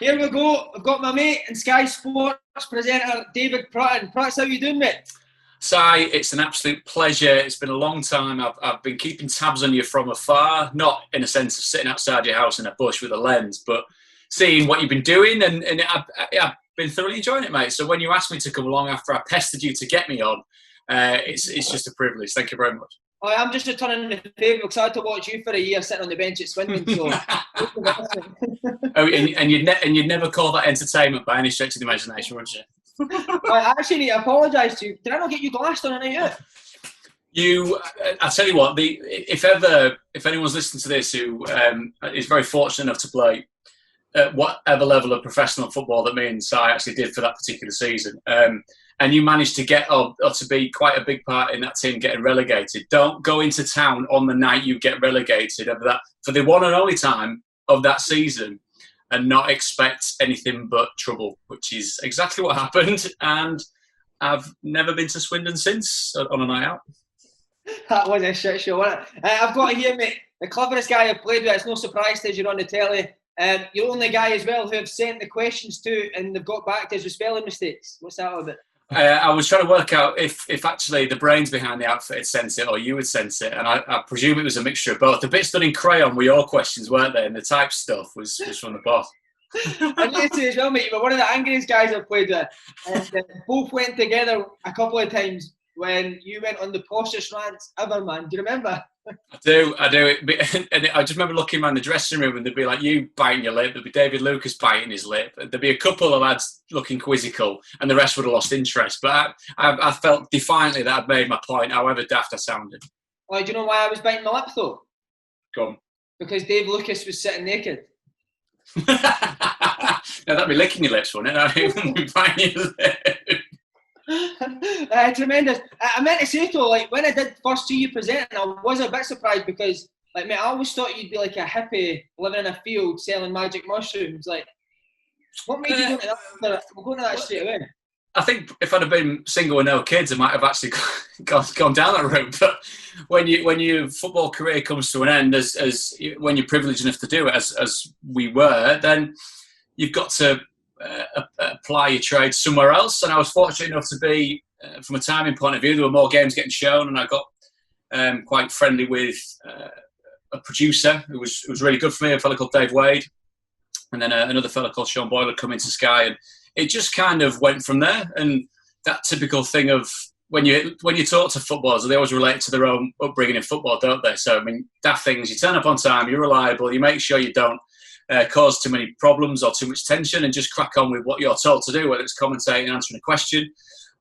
Here we go. I've got my mate and Sky Sports presenter, David Prutton. Prutz, how you doing, mate? Si, it's an absolute pleasure. It's been a long time. I've been keeping tabs on you from afar, not in a sense of sitting outside your house in a bush with a lens, but seeing what you've been doing, and I've been thoroughly enjoying it, mate. So when you asked me to come along after I pestered you to get me on, it's just a privilege. Thank you very much. Oh, I'm just returning the favour because I had to watch you for a year sitting on the bench at Swindon. So. Oh, and you'd never call that entertainment by any stretch of the imagination, wouldn't you? I actually need to apologise to you. Did I not get you glassed on a night out? I tell you what, if anyone's listening to this who is very fortunate enough to play at whatever level of professional football that me and Si actually did for that particular season, and you managed to get or to be quite a big part in that team getting relegated, don't go into town on the night you get relegated for the one and only time of that season and not expect anything but trouble, which is exactly what happened. And I've never been to Swindon since on a night out. That was a shit show, wasn't it? I've got to hear, mate, the cleverest guy I've played with. It's no surprise to you're on the telly. You're the only guy as well who have sent the questions to and they've got back to us with spelling mistakes. What's that all about? I was trying to work out if actually the brains behind the outfit had sent it or you had sent it, and I presume it was a mixture of both. The bits done in crayon were your questions, weren't they? And the type stuff was from the boss. I need to say as well, mate, you were one of the angriest guys I've played with. And both went together a couple of times when you went on the poshest rants ever, man. Do you remember? I do. And I just remember looking around the dressing room and there'd be like you biting your lip, there'd be David Lucas biting his lip, there'd be a couple of lads looking quizzical and the rest would have lost interest. But I felt defiantly that I'd made my point, however daft I sounded. Oh, do you know why I was biting my lip though? Go on. Because Dave Lucas was sitting naked. Now that'd be licking your lips, wouldn't it? I wouldn't be biting your lip. Tremendous. I meant to say though, like when I did first see you presenting, I was a bit surprised because, like, mate, I always thought you'd be like a hippie living in a field selling magic mushrooms. Like, what made you go to that? We'll go into that straight away. I think if I'd have been single with no kids, I might have actually gone down that route. But when your football career comes to an end, as when you're privileged enough to do it, as we were, then you've got to apply your trade somewhere else. And I was fortunate enough to be, from a timing point of view, there were more games getting shown, and I got quite friendly with a producer who was really good for me, a fellow called Dave Wade, and then another fellow called Sean Boyle had come into Sky, and it just kind of went from there. And that typical thing of when you talk to footballers, they always relate to their own upbringing in football, don't they? So, I mean, daft things, you turn up on time, you're reliable, you make sure you don't cause too many problems or too much tension, and just crack on with what you're told to do, whether it's commentating, answering a question,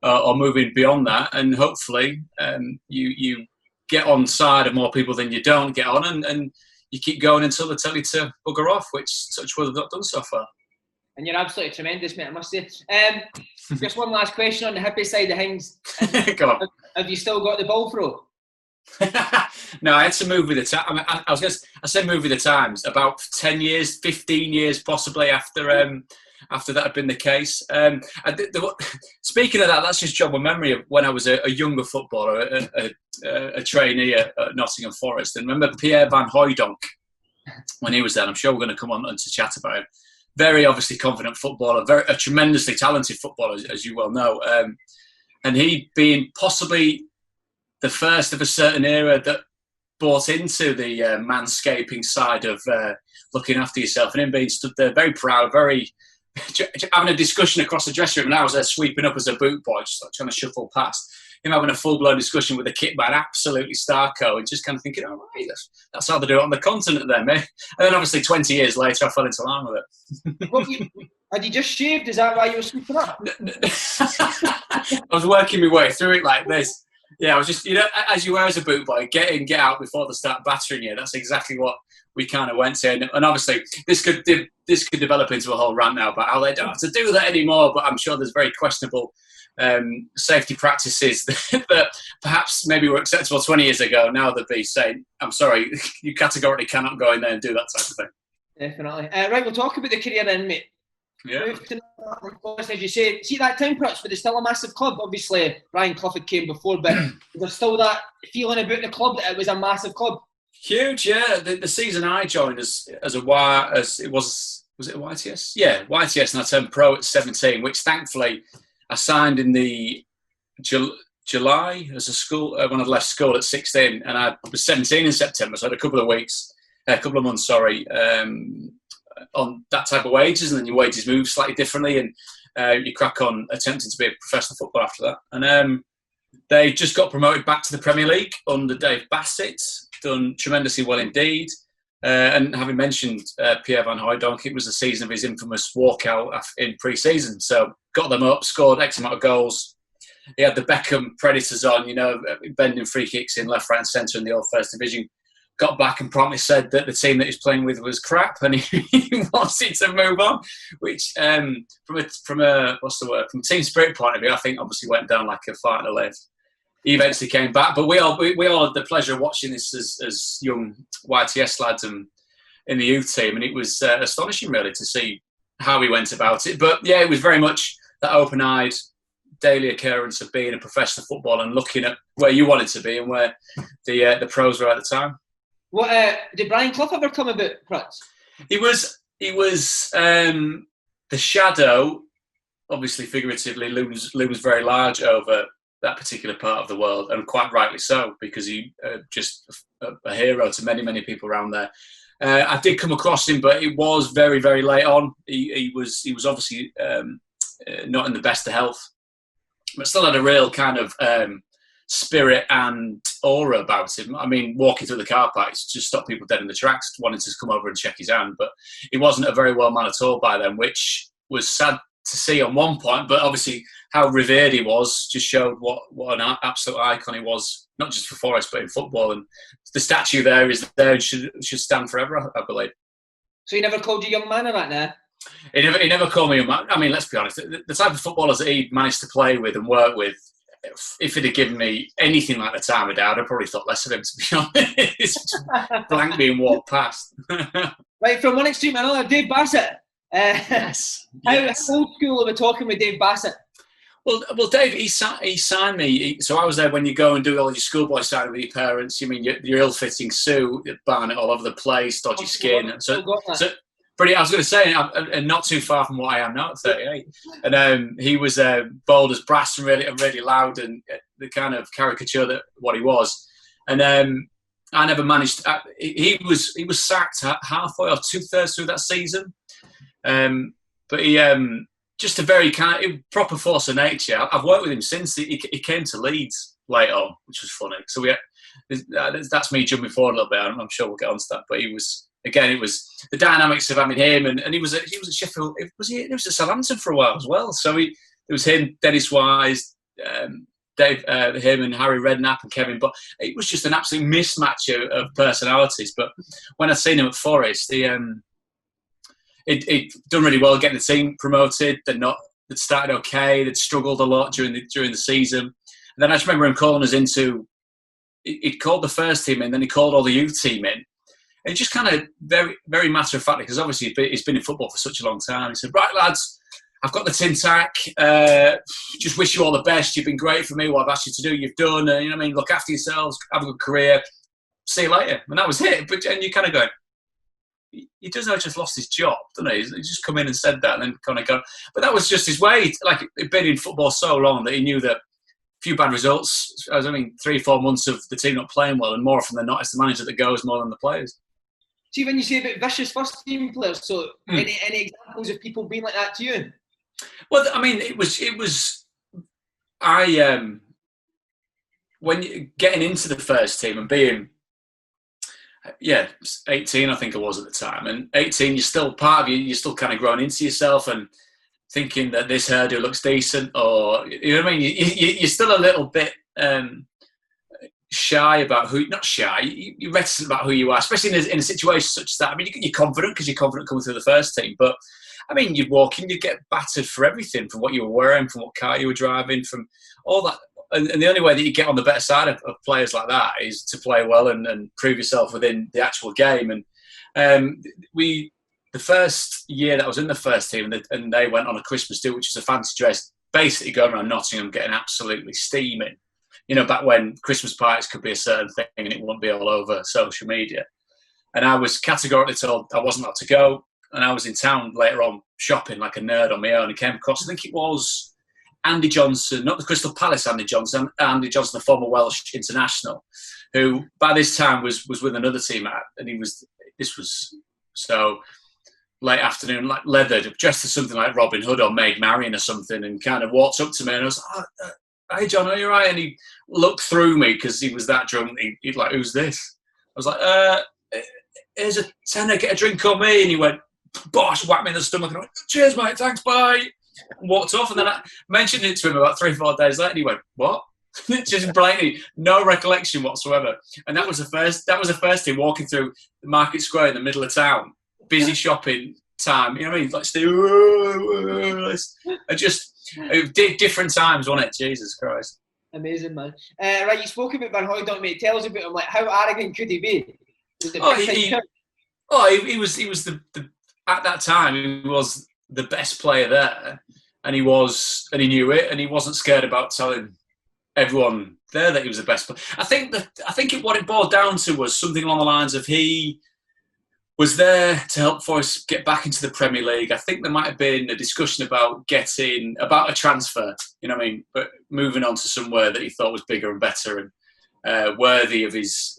or moving beyond that. And hopefully you get on side of more people than you don't get on, and you keep going until they tell you to bugger off, which touch wood I've not done so far. And you're absolutely tremendous, mate, I must say. Just one last question on the hippie side of things. Go on. Have you still got the ball throw? No, I had to move with the time. I said move with the times. About 10 years, 15 years possibly after that had been the case. Speaking of that, that's just jogged my memory of when I was a younger footballer, a trainee at Nottingham Forest. And remember Pierre van Hooijdonk when he was there. I'm sure we're going to come on to chat about him. Very obviously confident footballer, a tremendously talented footballer, as you well know. And he being possibly the first of a certain era that bought into the manscaping side of looking after yourself, and him being stood there very proud, very having a discussion across the dressing room, and I was there sweeping up as a boot boy, just like trying to shuffle past him, having a full-blown discussion with the kit man, absolutely starco, and just kind of thinking, oh, right, that's how they do it on the continent then, mate. And then obviously 20 years later, I fell into line with it. Had you just shaved? Is that why you were sweeping up? I was working my way through it like this. Yeah, I was just, as you were as a boot boy, get in, get out before they start battering you. That's exactly what we kind of went to. And obviously, this could develop into a whole rant now about how they don't have to do that anymore, but I'm sure there's very questionable safety practices that perhaps maybe were acceptable 20 years ago. Now they'd be saying, I'm sorry, you categorically cannot go in there and do that type of thing. Definitely. Right, we'll talk about the career then, mate. Yeah. Moved to Nottingham Forest, as you say. See that time, Prutz, but it's still a massive club. Obviously, Ryan Clough had came before, but there's still that feeling about the club that it was a massive club. Huge, yeah. The season I joined as it was was it YTS? Yeah, YTS, and I turned pro at 17, which thankfully I signed in the July as a school when I'd left school at 16, and I was 17 in September, so I had a couple of months, on that type of wages, and then your wages move slightly differently, and you crack on attempting to be a professional footballer after that. And they just got promoted back to the Premier League under Dave Bassett, done tremendously well indeed. And having mentioned Pierre van Hooijdonk, it was the season of his infamous walkout in pre-season. So got them up, scored X amount of goals. He had the Beckham Predators on, bending free kicks in left, right and centre in the old First Division. Got back and promptly said that the team that he's playing with was crap and he wanted to move on, which from a team spirit point of view, I think obviously went down like a fart in a lift. He eventually came back, but we all had the pleasure of watching this as young YTS lads in the youth team, and it was astonishing really to see how he went about it. But yeah, it was very much that open-eyed daily occurrence of being a professional footballer and looking at where you wanted to be and where the pros were at the time. What did Brian Clough ever come about, Prutz? He was the shadow, obviously figuratively, looms very large over that particular part of the world, and quite rightly so, because he just a hero to many, many people around there. I did come across him, but it was very, very late on. He was obviously not in the best of health, but still had a real kind of spirit and aura about him. I mean, walking through the car parks just stopped people dead in the tracks, wanting to come over and check his hand. But he wasn't a very well man at all by then, which was sad to see on one point. But obviously, how revered he was just showed what an absolute icon he was, not just for Forest but in football. And the statue there is there and should stand forever, I believe. So he never called you young man or that now? He never called me young man. I mean, let's be honest. The type of footballers that he managed to play with and work with, if he'd have given me anything like the time of day, I'd have probably thought less of him, to be honest. Blank being walked past. Right, from one extreme to another, Dave Bassett. Yes. How old school are we talking with Dave Bassett? Well, Dave, he signed me. So I was there when you go and do all your schoolboy signing with your parents. You mean your ill-fitting suit, barnet all over the place, dodgy skin. But I was going to say, and not too far from what I am now at 38. And he was bold as brass and really loud, and the kind of caricature that what he was. And I never managed. He was sacked halfway or 2/3 through that season. But he just a very kind of proper force of nature. I've worked with him since he came to Leeds later on, which was funny. So that's me jumping forward a little bit. I'm sure we'll get onto that. But he was. Again, it was the dynamics of having him, and he was at Sheffield. He was at Southampton for a while as well. So there was him, Dennis Wise, Dave, him, and Harry Redknapp and Kevin. But it was just an absolute mismatch of personalities. But when I seen him at Forest, he'd done really well getting the team promoted. They'd started okay. They'd struggled a lot during the season. And then I just remember him calling us into. He'd called the first team in, then he called all the youth team in. And just kind of very, very matter of fact, because obviously he's been in football for such a long time. He said, "Right, lads, I've got the tin tack. Just wish you all the best. You've been great for me. What I've asked you to do, you've done. You know what I mean? Look after yourselves. Have a good career. See you later." And that was it. And you kind of go, he doesn't know he just lost his job, doesn't he? He just come in and said that and then kind of go. But that was just his way. Like, he'd been in football so long that he knew that few bad results. 3-4 months of the team not playing well, and more often than not, it's the manager that goes more than the players. See, when you say about vicious first team players, so any examples of people being like that to you? Well, I mean, it was. When getting into the first team and being, 18, I think I was at the time, and 18, you're still part of you. You're still kind of growing into yourself and thinking that this hairdo looks decent, or you know what I mean. You're still a little bit. Shy about not shy, you're reticent about who you are, especially in a situation such as that. I mean, you're confident because you're confident coming through the first team, but I mean, you'd walk in, you'd get battered for everything, from what you were wearing, from what car you were driving, from all that. And the only way that you get on the better side of players like that is to play well and prove yourself within the actual game. And the first year that I was in the first team, and they went on a Christmas do, which was a fancy dress, basically going around Nottingham getting absolutely steaming. You know, back when Christmas parties could be a certain thing and it wouldn't be all over social media. And I was categorically told I wasn't allowed to go. and I was in town later on shopping like a nerd on my own, and came across, I think it was Andy Johnson, not the Crystal Palace Andy Johnson, the former Welsh international, who by this time was with another team, and this was so late afternoon, like leathered, dressed as something like Robin Hood or Maid Marian or something, and kind of walked up to me, and I was like, hey John, are you right? And he looked through me because he was that drunk. He'd like, who's this? I was like, here's a tenner, get a drink on me. And he went, bosh, whacked me in the stomach, and I went, cheers mate, thanks, bye. And walked off, and then I mentioned it to him about 3 or 4 days later, and he went, what? Just blatantly, no recollection whatsoever. And that was the first thing, walking through the market square in the middle of town, busy shopping time, you know what I mean? Like still, just different times, wasn't it? Jesus Christ. Amazing, man. Right, you spoke about Van Hooijdonk, mate. Tell us about him. Like, how arrogant could he be? He was the at that time he was the best player there, and he knew it, and he wasn't scared about telling everyone there that he was the best player. I think what it boiled down to was something along the lines of he was there to help Forest get back into the Premier League. I think there might have been a discussion about a transfer, you know what I mean, but moving on to somewhere that he thought was bigger and better and worthy of his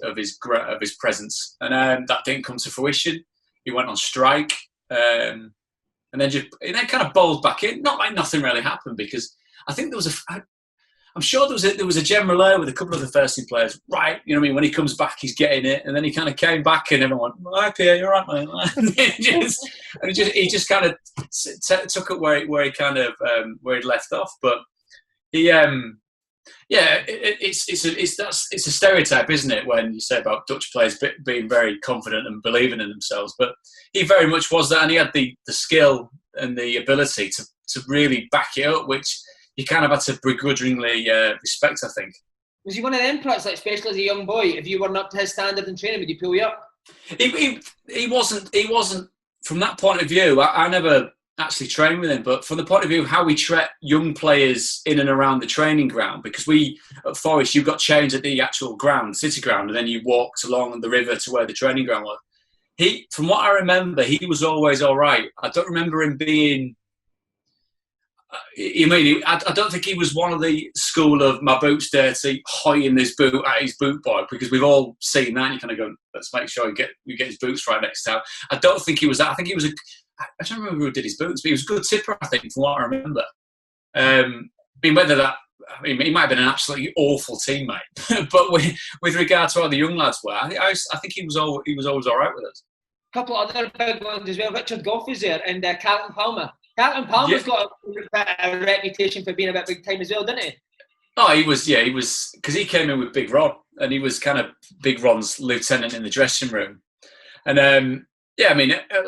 presence. And that didn't come to fruition. He went on strike, and then kind of bowled back in. Not like nothing really happened, because I think I'm sure there was a general air with a couple of the first team players, right? You know what I mean? When he comes back, he's getting it, and then he kind of came back, and everyone went, "Hi, Pierre, you're right, mate." And he just kind of took it where he'd left off. But he, it's a stereotype, isn't it? When you say about Dutch players being very confident and believing in themselves, but he very much was that, and he had the skill and the ability to really back it up, which you kind of had to begrudgingly respect, I think. Was he one of them Prutts, like, especially as a young boy, if you weren't up to his standard in training, would he pull you up? He wasn't, from that point of view, I never actually trained with him, but from the point of view of how we treat young players in and around the training ground, because at Forest, you got changed at the actual ground, city ground, and then you walked along the river to where the training ground was. From what I remember, he was always all right. I don't remember him being... I don't think he was one of the school of my boot's dirty, hoying his boot at his boot boy, because we've all seen that. And you kind of go, let's make sure you get his boots right next time. I don't think he was that. I think he was I don't remember who did his boots, but he was a good tipper, I think, from what I remember. He might have been an absolutely awful teammate, but with regard to how the young lads were, I think he was always all right with us. A couple of other big ones as well. Richard Gough was there, and Carlton Palmer. Carlton Palmer's got a reputation for being a bit big time as well, didn't he? Oh, he was, because he came in with Big Ron, and he was kind of Big Ron's lieutenant in the dressing room. And a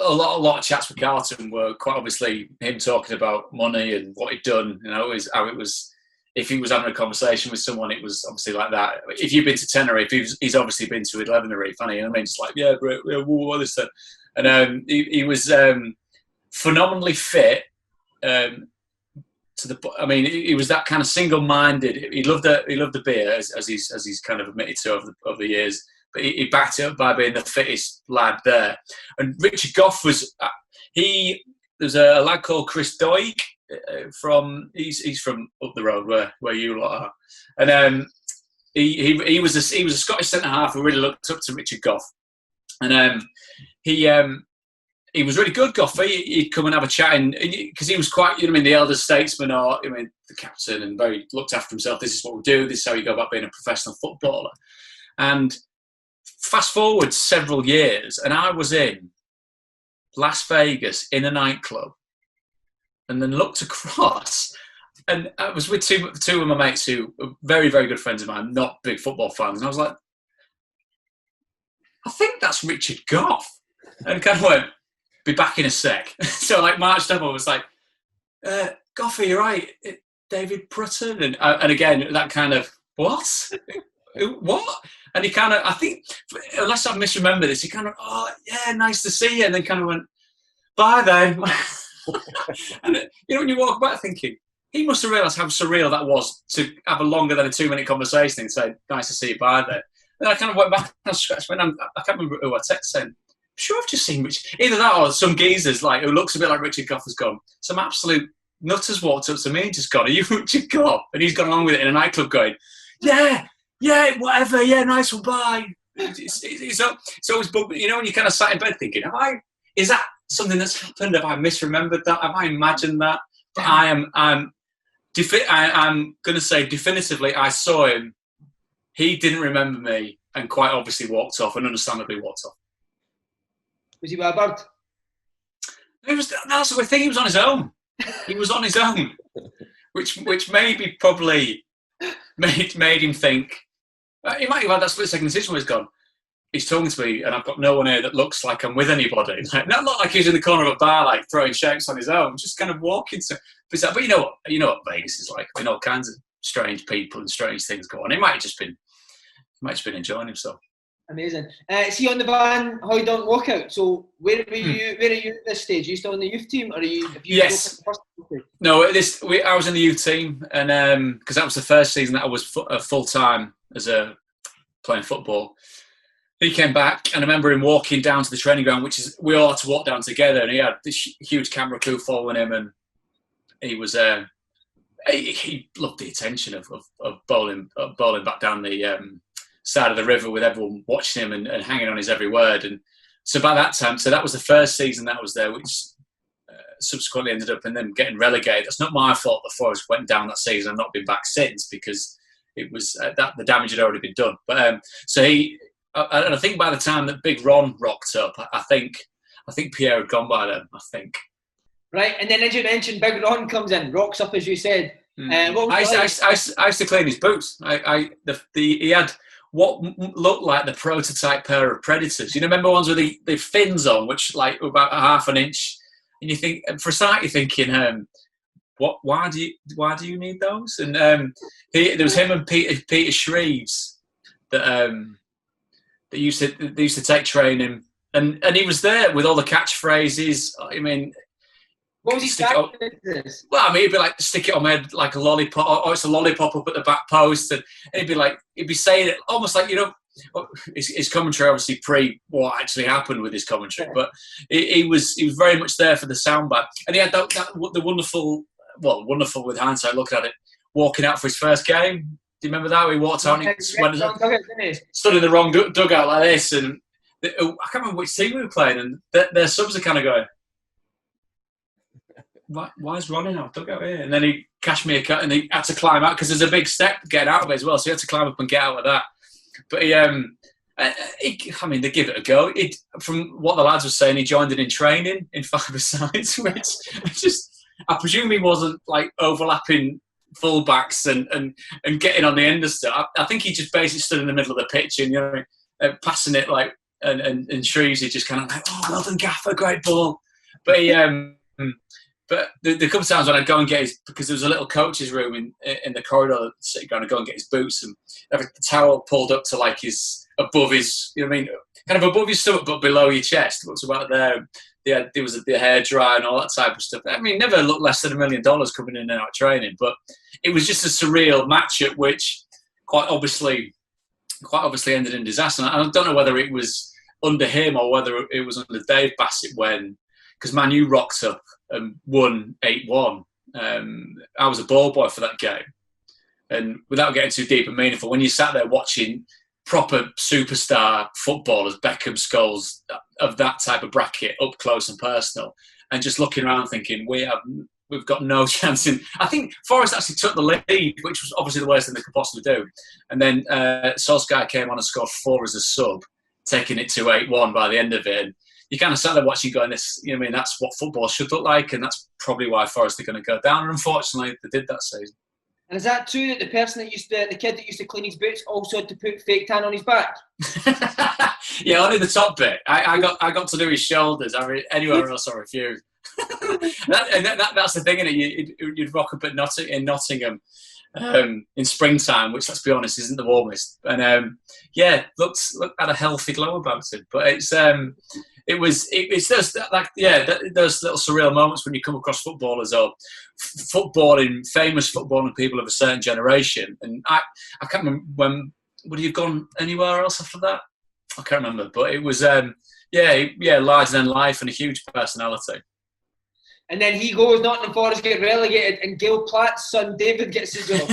lot of chats with Carlton were quite obviously him talking about money and what he'd done, how it was. If he was having a conversation with someone, it was obviously like that. If you've been to Tenerife, he's obvioly been to Tenerife, hasn't he? I mean, it's like, yeah, bro, what is that? And he was phenomenally fit. He was that kind of single-minded. He loved the beer, as he's kind of admitted to over the years. But he backed it up by being the fittest lad there. And Richard Gough there's a lad called Chris Doig he's from up the road where you lot are, and he was a Scottish centre half who really looked up to Richard Gough, and he was really good, Gough. He'd come and have a chat, because he was quite, the elder statesman, or the captain, and very looked after himself. This is what we do. This is how you go about being a professional footballer. And fast forward several years, and I was in Las Vegas in a nightclub, and then looked across, and I was with two of my mates who are very, very good friends of mine, not big football fans, and I was like, I think that's Richard Gough, and kind of went, be back in a sec. So I marched up, I was like, Gough, you're right, David Prutton, and again that kind of what? And he kind of, I think, unless I've misremembered this, he kind of, oh yeah, nice to see you, and then kind of went, bye then. And when you walk back thinking, he must have realised how surreal that was to have a longer than a 2-minute conversation and say, nice to see you, bye then. Then I kind of went back and scratched my hand. I can't remember who I texted saying, sure I've just seen either that or some geezers like who looks a bit like Richard Gough has gone. Some absolute nutters walked up to me and just gone, "Are you Richard Gough?" And he's gone along with it in a nightclub, going, "Yeah, whatever, yeah, nice one, bye." It's always, you know, when you kind of sat in bed thinking, is that something that's happened? Have I misremembered that? Have I imagined that? But I'm going to say definitively, I saw him. He didn't remember me, and quite obviously walked off, and understandably walked off. Was he with a bird? That's the thing. He was on his own. He was on his own, which maybe probably made him think. He might have had that split-second decision where he's talking to me and I've got no one here that looks like I'm with anybody. Like, not like he's in the corner of a bar, like throwing shapes on his own, just kind of walking. But you know what Vegas is like. I mean, all kinds of strange people and strange things go on. He might have just been enjoying himself. Amazing. See, on the Van Hooijdonk walkout, so where are you at this stage? Are you still in the youth team, or are you? Yes. No, I was in the youth team, and because that was the first season that I was full time as playing football. He came back, and I remember him walking down to the training ground, which is we all had to walk down together, and he had this huge camera crew following him, and he was he loved the attention of bowling back down the side of the river with everyone watching him and hanging on his every word. And so by that time, that was the first season that I was there, which subsequently ended up in them getting relegated. That's not my fault. The Forest went down that season and not been back since, because it was that the damage had already been done. But I think by the time that Big Ron rocked up, I think Pierre had gone by then. I think. Right, and then as you mentioned, Big Ron comes in, rocks up as you said. I used to clean his boots. He had what looked like the prototype pair of Predators. You know, remember ones with the fins on, which like were about half an inch. And you think, for a start, you're thinking, why do you need those? And there was him and Peter Shreves that they used to take training, and he was there with all the catchphrases. I mean, what was he saying? Well, I mean, he'd be like, "Stick it on my head like a lollipop," or "It's a lollipop up at the back post," and he'd be saying it almost like, you know, his commentary obviously pre what actually happened with his commentary, but he was very much there for the soundbite, and he had the wonderful with hindsight looking at it, walking out for his first game. Do you remember that? He walked out and he stood in the wrong dugout like this, and I can't remember which team we were playing, and their subs are kind of going, why is Ron in our dugout here? And then he cashed me a cut, and he had to climb out because there's a big step getting out of it as well, so he had to climb up and get out of that. But they give it a go. From what the lads were saying, he joined in training in five-a-sides, which I presume he wasn't like overlapping fullbacks and getting on the end of stuff. I think he just basically stood in the middle of the pitch and, you know, passing it like, and Shreves, he just kind of like, "Oh, well done, Gaffer, great ball." But but the couple of times when I'd go and get because there was a little coach's room in the corridor, sitting down and go and get his boots, and have a towel pulled up to like above his, you know what I mean, kind of above your stomach but below your chest. What's about there? There was the hair dry and all that type of stuff. I mean, never looked less than $1 million coming in and out of training, but it was just a surreal matchup, which quite obviously ended in disaster. And I don't know whether it was under him or whether it was under Dave Bassett because Man U rocked up and won 8-1. I was a ball boy for that game. And without getting too deep and meaningful, when you sat there watching proper superstar footballers, Beckham, Scholes, of that type of bracket, up close and personal, and just looking around thinking, we've got no chance in. I think Forest actually took the lead, which was obviously the worst thing they could possibly do. And then Solskjaer came on and scored 4 as a sub, taking it to 8-1 by the end of it. And you kind of sat there watching, going, "This, you know, what I mean, that's what football should look like," and that's probably why Forest are going to go down. And unfortunately, they did that season. And is that true that the kid that used to clean his boots also had to put fake tan on his back? Yeah, only the top bit. I got to do his shoulders. Anywhere else, I refused. That's the thing, innit? You'd rock up in Nottingham in springtime, which, let's be honest, isn't the warmest. And had a healthy glow about it. But it's just like, those little surreal moments when you come across footballers or famous footballing people of a certain generation. And I can't remember would you have gone anywhere else after that? I can't remember, but it was yeah, larger than life and a huge personality. And then he goes, Nottingham Forest get relegated, and Gail Platt's son David gets the job.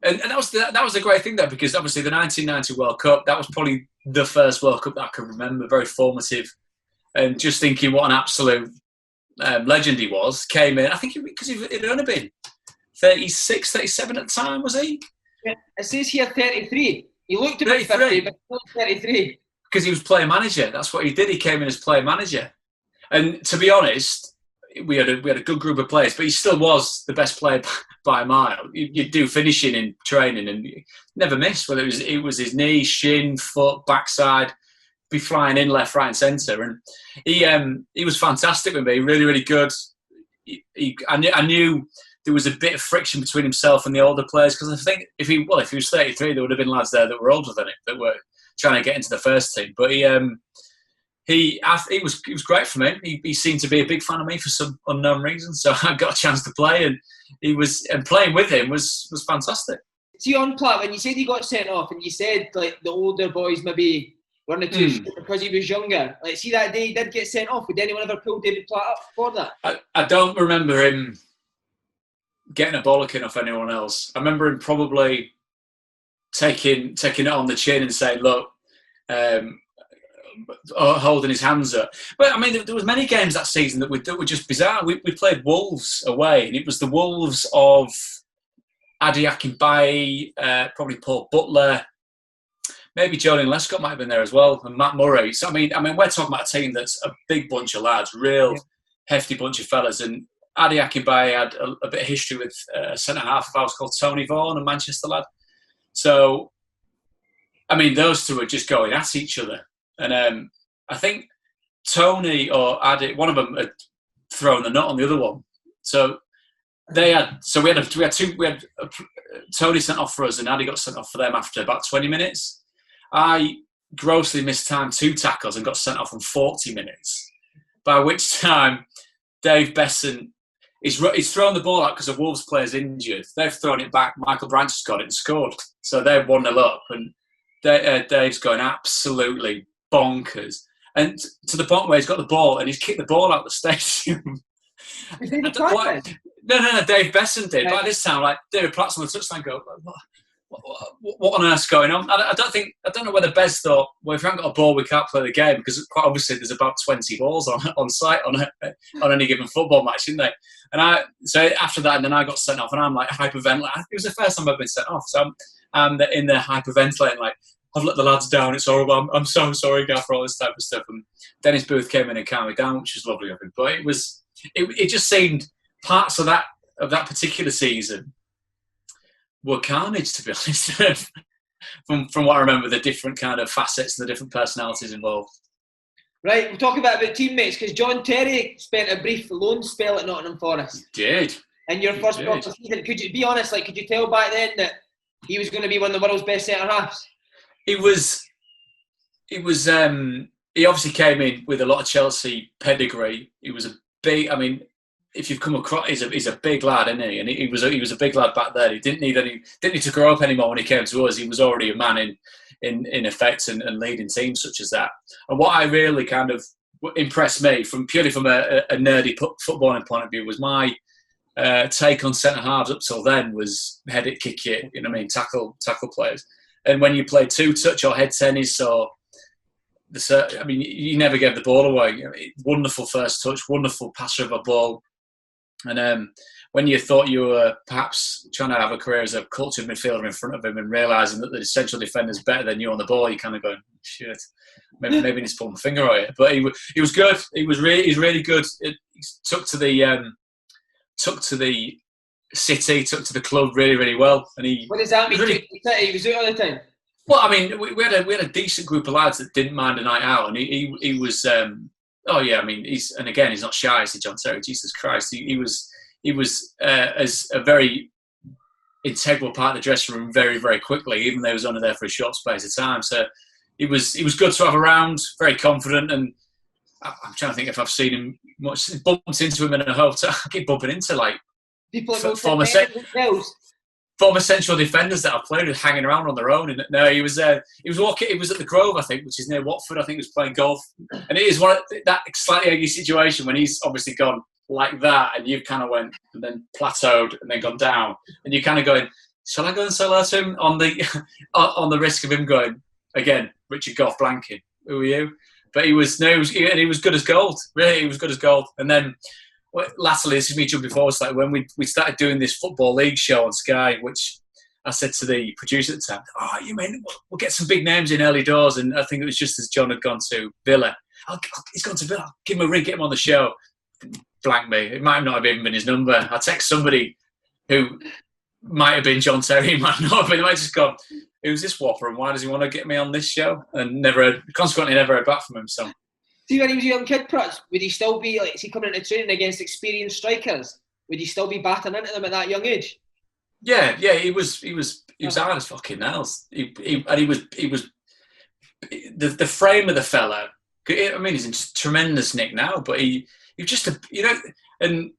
And that was a great thing though, because obviously the 1990 World Cup, that was probably the first World Cup that I can remember, very formative, and just thinking what an absolute legend he was. Came in, I think because he'd only been 36, 37 at the time, was he? Yeah, it says here 33. He looked about 50, but he was 33. Because he was player manager. That's what he did. He came in as player manager. And to be honest, we had a good group of players, but he still was the best player by a mile. You do finishing in training and you never missed, whether it was his knee, shin, foot, backside, be flying in left, right and centre. And he was fantastic with me, really, really good. I knew there was a bit of friction between himself and the older players, because I think if he was 33, there would have been lads there that were older than him, that were trying to get into the first team. But he was great for me. He seemed to be a big fan of me for some unknown reason, so I got a chance to play, and playing with him was fantastic. See, on Platt, when you said he got sent off, and you said like the older boys maybe weren't too sure because he was younger. Like, see that day he did get sent off. Would anyone ever pull David Platt up for that? I don't remember him getting a bollocking off anyone else. I remember him probably taking it on the chin and saying, look, holding his hands up. But I mean, there was many games that season that were just bizarre. We played Wolves away, and it was the Wolves of Adi Akinbaye, probably Paul Butler, maybe Jolien Lescott might have been there as well, and Matt Murray. So I mean, we're talking about a team that's a big bunch of lads, real hefty bunch of fellas. And Adi Akinbaye had a bit of history with a centre half of ours called Tony Vaughan, a Manchester lad. So, I mean, those two were just going at each other. And I think Tony or Adi, one of them had thrown the nut on the other one. So we had Tony sent off for us and Adi got sent off for them after about 20 minutes. I grossly mistimed 2 tackles and got sent off on 40 minutes. By which time, Dave Besson, he's thrown the ball out because a Wolves player's injured. They've thrown it back. Michael Branch has got it and scored. So they're 1-0 up. And Dave's going absolutely bonkers. And to the point where he's got the ball and he's kicked the ball out of the stadium. No, Dave Besson did. By this time, like, David Platt's on the touchline go, what on earth's going on? I don't know whether Bez thought, well, if we haven't got a ball, we can't play the game, because quite obviously there's about 20 balls on site on any given football match, isn't there? And so after that, and then I got sent off, and I'm like hyperventilating. It was the first time I've been sent off, so I'm in there hyperventilating, like, I've let the lads down, it's horrible, I'm so sorry, Gav, for all this type of stuff. And Dennis Booth came in and calmed me down, which was lovely of him. But it just seemed parts of that particular season were carnage, to be honest. from what I remember, the different kind of facets and the different personalities involved. Right, we'll talk about teammates, because John Terry spent a brief loan spell at Nottingham Forest. He did. And your first proper season, could you be honest? Like, could you tell back then that he was going to be one of the world's best centre halves? He obviously came in with a lot of Chelsea pedigree. He was a big. I mean, if you've come across, he's a big lad, isn't he? And he was a big lad back then. He didn't need to grow up anymore when he came to us. He was already a man in effect and leading teams such as that. And what I really kind of impressed me purely from a nerdy footballing point of view was my take on centre halves up till then was head it, kick it, tackle players. And when you play 2-touch or head tennis or you never gave the ball away. Wonderful first touch, wonderful passer of a ball. And when you thought you were perhaps trying to have a career as a cultured midfielder in front of him and realising that the central defender's better than you on the ball, you kind of going, shit, maybe I need to pull my finger on it. But he was good. He's really good. He took to the city, took to the club really, really well. And what does that mean? He was out all the time. Well, I mean, we had a decent group of lads that didn't mind a night out, and he was. He's not shy, as John Terry. Jesus Christ, he was as a very integral part of the dressing room very, very quickly, even though he was only there for a short space of time. So he was good to have around, very confident, and I'm trying to think if I've seen him much. Bumped into him in a hotel. I keep bumping into like people former former central defenders that I've played with hanging around on their own. And no, he was walking. He was at the Grove, I think, which is near Watford. I think he was playing golf, and it is one of that slightly eggy situation when he's obviously gone like that, and you've kind of went and then plateaued and then gone down, and you're kind of going, shall I go and say hello to him on the risk of him going again? Richard Gough blanking. Who are you? But he was good as gold. Really, he was good as gold. And then, lastly, this is me jumping forward. Like when we started doing this Football League show on Sky, which I said to the producer at the time, "Oh, you mean we'll get some big names in early doors?" And I think it was just as John had gone to Villa. He's gone to Villa. I'll give him a ring, get him on the show. Blank me. It might not have even been his number. I text somebody who might have been John Terry, might not have been. They might just gone, who's this whopper and why does he want to get me on this show? And consequently never heard back from him. So, see, when he was a young kid, Prutz, would he still be like? Is he coming into training against experienced strikers? Would he still be batting into them at that young age? Yeah, he was hard as fucking nails. He was the frame of the fella. I mean, he's in tremendous nick now, but he just and.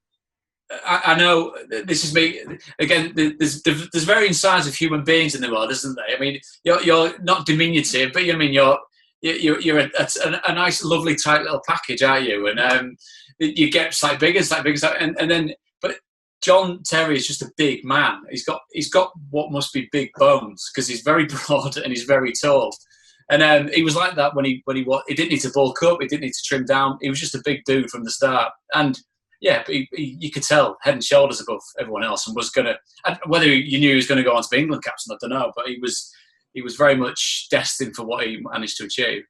I know this is me again. There's varying sides of human beings in the world, isn't there? I mean, you're not diminutive, but I mean you're a nice, lovely, tight little package, aren't you? And you get slightly bigger, and then. But John Terry is just a big man. He's got what must be big bones because he's very broad and he's very tall. And he was like that when he didn't need to bulk up, he didn't need to trim down. He was just a big dude from the start, and. Yeah, but you could tell head and shoulders above everyone else, and was gonna. Whether you knew he was going to go on to be England captain, I don't know. But he was very much destined for what he managed to achieve.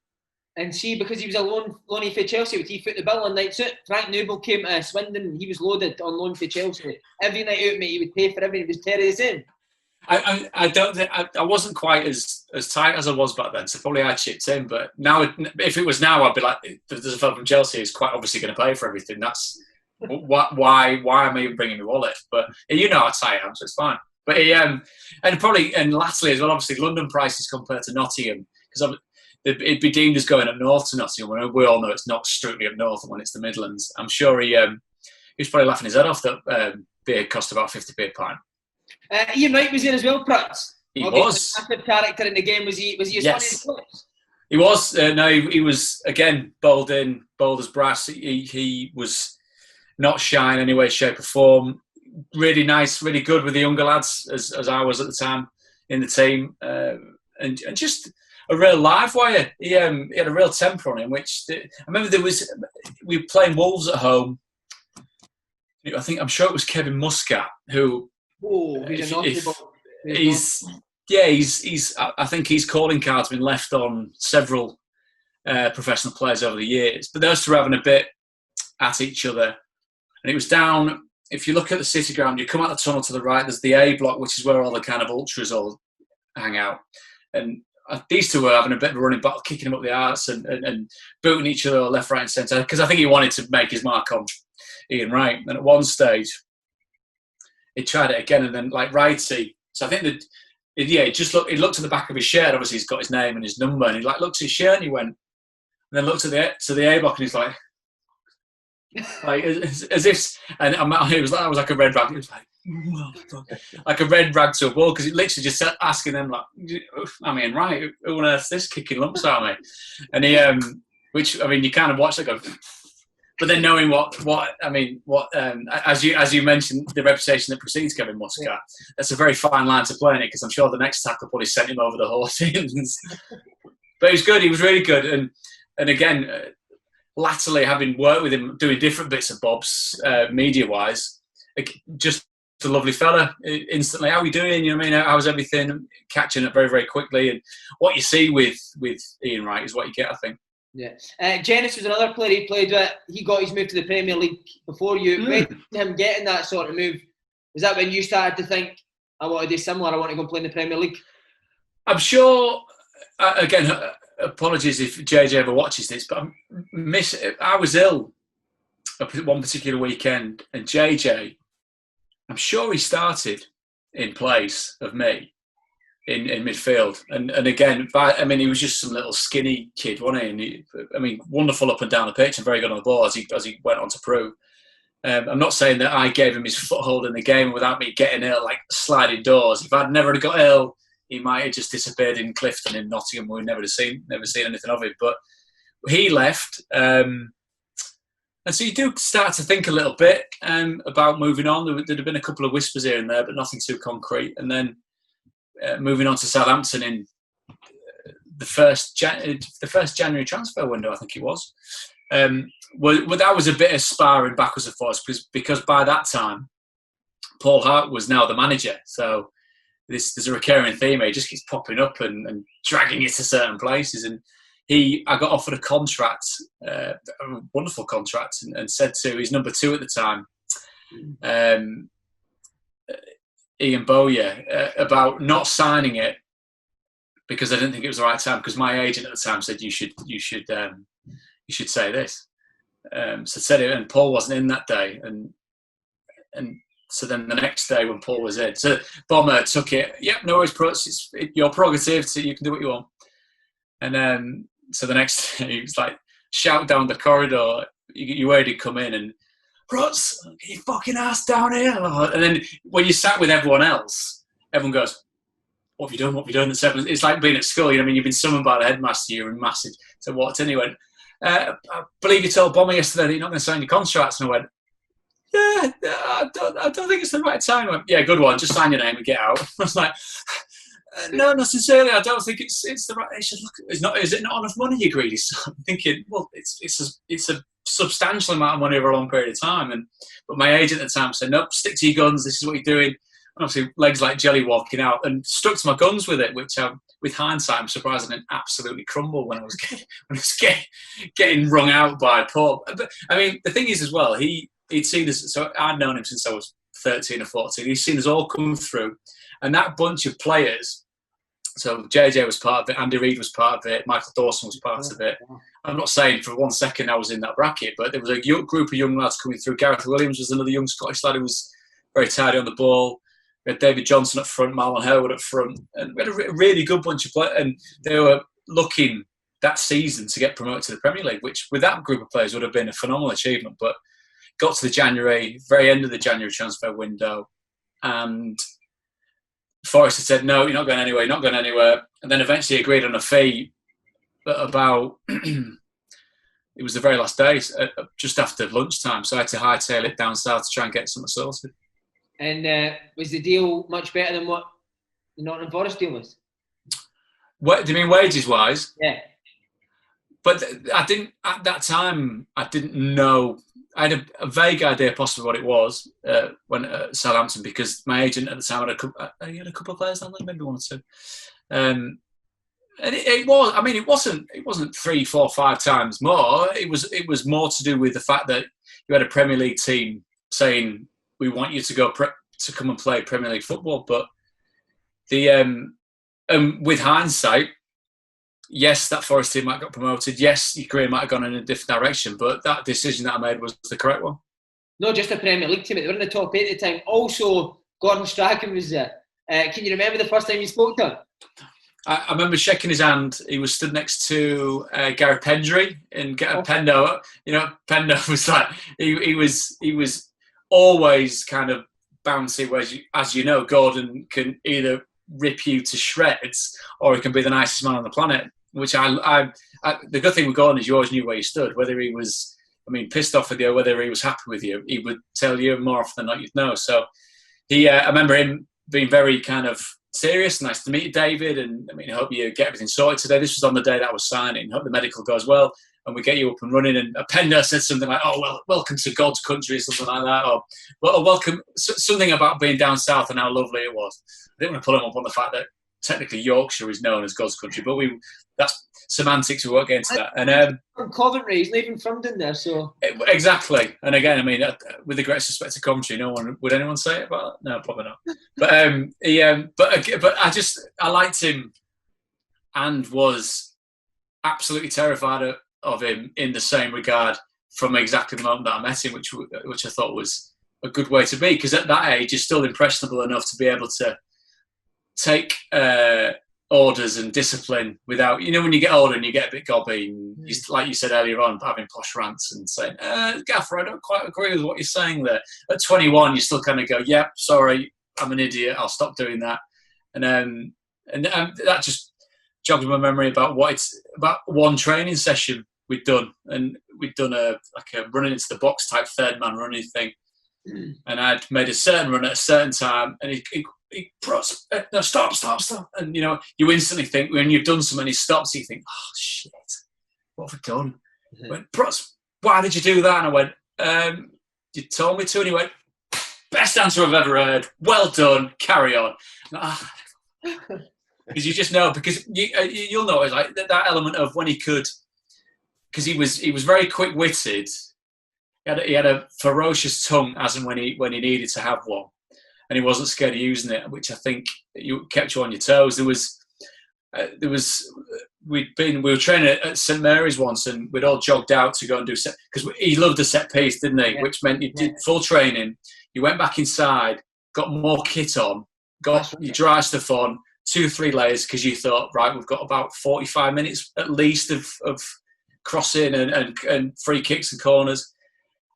And see, because he was a loanee for Chelsea, would he foot the bill on nights out? Frank Noble came to Swindon. He was loaded on loan for Chelsea. Every night out, mate, he would pay for everything. It was Terry the same. I don't think I wasn't quite as tight as I was back then, so probably I chipped in. But now, if it was now, I'd be like, there's a fellow from Chelsea who's quite obviously going to pay for everything. That's why am I even bringing the wallet? But you know how tight I am, so it's fine. But and lastly as well, obviously London prices compared to Nottingham, because it'd be deemed as going up north to Nottingham when we all know it's not strictly up north when it's the Midlands. I'm sure he was probably laughing his head off that beer cost about 50p a pint. Ian Wright was in as well, Prutz. He was a massive character in the game. Was he yes. He was. He was again bold as brass. He was not shy in any way, shape or form. Really nice, really good with the younger lads, as I was at the time in the team. And just a real live wire. He had a real temper on him, which I remember we were playing Wolves at home. I'm sure it was Kevin Muscat who... Oh, he's a naughty boy. I think his calling card's been left on several professional players over the years. But those two were having a bit at each other. And it was down, if you look at the City ground, you come out the tunnel to the right, there's the A block, which is where all the kind of ultras all hang out. And these two were having a bit of a running battle, kicking him up the arse and booting each other left, right and centre, because I think he wanted to make his mark on Ian Wright. And at one stage, he tried it again, and then like Wrighty. So I think that, he looked at the back of his shirt, obviously he's got his name and his number, and he like looked at his shirt and he went, and then looked at the A block and he's like as if, and it was like a red rag. It was like a red rag to a ball, because it literally just asking them like, I mean, right, who on earth's this kicking lumps at me? And he, which I mean, you kind of watch it go, but then knowing as you mentioned, the reputation that precedes Kevin Muscat, that's a very fine line to play in it, because I'm sure the next tackle probably sent him over the horses. But he was good. He was really good, and again. Latterly, having worked with him, doing different bits and bobs, media-wise, just a lovely fella. Instantly, how are we doing? You know what I mean? How's everything? Catching it very, very quickly. And what you see with Ian Wright is what you get, I think. Yeah. Jennings was another player he played with. He got his move to the Premier League before you. When him getting that sort of move, was that when you started to think, I want to do similar, I want to go and play in the Premier League? I'm sure, again, apologies if JJ ever watches this, but I was ill one particular weekend, and JJ, I'm sure he started in place of me in midfield. And again, I mean, he was just some little skinny kid, wasn't he? And wonderful up and down the pitch and very good on the ball, as he went on to prove. I'm not saying that I gave him his foothold in the game without me getting ill, like sliding doors. If I'd never got ill, he might have just disappeared in Clifton in Nottingham. We'd never seen anything of him. But he left, and so you do start to think a little bit about moving on. There'd have been a couple of whispers here and there, but nothing too concrete. And then moving on to Southampton in the first January transfer window, I think it was. Well, that was a bit of sparring backwards and forwards because by that time, Paul Hart was now the manager. So there's a recurring theme here. He just keeps popping up and dragging you to certain places. And I got offered a contract, a wonderful contract, and said to his number 2 at the time, Ian Bowyer, about not signing it because I didn't think it was the right time. Because my agent at the time said you should say this. So said it, and Paul wasn't in that day, and so then the next day when Paul was in, so Bomber took it. Yep, no worries, Prutz. It's your prerogative, so you can do what you want. And so the next day he was like, shout down the corridor. You heard him come in and Prutz, get your fucking ass down here. And then when you sat with everyone else, everyone goes, what have you done? What have you done? It's like being at school. You know, I mean, you've been summoned by the headmaster. You're in massive. So what? And he went, I believe you told Bomber yesterday that you're not going to sign your contracts. And I went, yeah, I don't think it's the right time. I went, yeah, good one. Just sign your name and get out. I was like, no, sincerely, I don't think it's the right. He said, look, is it not enough money, you greedy son? I'm thinking, well, it's a substantial amount of money over a long period of time. But my agent at the time said, nope, stick to your guns. This is what you're doing. And obviously, legs like jelly walking out, and stuck to my guns with it, which with hindsight, I'm surprised I didn't absolutely crumble when I was getting wrung out by Paul. But I mean, the thing is as well, he'd seen us. So I'd known him since I was 13 or 14. He's seen us all come through, and that bunch of players. So JJ was part of it, Andy Reid was part of it, Michael Dawson was part of it. I'm not saying for 1 second I was in that bracket, but there was a group of young lads coming through. Gareth Williams was another young Scottish lad who was very tidy on the ball. We had David Johnson up front, Marlon Harewood up front, and we had a really good bunch of players. And they were looking that season to get promoted to the Premier League, which with that group of players would have been a phenomenal achievement. But got to the very end of the January transfer window, and Forest had said, no, you're not going anywhere. And then eventually agreed on a fee about, it was the very last day, just after lunchtime. So I had to hightail it down south to try and get something sorted. And was the deal much better than what the Nottingham Forest deal was? What, do you mean wages-wise? Yeah. But I didn't, at that time, I didn't know. I had a vague idea possibly what it was when at Southampton, because my agent at the time had a couple of players down there, maybe 1 or 2. And it was, I mean, it wasn't 3, 4, 5 times more. It was more to do with the fact that you had a Premier League team saying, we want you to go to come and play Premier League football. But with hindsight, yes, that Forest team might have got promoted. Yes, your career might have gone in a different direction, but that decision that I made was the correct one. Not just a Premier League team, they were in the top 8 at the time. Also, Gordon Strachan was there. Can you remember the first time you spoke to him? I remember shaking his hand. He was stood next to Gareth Pendry and Pendo. You know, Pendo was like, he was always kind of bouncy, whereas, as you know, Gordon can either rip you to shreds or he can be the nicest man on the planet. Which the good thing with Gordon is you always knew where you stood, whether he was, pissed off with you or whether he was happy with you. He would tell you more often than not you'd know. So I remember him being very kind of serious. Nice to meet you, David, and I hope you get everything sorted today. This was on the day that I was signing. Hope the medical goes well and we get you up and running. And Pender said something like, "Oh well, welcome to God's country," or something like that, or well, welcome, something about being down south and how lovely it was. I didn't want to pull him up on the fact that technically Yorkshire is known as God's country, but that's semantics. We won't get into that. And from Coventry, he's not even from down there, so exactly. And again, with the greatest respect to Coventry, would anyone say it about that? No, probably not. But I liked him and was absolutely terrified of him in the same regard from exactly the moment that I met him, which I thought was a good way to be, because at that age you're still impressionable enough to be able to take orders and discipline without, when you get older and you get a bit gobby, and like you said earlier on, having posh rants and saying, Gaffer, I don't quite agree with what you're saying there. At 21, you still kind of go, yep, sorry, I'm an idiot, I'll stop doing that. And that just jogged my memory about one training session we'd done, and we'd done a running into the box type third man running thing, and I'd made a certain run at a certain time, and he no, stop, and you instantly think, when you've done something, he stops, you think, oh shit, what have I done? I went, why did you do that? And I went, you told me to, and he went, best answer I've ever heard, well done, carry on. Because you just know, because you'll notice like that element of when he could, because he was very quick-witted. He had a ferocious tongue, as and when he needed to have one, and he wasn't scared of using it, which I think kept you on your toes. We were training at St Mary's once, and we'd all jogged out to go and do set, because he loved a set piece, didn't he? Yeah. Which meant you did full training. You went back inside, got more kit on, got your dry stuff on, 2-3 layers, because you thought, right, we've got about 45 minutes at least of crossing and free kicks and corners.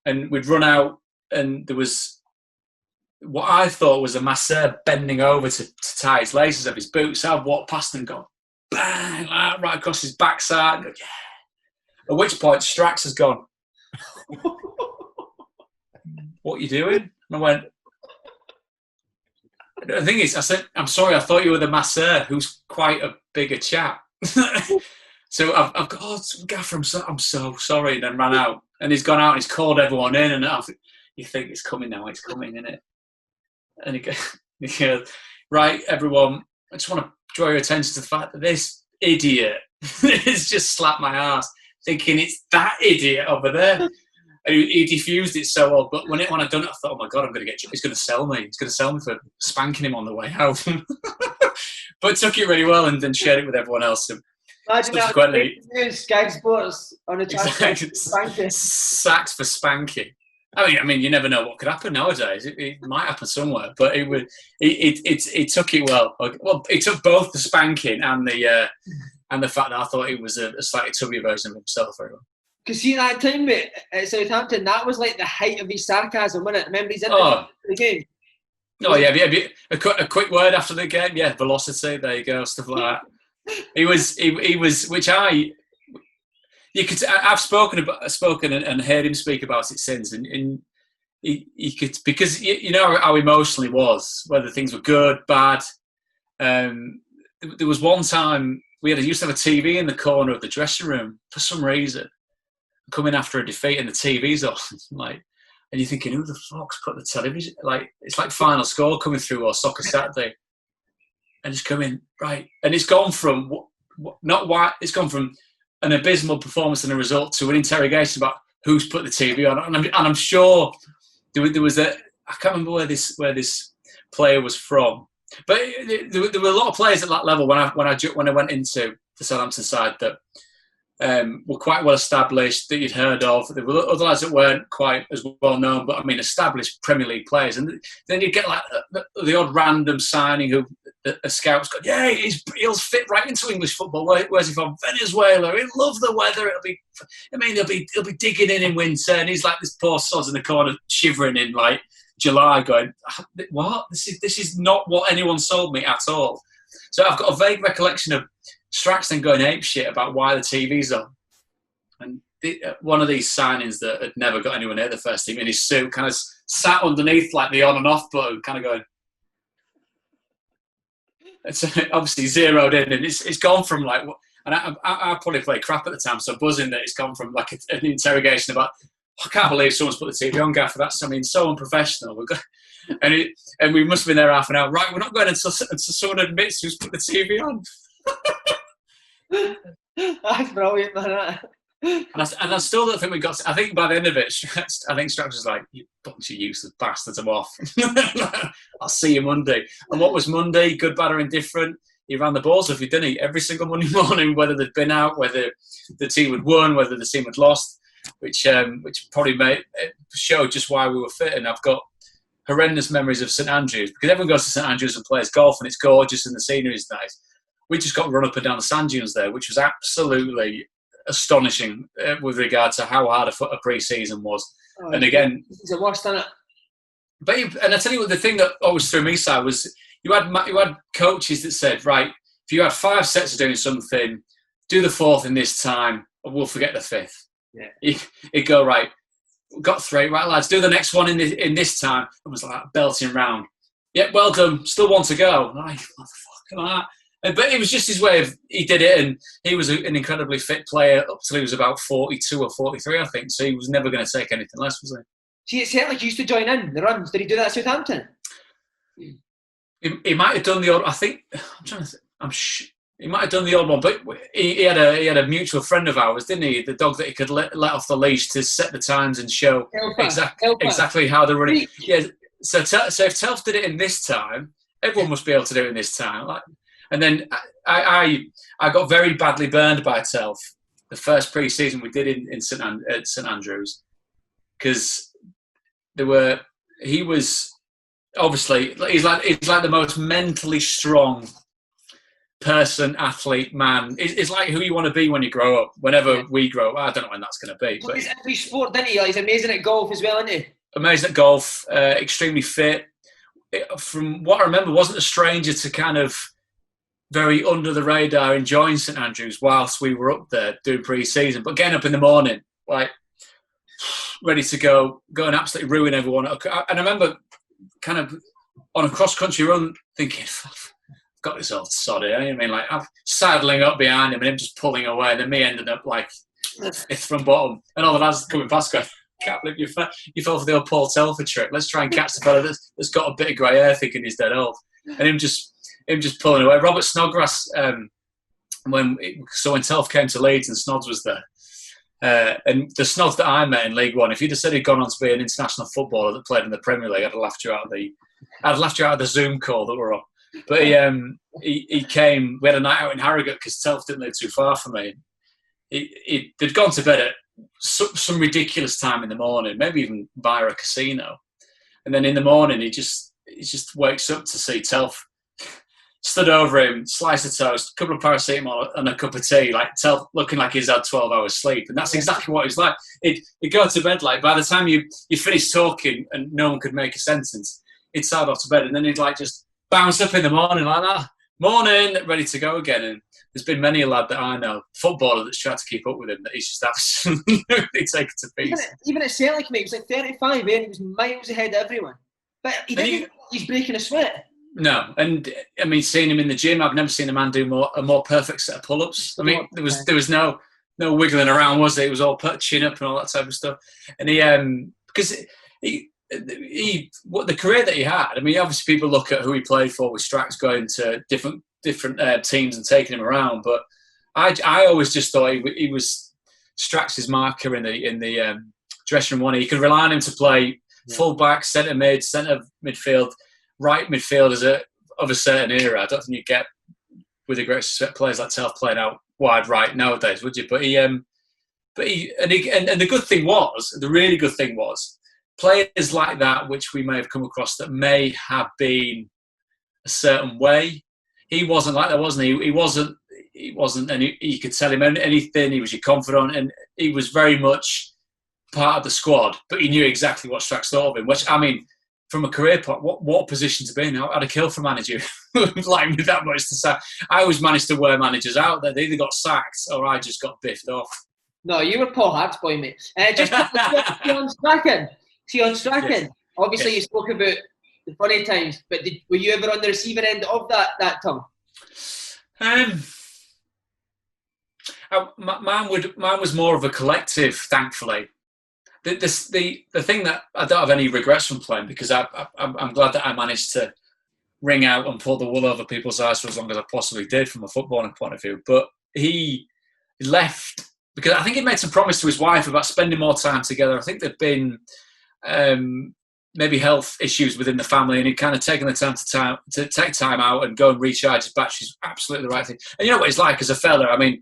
And we'd run out, and there was what I thought was a masseur bending over to tie his laces of his boots. I've walked past and gone, bang, right across his backside. And go, yeah. At which point, Strax has gone, what are you doing? And I went, the thing is, I said, I'm sorry, I thought you were the masseur, who's quite a bigger chap. So I've got, oh, Gaffer, I'm so sorry, and then ran out. And he's gone out and he's called everyone in, and you think it's coming now, it's coming, isn't it? And he goes, right, everyone, I just want to draw your attention to the fact that this idiot has just slapped my ass, thinking it's that idiot over there. And he diffused it so well, but when I'd done it, I thought, oh my God, he's going to sell me. He's going to sell me for spanking him on the way out. But took it really well and then shared it with everyone else. So imagine that Sky Sports on a spanking. Sacked for spanking. I mean, you never know what could happen nowadays. It might happen somewhere, but it took it well. Well, it took both the spanking and the fact that I thought he was a slightly tubby version of himself. Because see, that time at Southampton, that was like the height of his sarcasm, wasn't it? Remember he's in the game. Oh yeah, a quick word after the game. Yeah, velocity. There you go, stuff like that. He was, which I've spoken and heard him speak about it since, and he could, because you know how emotional he was, whether things were good, bad. There was one time we used to have a TV in the corner of the dressing room for some reason, coming after a defeat, and the TV's off, and you're thinking, who the fuck's put the television? It's like Final Score coming through or Soccer Saturday. And it's coming, right, and it's gone from it's gone from an abysmal performance and a result to an interrogation about who's put the TV on. And I'm sure there was I can't remember where this player was from, but there were a lot of players at that level when I went into the Southampton side that were quite well established, that you'd heard of. There were other lads that weren't quite as well known, but I mean established Premier League players. And then you get like the odd random signing who a scout's got, yeah, he'll fit right into English football. Where's he from? Venezuela. He'll love the weather. He'll be digging in winter, and he's like this poor sod in the corner shivering in like July, going, what? This is not what anyone sold me at all. So I've got a vague recollection of Strachan going apeshit about why the TV's on. And one of these signings that had never got anywhere near the first team, in his suit, kind of sat underneath like the on and off button, kind of going. It's obviously zeroed in, and it's gone from like, and I probably played crap at the time, so buzzing that it's gone from like an interrogation about, I can't believe someone's put the TV on, Gaffer. That's, so unprofessional. And we must have been there half an hour. Right, we're not going until someone admits who's put the TV on. That's brilliant, man. And I still don't think we got. I think by the end of it, I think Strachan was like, "You bunch of useless bastards, I'm off. I'll see you Monday." And what was Monday? Good, bad, or indifferent? He ran the balls off you, didn't he? Every single Monday morning, whether they'd been out, whether the team had won, whether the team had lost, which probably showed just why we were fit. And I've got horrendous memories of St Andrews, because everyone goes to St Andrews and plays golf, and it's gorgeous and the scenery is nice. we just got run up and down the sand dunes there, which was absolutely astonishing with regard to how hard a pre-season was. Oh, and again, it's the worst, isn't it? But and I tell you what, the thing that always threw me side was you had coaches that said, right, if you had 5 sets of doing something, do the 4th in this time, and we'll forget the 5th. Yeah. You'd go, right, got 3, right, lads, do the next one in this time. It was like belting round. Yeah, well done, still 1 to go. Like, what the fuck am I? But it was just his way of, he did it, and he was an incredibly fit player up till he was about 42 or 43, I think, so he was never going to take anything less, was he? See, it sounded like he used to join in the runs. Did he do that at Southampton? He might have done the odd. I think I'm trying to think. He might have done the odd one, but he had a mutual friend of ours, didn't he? The dog that he could let off the leash to set the times and show exactly how they're running. Yeah. So if Telf did it in this time, everyone must be able to do it in this time. Like, and then I got very badly burned by Telf the first pre-season we did in St Andrews, because he was obviously, he's like the most mentally strong person, athlete, man. It's like who you want to be when you grow up. Whenever we grow up, I don't know when that's going to be. But he's every sport, didn't he? He's amazing at golf as well, isn't he? Amazing at golf, extremely fit. From what I remember, wasn't a stranger to kind of very under the radar enjoying St Andrews whilst we were up there doing pre-season. But getting up in the morning, like, ready to go and absolutely ruin everyone. And I remember kind of on a cross-country run thinking, I've got this old sod here. I mean, like, I'm saddling up behind him and him just pulling away, and then me ending up like 5th from bottom. And all the lads coming past going, can't believe you fell for the old Paul Telford trick. Let's try and catch the fella that's got a bit of grey hair thinking he's dead old. And him just pulling away. Robert Snodgrass, when Telf came to Leeds and Snods was there, and the Snods that I met in League One, if you'd have said he'd gone on to be an international footballer that played in the Premier League, I'd have laughed you out of the Zoom call that we're on. But he came. We had a night out in Harrogate because Telf didn't live too far from me. They'd gone to bed at some ridiculous time in the morning, maybe even via a casino, and then in the morning he just wakes up to see Telf. Stood over him, slice of toast, a couple of paracetamol and a cup of tea, like Telf looking like he's had 12 hours sleep. And that's exactly what he's like. He'd go to bed, like, by the time you finish talking and no one could make a sentence, he'd start off to bed and then he'd like just bounce up in the morning like that. Morning, ready to go again. And there's been many a lad that I know, footballer, that's tried to keep up with him, that he's just absolutely taken to pieces. Even at Celtic, mate, he was like 35 and he was miles ahead of everyone. But he's breaking a sweat. No, and I mean, seeing him in the gym, I've never seen a man do a more perfect set of pull-ups. I mean, there was no wiggling around, was there? It was all put chin up and all that type of stuff. And because what the career that he had. I mean, obviously people look at who he played for with Strax going to different teams and taking him around, but I always just thought he was Strax's marker in the dressing room. He could rely on him to play full back, centre mid, centre midfield. Right midfield of a certain era. I don't think you get with the great players like Telf playing out wide right nowadays, would you? But the good thing was, the really good thing was, players like that, which we may have come across, that may have been a certain way. He wasn't like that, wasn't he? He wasn't, and you could tell him anything. He was your confidant, and he was very much part of the squad. But he knew exactly what Strax thought of him. Which, I mean, from a career point, what position to be in? I'd have killed for a manager like me that much to say. I always managed to wear managers out there. They either got sacked or I just got biffed off. No, you were Paul Hart's boy, mate. Just on Strachan. See, on Strachan, yes. Obviously yes. You spoke about the funny times, but were you ever on the receiving end of that tongue? Mine was more of a collective, thankfully. The thing that I don't have any regrets from playing, because I'm glad that I managed to ring out and pull the wool over people's eyes for as long as I possibly did from a footballing point of view. But he left because I think he made some promise to his wife about spending more time together. I think there'd been maybe health issues within the family, and he'd kind of taken the time to take time out and go and recharge his batteries. Absolutely the right thing. And you know what he's like as a fella. I mean,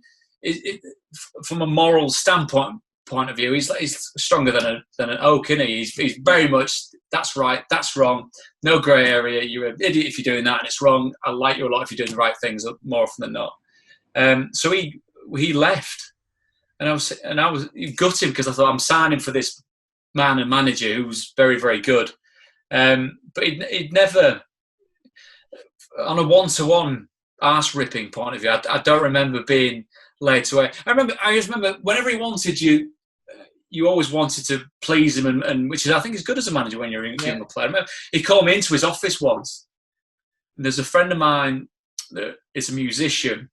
from a moral standpoint, point of view. He's stronger than an oak, isn't he? He's very much, that's right, that's wrong, no grey area. You're an idiot if you're doing that, and it's wrong. I like you a lot if you're doing the right things more often than not. So he left, and I was gutted because I thought, I'm signing for this man and manager who's very, very good. But he'd never, on a one-to-one arse ripping point of view, I don't remember being laid away. I just remember whenever he wanted you, you always wanted to please him, and which is, I think, is good as a manager when you're a younger player. I remember he called me into his office once, and there's a friend of mine that is a musician,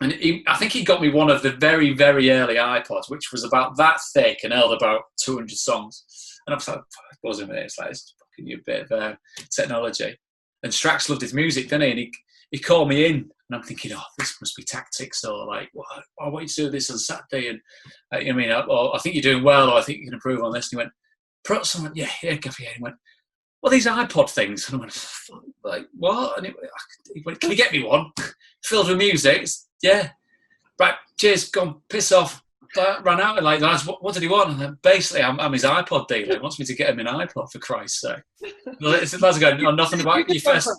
and I think he got me one of the very, very early iPods, which was about that thick and held about 200 songs. And I was like, pause a minute, it's like, it's fucking new bit of technology. And Strax loved his music, didn't he? And he called me in, and I'm thinking, oh, this must be tactics, or like, well, I want you to do this on Saturday, and I think you're doing well, or I think you can improve on this. And he went, Prutton. I went, yeah, Gough, yeah. And he went, well, these iPod things. And I went, like, what? And he went, can you get me one? Filled with music. Yeah. Right, cheers, go on, piss off. Ran out and like, what did he want? And then basically, I'm his iPod dealer. He wants me to get him an iPod, for Christ's sake. The lads are going, oh, nothing about you first.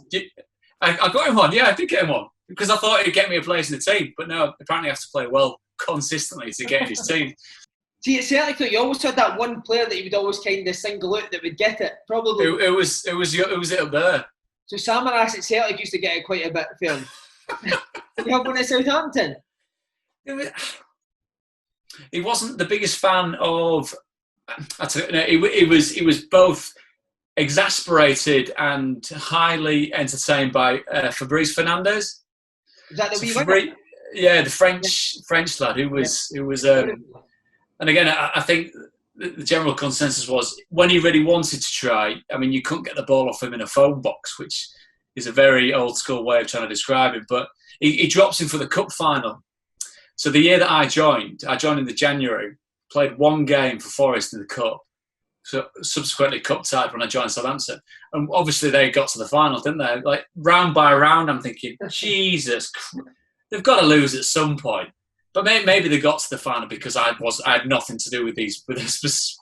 I got him on, yeah, I did get him on. Because I thought he'd get me a place in the team. But no, apparently I have to play well consistently to get in his team. See, it certainly thought you always had that one player that you would always kind of single out that would get it. Probably. It was it up there. So Samaras at Celtic used to get it quite a bit for him. You have one at Southampton? He wasn't the biggest fan of. He was both exasperated and highly entertained by Fabrice Fernandes. Is that the wee winger? Yeah, the French lad who was. And again, I think the general consensus was when he really wanted to try. I mean, you couldn't get the ball off him in a phone box, which is a very old school way of trying to describe him. But he drops him for the cup final. So the year that I joined in the January, played one game for Forest in the cup. So subsequently cup tied when I joined Southampton. And obviously they got to the final, didn't they? Like round by round, I'm thinking, Jesus, they've got to lose at some point. But maybe they got to the final because I had nothing to do with these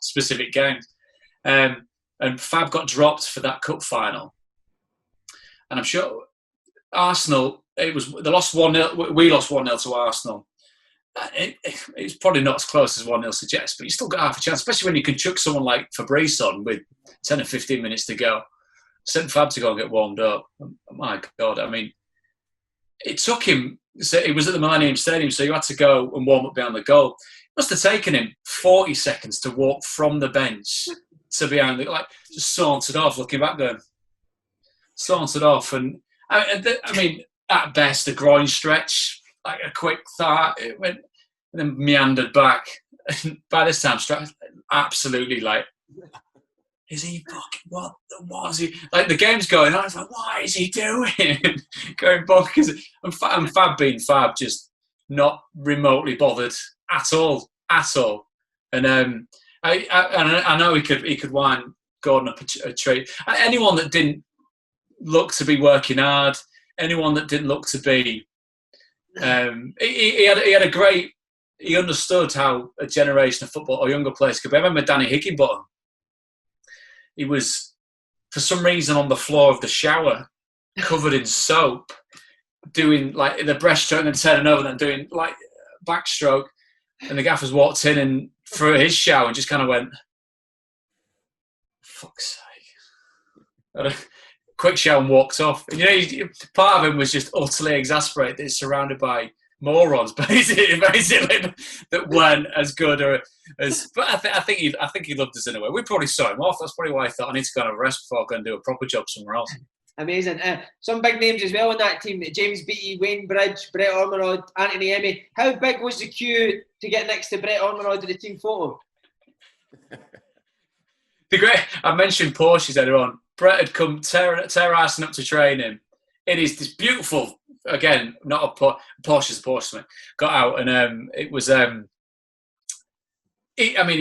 specific games. And Fab got dropped for that cup final. And I'm sure Arsenal, they lost 1-0. We lost 1-0 to Arsenal. It's probably not as close as 1-0 suggests, but you still got half a chance, especially when you can chuck someone like Fabrice on with 10 or 15 minutes to go. Sent Fab to go and get warmed up. My God, I mean, it took him. So it was at the Millennium Stadium, so you had to go and warm up behind the goal. It must have taken him 40 seconds to walk from the bench to behind the, like, just sauntered off, looking back there. Sauntered off, and I mean, at best, a groin stretch, like a quick thought. It went and then meandered back. And by this time, absolutely like, is he fucking what is he? Like the game's going on. I was like, what is he doing? Going bonkers. And Fab being Fab, just not remotely bothered at all. And I know he could wind Gordon up a treat. Anyone that didn't look to be working hard, anyone that didn't look to be, he had a great. He understood how a generation of football or younger players could be. I remember Danny Higginbottom. He was, for some reason, on the floor of the shower, covered in soap, doing like the breaststroke and then turning over and then doing like backstroke. And the gaffers walked in and threw his shower and just kind of went, fuck's sake. Had a quick shower and walked off. And part of him was just utterly exasperated that he's surrounded by morons, basically that weren't as good or as. But I think he loved us in a way. We probably saw him off. That's probably why I thought I need to go on a rest before I go and do a proper job somewhere else. Amazing. Some big names as well in that team: James Beattie, Wayne Bridge, Brett Ormerod, Anthony Emmy. How big was the queue to get next to Brett Ormerod in the team photo? The great. I mentioned Porsches earlier on. Brett had come terrorising up to train him. It is this beautiful. Again, not a Porsche's a Porsche. Got out and it was. You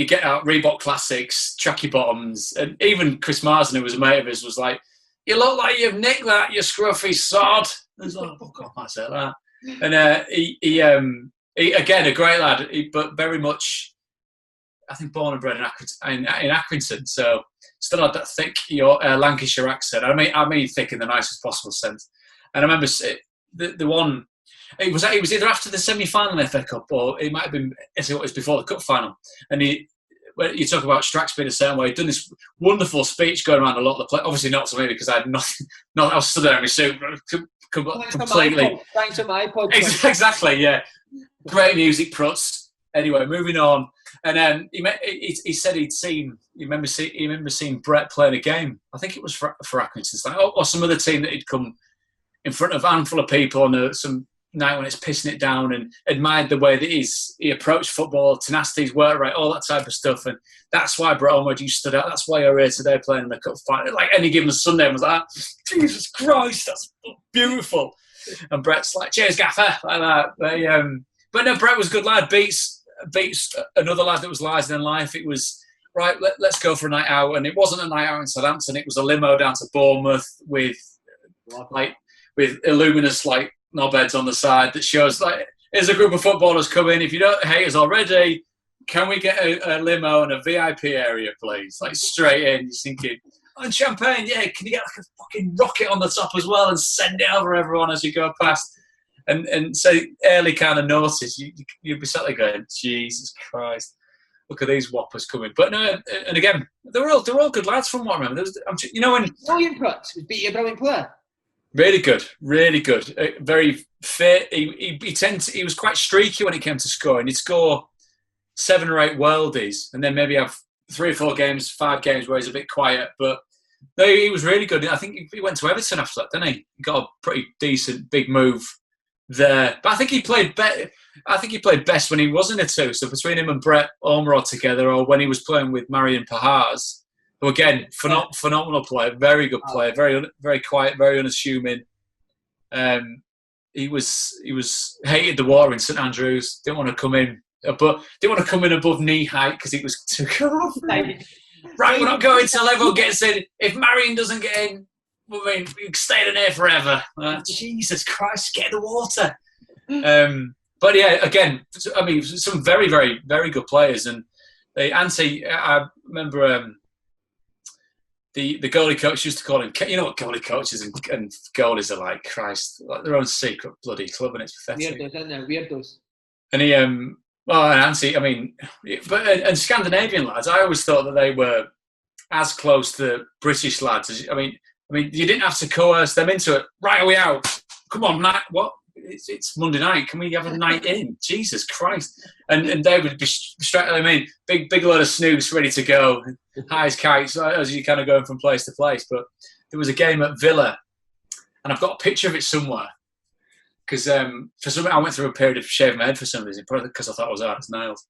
get out Reebok Classics, tracky bottoms, and even Chris Marsden, who was a mate of his, was like, "You look like you've nicked that, you scruffy sod." I was like, "Oh God, I said that." And he again a great lad, but very much I think born and bred in Accrington, so still had that thick Lancashire accent. I mean thick in the nicest possible sense. And I remember the one. It was either after the semi-final in the FA Cup, or it might have been it was before the cup final. And when you talk about Strachan being a certain way, he'd done this wonderful speech going around a lot of the play. Obviously not to me because I had nothing. I was stood there in my suit completely. Thanks to my podcast. Exactly, yeah. Great music, Pruts. Anyway, moving on. And he said he remember seeing Brett playing a game. I think it was for Accrington, or some other team that he'd come in front of a handful of people on some night when it's pissing it down, and admired the way that he approached football, tenacity, his work rate, all that type of stuff. And that's why Brett Ormond, you stood out. That's why you're here today playing in the cup final. Like any given Sunday, I was like, Jesus Christ, that's beautiful. And Brett's like, cheers, Gaffer, like that. But no, Brett was a good lad. Beats another lad that was larger than life. It was right. Let's go for a night out, and it wasn't a night out in Southampton. It was a limo down to Bournemouth with illuminous knobheads on the side that shows here's a group of footballers coming. If you don't hate us already, can we get a limo and a VIP area, please? Straight in. You're thinking, and champagne, yeah. Can you get a fucking rocket on the top as well and send it over everyone as you go past? And so early kind of notice, you'd be sat there going, Jesus Christ, look at these whoppers coming. But no, and again, they're all good lads from what I remember. Brilliant Prutt was a brilliant player. Really good, really good. Very fit. He was quite streaky when it came to scoring. He'd score 7 or 8 worldies, and then maybe have 3 or 4 games, 5 games where he's a bit quiet. But no, he was really good. I think he went to Everton after that, didn't he? He got a pretty decent big move there. But I think he played better. I think he played best when he was in a 2. So between him and Brett Ormond together, or when he was playing with Marion Pahars. Who again, phenomenal player, very good player, very very quiet, very unassuming. He was hated the water in St Andrews. Didn't want to come in, but didn't want to come in above knee height because it was too cold. Right, we're not going till everyone gets in. If Marion doesn't get in, I mean, we can stay in here forever. Jesus Christ, get in the water. But yeah, again, I mean, some very very very good players, and I remember. The goalie coach used to call him, you know what goalie coaches and goalies are like, Christ, like their own secret bloody club, and it's pathetic. Weirdos, isn't it? Weirdos. And he, and Antti, I mean, and Scandinavian lads, I always thought that they were as close to British lads as, I mean, you didn't have to coerce them into it. Right, are we out? Come on, Matt, what? It's Monday night. Can we have a night in? Jesus Christ! And they would be straight. I mean, big load of snooze ready to go, high as kites as you kind of going from place to place. But there was a game at Villa, and I've got a picture of it somewhere because for some I went through a period of shaving my head for some reason, probably because I thought I was hard as nails.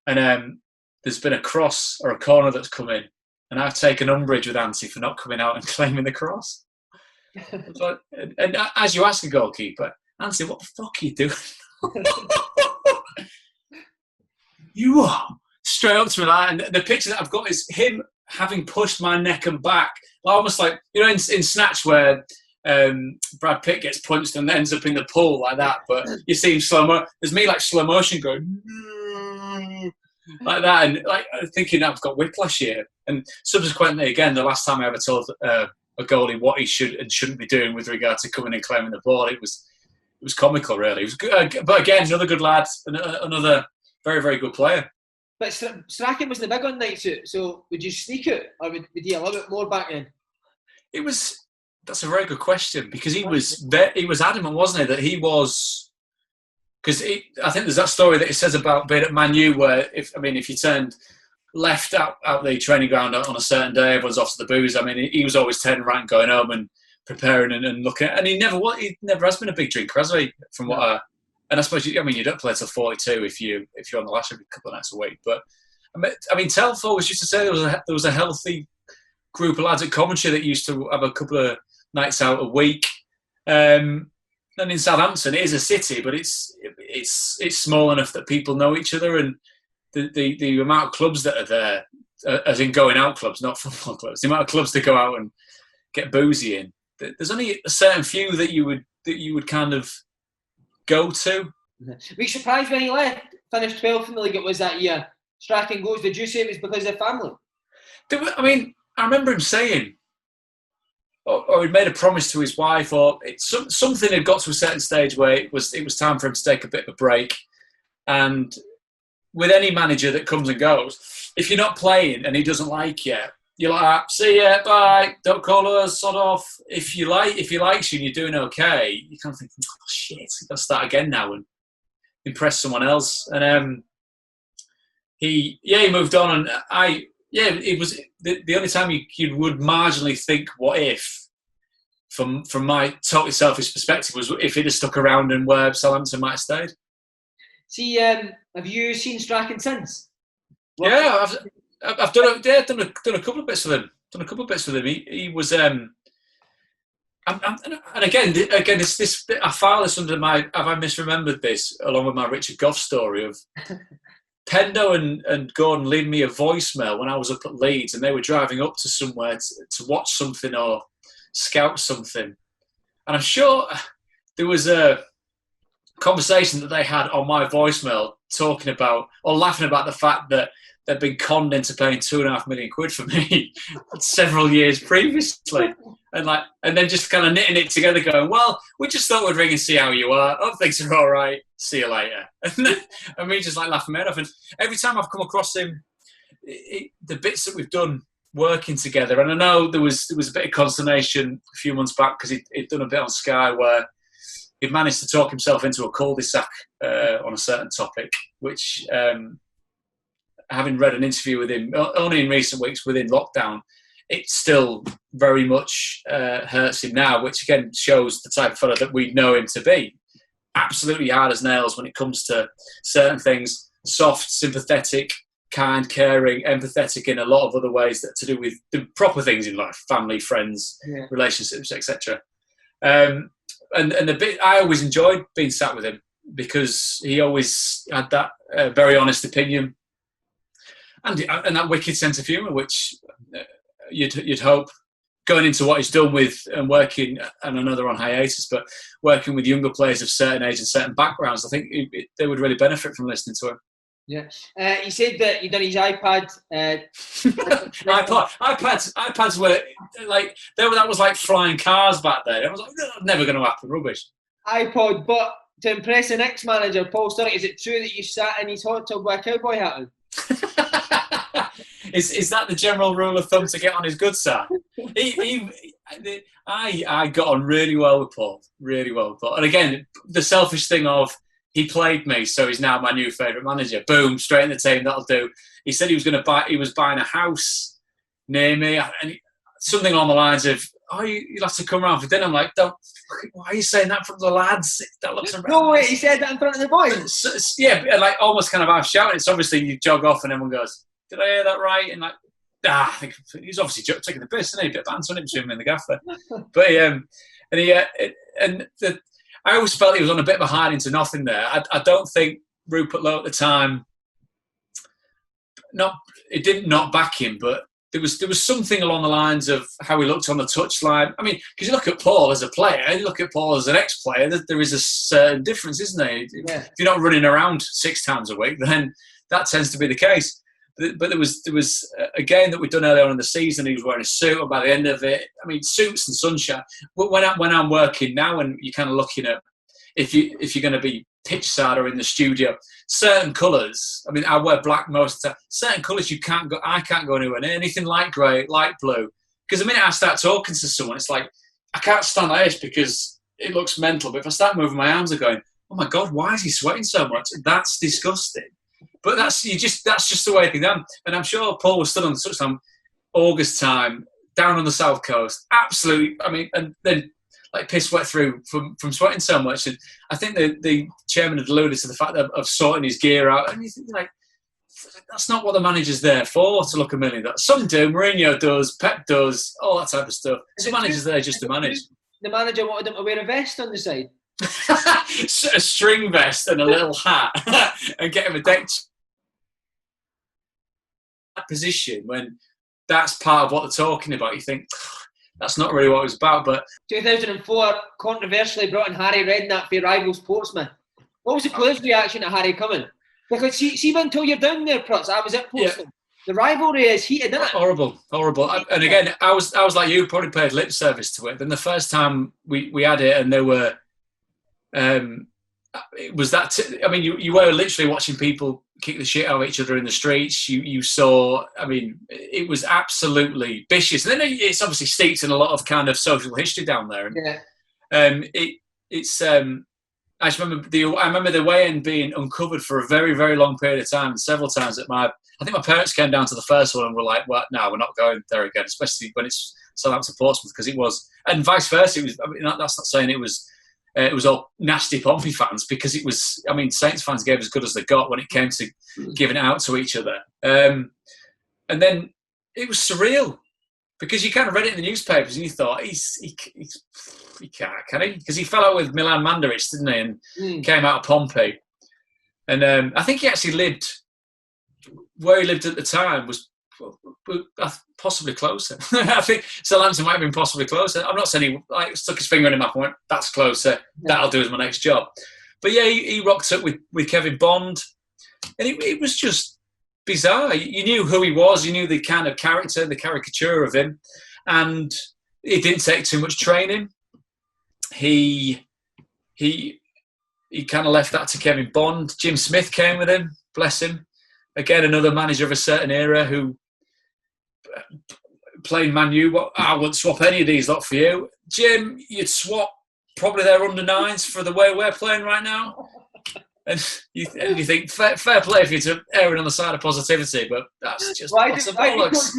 And there's been a cross or a corner that's come in, and I've taken umbrage with Antti for not coming out and claiming the cross. And as you ask a goalkeeper, Antti, what the fuck are you doing? You are straight up to me, and the picture that I've got is him having pushed my neck and back, almost like in Snatch where Brad Pitt gets punched and ends up in the pool like that. But you see him there's me slow motion going like that, and thinking I've got whiplash here. And subsequently, again, the last time I ever told a goalie what he should and shouldn't be doing with regard to coming and claiming the ball, it was comical, really. It was good, but again, another good lad, another very, very good player. But Strachan was the big on night suit, so would you sneak it, or would you a little bit more back in? That's a very good question, because he was adamant, wasn't he, that he was, because I think there's that story that it says about being at Man U where if you turned left out the training ground on a certain day, everyone's off to the booze. I mean, he was always turning right and going home and preparing and looking at, and he never has been a big drinker, has he? From what and I suppose you don't play till 42 if you're on the lash every couple of nights a week. But I mean, Telford always used to say there was a healthy group of lads at Coventry that used to have a couple of nights out a week. And in Southampton, it is a city, but it's small enough that people know each other, and the amount of clubs that are there, as in going out clubs, not football clubs, the amount of clubs that go out and get boozy in. There's only a certain few that you would kind of go to. Were you surprised when he left? Finished 12th in the league. It was that year. Strachan goes, did you say it was because of the family? I remember him saying, or he'd made a promise to his wife, or something had got to a certain stage where it was time for him to take a bit of a break. And with any manager that comes and goes, if you're not playing and he doesn't like you, you're like, see ya, bye, don't call us, sod off. If he likes you and you're doing okay, you kind of think, oh shit, I've got to start again now and impress someone else. And he moved on, and it was the only time you would marginally think, what if? From my totally selfish perspective, was if he'd have stuck around and where Southampton might have stayed. See, have you seen Strachan since? Yeah, I've done a couple of bits with him. He was, and again, this I file this under my. Have I misremembered this along with my Richard Gough story of Pendo and Gordon leaving me a voicemail when I was up at Leeds, and they were driving up to somewhere to watch something or scout something, and I'm sure there was a conversation that they had on my voicemail talking about or laughing about the fact that they'd been conned into paying £2.5 million for me several years previously, and then just kind of knitting it together, going, well, we just thought we'd ring and see how you are. Oh, things are all right. See you later. And me just like laughing my head off. And every time I've come across him, the bits that we've done working together, and I know there was a bit of consternation a few months back because he'd done a bit on Sky where he'd managed to talk himself into a cul-de-sac on a certain topic, which, having read an interview with him only in recent weeks within lockdown, it still very much hurts him now, which again shows the type of fellow that we know him to be. Absolutely hard as nails when it comes to certain things, soft, sympathetic, kind, caring, empathetic in a lot of other ways that to do with the proper things in life, family, friends, relationships, etc. And the bit I always enjoyed being sat with him because he always had that very honest opinion and that wicked sense of humour, which you'd hope going into what he's done with and working, and I know they're on hiatus, but working with younger players of certain age and certain backgrounds, I think they would really benefit from listening to him. Yeah, he said that he done his iPad. iPads were like that was like flying cars back then. I was like, never going to happen, rubbish. iPod, but to impress the next manager, Paul Sturrock, is it true that you sat in his hot tub with a cowboy hat on? Is that the general rule of thumb to get on his good side? I got on really well with Paul, and again, the selfish thing of, he played me, so he's now my new favourite manager. Boom, straight in the team, that'll do. He said he was buying a house near me, and something along the lines of, you'll have to come around for dinner. I'm like, why are you saying that in front of the lads? That looks around. No way, he said that in front of the boys. Yeah, like almost kind of half shouting. It's obviously you jog off and everyone goes, did I hear that right? And like, I think he's obviously taking the piss, isn't he? A bit of banter between him and the gaffer. But I always felt he was on a bit of a hiding to nothing there. I don't think Rupert Lowe at the time, it didn't not back him, but there was something along the lines of how he looked on the touchline. I mean, because you look at Paul as a player, you look at Paul as an ex-player, there is a certain difference, isn't there? Yeah. If you're not running around 6 times a week, then that tends to be the case. But there was a game that we'd done earlier on in the season. He was wearing a suit, and by the end of it, I mean, suits and sunshine. When I'm working now, and you're kind of looking at if you're going to be pitch side or in the studio, certain colours. I mean, I wear black most of the time. Certain colours I can't go anywhere near. Anything light grey, light blue. Because the minute I start talking to someone, it's like I can't stand like this because it looks mental. But if I start moving my arms, I'm going, oh my God, why is he sweating so much? That's disgusting. But that's just the way things are. And I'm sure Paul was still on such time, August time, down on the south coast. Absolutely. I mean, and then like piss wet through from sweating so much. And I think the chairman had alluded to the fact of sorting his gear out. And you think, like, that's not what the manager's there for, to look a million. Some do. Mourinho does. Pep does. All that type of stuff. Some managers there just to manage. The manager wanted him to wear a vest on the side. A string vest and a little hat and get him a deck position when that's part of what they're talking about. You think that's not really what it was about. But 2004 controversially brought in Harry Redknapp for rivals Portsmouth. What was the players' reaction to Harry coming? Because see until you're down there, Prutz, I was at Portsmouth. The rivalry is heated, isn't it? Horrible. And again, I was like you, probably paid lip service to it. Then the first time we had it, and there were, it was that. You were literally watching people kick the shit out of each other in the streets. You saw. It was absolutely vicious. And then it's obviously steeped in a lot of kind of social history down there. And, I just remember the way in being uncovered for a very, very long period of time, and several times I think my parents came down to the first one and were like, "Well, no, we're not going there again," especially when it's Southampton Portsmouth, because it was, and vice versa. It was. That's not saying it was all nasty Pompey fans, because it was. Saints fans gave as good as they got when it came to giving it out to each other. And then it was surreal, because you kind of read it in the newspapers and you thought he can't, can he? Because he fell out with Milan Mandaric, didn't he? And came out of Pompey. And I think he actually lived where he lived at the time was possibly closer. I think Southampton might have been possibly closer. I'm not saying he stuck his finger in the map and went, "That's closer. That'll do as my next job." But yeah, he rocked up with Kevin Bond, and it was just bizarre. You knew who he was. You knew the kind of character, the caricature of him, and it didn't take too much training. He kind of left that to Kevin Bond. Jim Smith came with him, bless him. Again, another manager of a certain era who playing Man U. I wouldn't swap any of these lot for you. Jim, you'd swap probably their under-9s for the way we're playing right now. And you think, fair play for you to erring on the side of positivity, but that's just bollocks.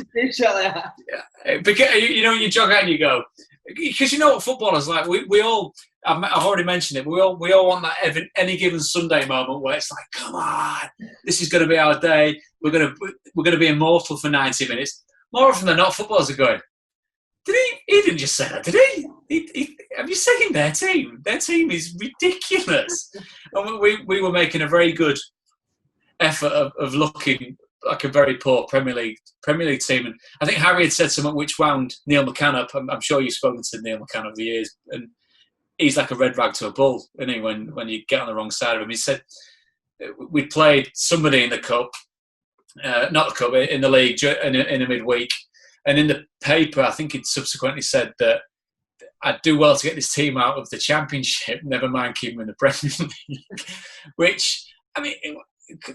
Because you jog out and you go, because you know what footballers like. We all, I've already mentioned it. We all want that any given Sunday moment where it's like, come on, this is going to be our day. We're going to be immortal for 90 minutes. More often than not, footballers are going, did he didn't just say that, did he? Have you seen their team? Their team is ridiculous. And we were making a very good effort of looking like a very poor Premier League team. And I think Harry had said something which wound Neil McCann up. I'm sure you've spoken to Neil McCann over the years, and he's like a red rag to a bull, isn't he, when you get on the wrong side of him. He said we played somebody in the cup, not the cup, in the league in a midweek. And in the paper, I think he'd subsequently said that I'd do well to get this team out of the Championship, never mind keep them in the Premier League. Which, I mean,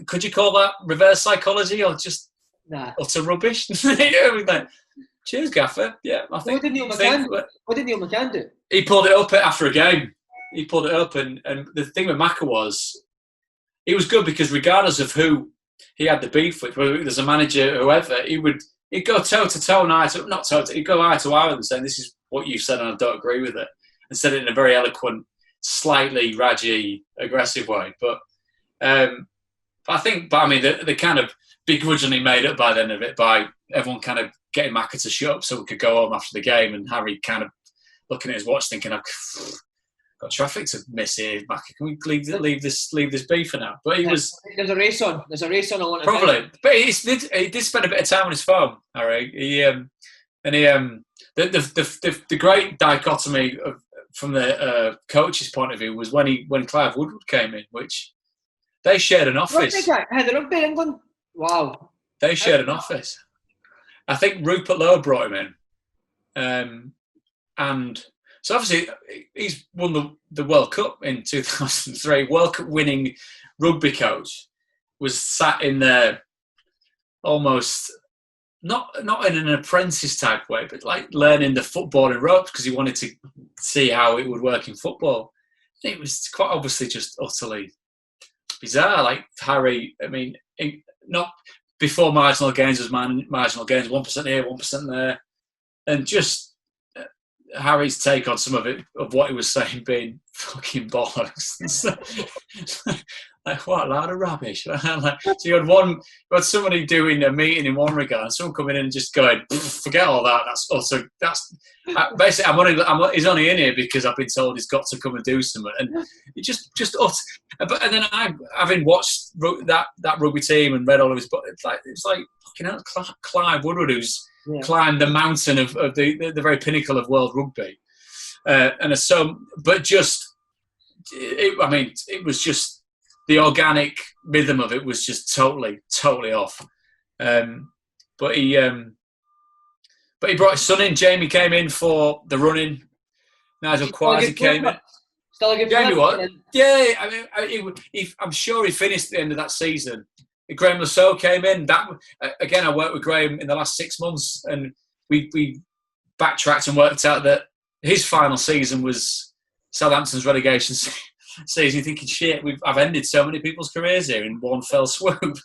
could you call that reverse psychology or just utter rubbish? Like, cheers, Gaffer. Yeah, I think. What did Neil McCann do? He pulled it up after a game. He pulled it up, and the thing with Macca was, he was good because regardless of who he had the beef with, whether there's a manager, whoever, he'd go toe to toe, he'd go eye to eye with them, saying, "This is what you said, and I don't agree with it," and said it in a very eloquent, slightly raggy, aggressive way. But I think, they kind of begrudgingly made up by the end of it by everyone kind of getting Macca to shut up so we could go home after the game, and Harry kind of looking at his watch, thinking, "I've got traffic to miss here, Macca. Can we leave this beef for now?" But there's a race on. There's a race on. I want to probably, but he did spend a bit of time on his phone, Harry. The great dichotomy from the coach's point of view was when Clive Woodward came in, which they shared an office. The rugby England. Wow. They shared an office. I think Rupert Lowe brought him in, and so obviously he's won the World Cup in 2003. World Cup winning rugby coach was sat in there almost. Not in an apprentice type way, but like learning the footballing ropes because he wanted to see how it would work in football. It was quite obviously just utterly bizarre. Like Harry, not before marginal gains was marginal gains, 1% here, 1% there, and just Harry's take on some of what he was saying being fucking bollocks. Like, what a load of rubbish. So you had somebody doing a meeting in one regard, and someone coming in and just going, forget all that. That's basically, he's only in here because I've been told he's got to come and do something. And it just utter. And then having watched that rugby team and read all of his books, it's like fucking hell, Clive Woodward, who's climbed the mountain of the very pinnacle of world rugby. It was just the organic rhythm of it was just totally off. But he brought his son in. Jamie came in for the running. Nigel Quasi came in. Still a good Jamie, player. what? Yeah, I mean, I'm sure he finished at the end of that season. Graham Lasso came in. That again, I worked with Graham in the last 6 months, and we backtracked and worked out that his final season was Southampton's relegation season. You're thinking, shit, I've ended so many people's careers here in one fell swoop.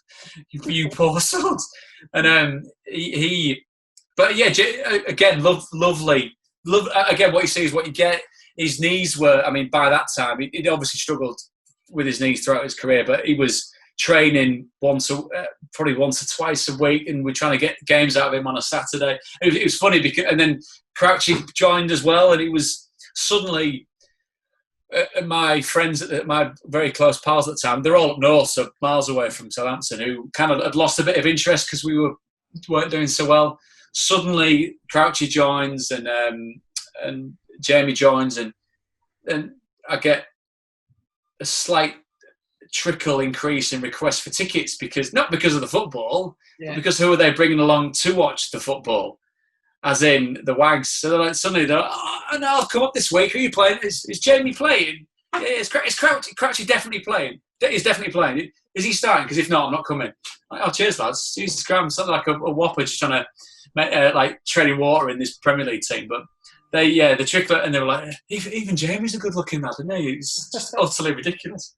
You poor sons. And but yeah, again, lovely. Again, what you see is what you get. His knees were, I mean, by that time, he'd obviously struggled with his knees throughout his career, but he was training probably once or twice a week, and we're trying to get games out of him on a Saturday. It was funny because, and then Crouchy joined as well, and it was suddenly my friends, my very close pals at the time, they're all up north, so miles away from Southampton, who kind of had lost a bit of interest because we weren't doing so well. Suddenly, Crouchy joins, and Jamie joins, and I get a slight trickle increase in requests for tickets, not because of the football, but because who are they bringing along to watch the football? As in the Wags. So they're like, suddenly they're like, oh no, I'll come up this week. Who are you playing? Is Jamie playing? Yeah, it's Crouchy definitely playing. He's definitely playing. Is he starting? Because if not, I'm not coming. Like, oh, cheers, lads. Jesus Christ, something like a whopper just trying to like treading water in this Premier League team. But the trickler, and they were like, even Jamie's a good looking lad, isn't he? It's just utterly ridiculous.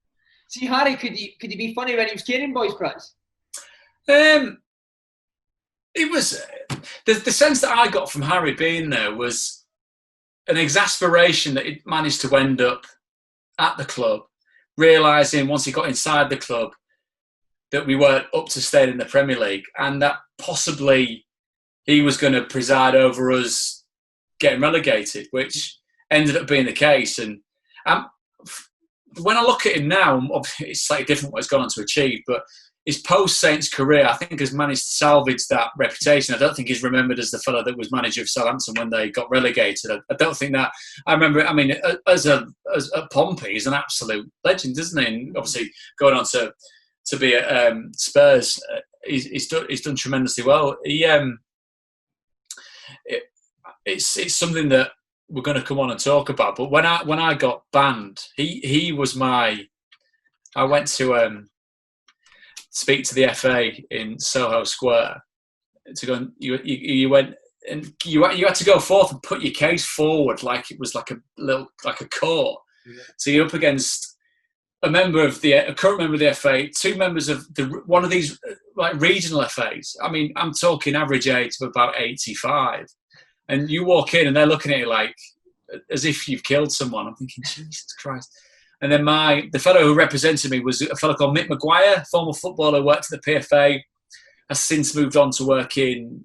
See, Harry, could he be funny when he was carrying boys' prize? It was the sense that I got from Harry being there was an exasperation that he managed to end up at the club, realising once he got inside the club that we weren't up to staying in the Premier League, and that possibly he was going to preside over us getting relegated, which ended up being the case. And when I look at him now, it's slightly different what he's gone on to achieve, but his post-Saints career, I think, has managed to salvage that reputation. I don't think he's remembered as the fellow that was manager of Southampton when they got relegated. I don't think that. I remember, I mean, as a Pompey, he's an absolute legend, isn't he? And obviously, going on to be at Spurs, he's done tremendously well. It's something that we're going to come on and talk about. But when I got banned, he was my. I went to speak to the FA in Soho Square to go. And you went and you had to go forth and put your case forward like it was like a court. Yeah. So you're up against a current member of the FA, two members of one of these like regional FAs. I mean, I'm talking average age of about 85. And you walk in and they're looking at you like as if you've killed someone. I'm thinking, Jesus Christ. And then the fellow who represented me was a fellow called Mick Maguire, former footballer, worked at the PFA, has since moved on to work in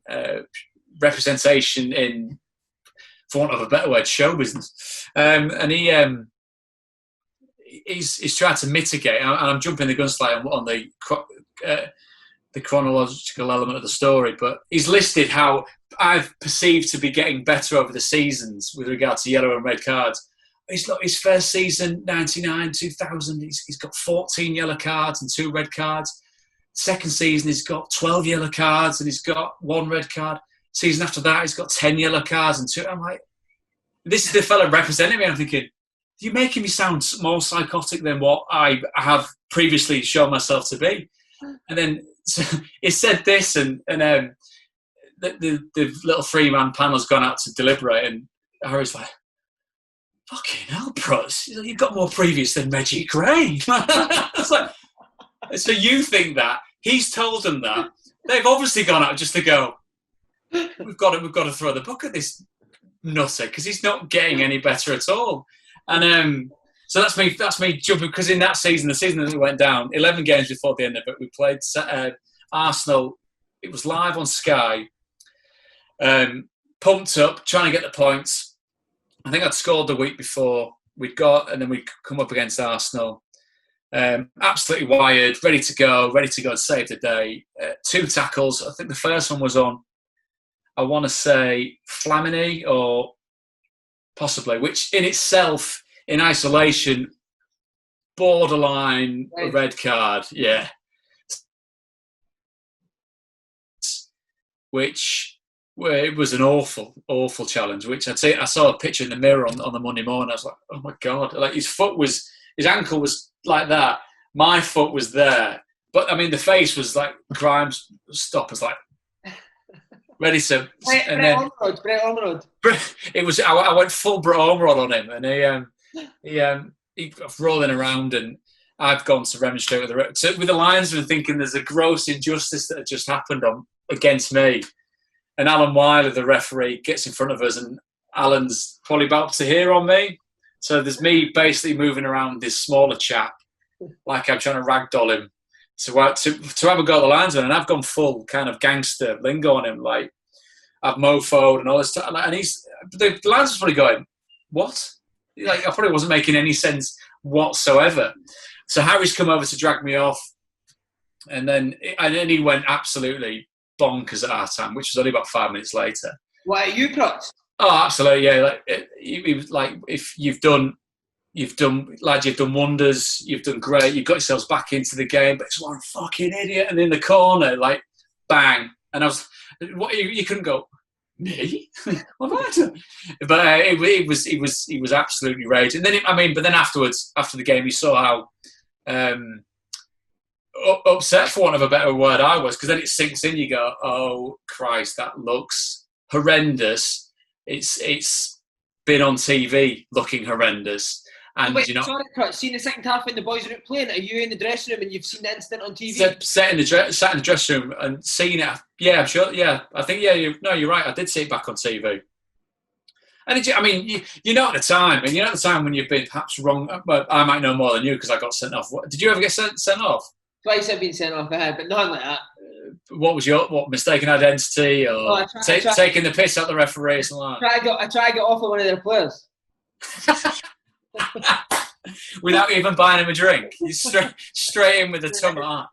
representation in, for want of a better word, show business. And he's tried to mitigate, and I'm jumping the gun slightly on the chronological element of the story, but he's listed how I've perceived to be getting better over the seasons with regard to yellow and red cards. His first season, 99, 2000, he's got 14 yellow cards and 2 red cards. Second season, he's got 12 yellow cards and he's got 1 red card. Season after that, he's got 10 yellow cards and 2. I'm like, this is the fella representing me. I'm thinking, you're making me sound more psychotic than what I have previously shown myself to be. And then so he said this, and the little 3-man panel's gone out to deliberate, and Harry's like, fucking hell, Prutz, you've got more previous than Reggie Gray. It's like, so you think that he's told them that they've obviously gone out just to go, we've got to throw the book at this nutter because he's not getting any better at all. And so that's me jumping, because in that season, the season that we went down, 11 games before the end of it, we played Arsenal. It was live on Sky. Pumped up, trying to get the points. I think I'd scored the week before and then we'd come up against Arsenal. Absolutely wired, ready to go and save the day. 2 tackles. I think the first one was on, I want to say, Flamini or possibly, which in itself, in isolation, borderline red card, yeah. Which it was an awful challenge. Which I saw a picture in the mirror on the Monday morning. I was like, oh my God! Like his ankle was like that. My foot was there, but I mean the face was like Grimes' stop. Was like ready to. Brett Ormerod. It was. I went full Brett Ormerod on him, and he rolling around, and I've gone to remonstrate with the linesman, thinking there's a gross injustice that had just happened against me. And Alan Wiley, the referee, gets in front of us, and Alan's probably about to hear on me. So there's me basically moving around this smaller chap, like I'm trying to ragdoll him to have a go at the linesman, and I've gone full kind of gangster lingo on him, like I've mofoed and all this stuff. And the linesman's probably going, "What?" Like I probably wasn't making any sense whatsoever. So Harry's come over to drag me off, and then he went absolutely bonkers at our time, which was only about 5 minutes later. What, are you Prutz? Oh, absolutely, yeah. Like if you've done wonders, you've done great, you've got yourselves back into the game, but it's one fucking idiot, and in the corner, like bang, and I was, what you couldn't go, me? What have I done? But he was absolutely raging. And then but then afterwards, after the game, you saw how upset, for want of a better word, I was, because then it sinks in. You go, oh Christ, that looks horrendous. It's been on TV looking horrendous. And wait, sorry, seen the second half when the boys were playing. Are you in the dressing room and you've seen the incident on TV? Sat in the dressing room and seen it. Yeah, I'm sure. Yeah, I think. Yeah, you're right. I did see it back on TV. And you know at the time, and you know at the time when you've been perhaps wrong. But I might know more than you because I got sent off. Did you ever get sent off? Twice I've been sent off ahead, but nothing like that. What was your mistaken identity or taking the piss out the referee or something like that? I tried to get off of one of their players. Without even buying him a drink. You straight in with the tongue like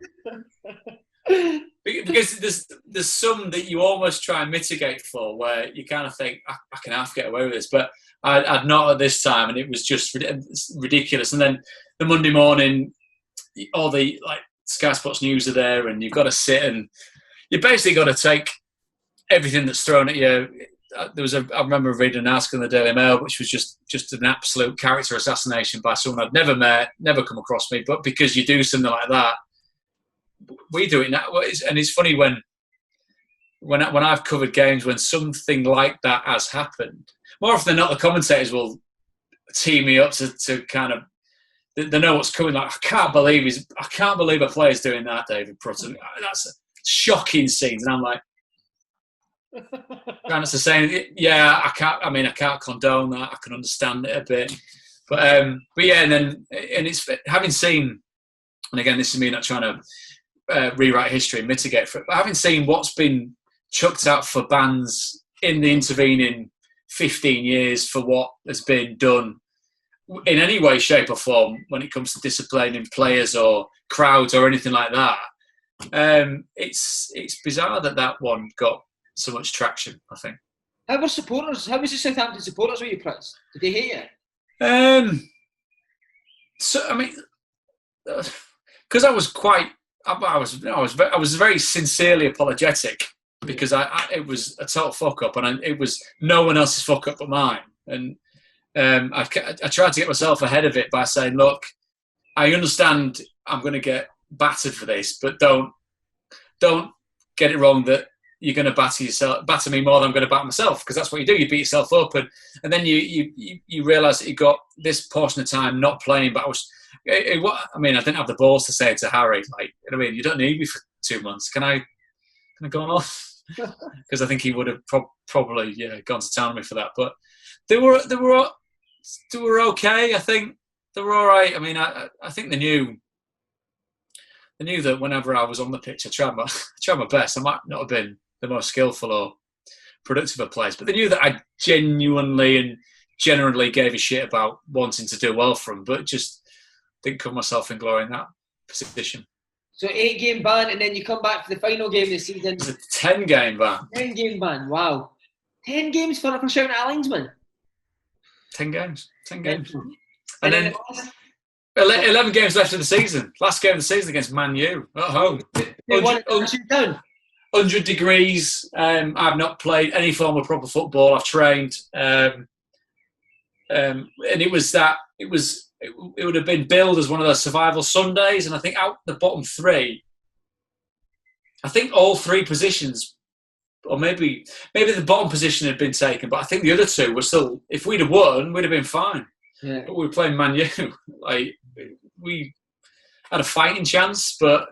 that. Because there's some that you almost try and mitigate for, where you kind of think, I can half get away with this, but I'd not at this time, and it was just ridiculous. And then the Monday morning, all the Sky Sports News are there, and you've got to sit and you basically got to take everything that's thrown at you. I remember reading an article in the Daily Mail, which was just an absolute character assassination by someone I'd never met, never come across me. But because you do something like that, we do it now. And it's funny when I've covered games when something like that has happened. More often than not, the commentators will tee me up to kind of. They know what's coming. Like, I can't believe a player's doing that, David Prutton. That's shocking scenes, and I'm like. Grant's saying, yeah, I can't condone that. I can understand it a bit, but yeah, and it's having seen, and again, this is me not trying to rewrite history and mitigate for it, but having seen what's been chucked out for bans in the intervening 15 years for what has been done in any way, shape, or form when it comes to disciplining players or crowds or anything like that, it's bizarre that one got so much traction, I think. How was the Southampton supporters with you, Prince? Did they hate you? So I mean, because I was very sincerely apologetic because it was a total fuck up, and it was no one else's fuck up but mine. And I tried to get myself ahead of it by saying, look, I understand I'm going to get battered for this, but don't get it wrong that you're going to batter me more than I'm going to batter myself, because that's what you do. You beat yourself up, and then you realise that you got this portion of time not playing. But I didn't have the balls to say to Harry, you don't need me for 2 months. Can I go on off? Because I think he would have probably gone to town on me for that. But they were okay. I think they were all right. I mean, I think they knew that whenever I was on the pitch, I tried my best. I might not have been the most skillful or productive of players, but they knew that I genuinely and generally gave a shit about wanting to do well for them, but just didn't cover myself in glory in that position. So 8-game ban, and then you come back for the final game of the season. It's a 10-game ban. 10-game ban, wow. 10 games for shouting at a linesman? 10 games. And then 11 games left of the season. Last game of the season against Man U at home. 100 degrees. I've not played any form of proper football. I've trained, and it would have been billed as one of those survival Sundays. And I think out the bottom three, I think all three positions, or maybe the bottom position had been taken, but I think the other two were still. If we'd have won, we'd have been fine. Yeah. But we were playing Man U. Like, we had a fighting chance, but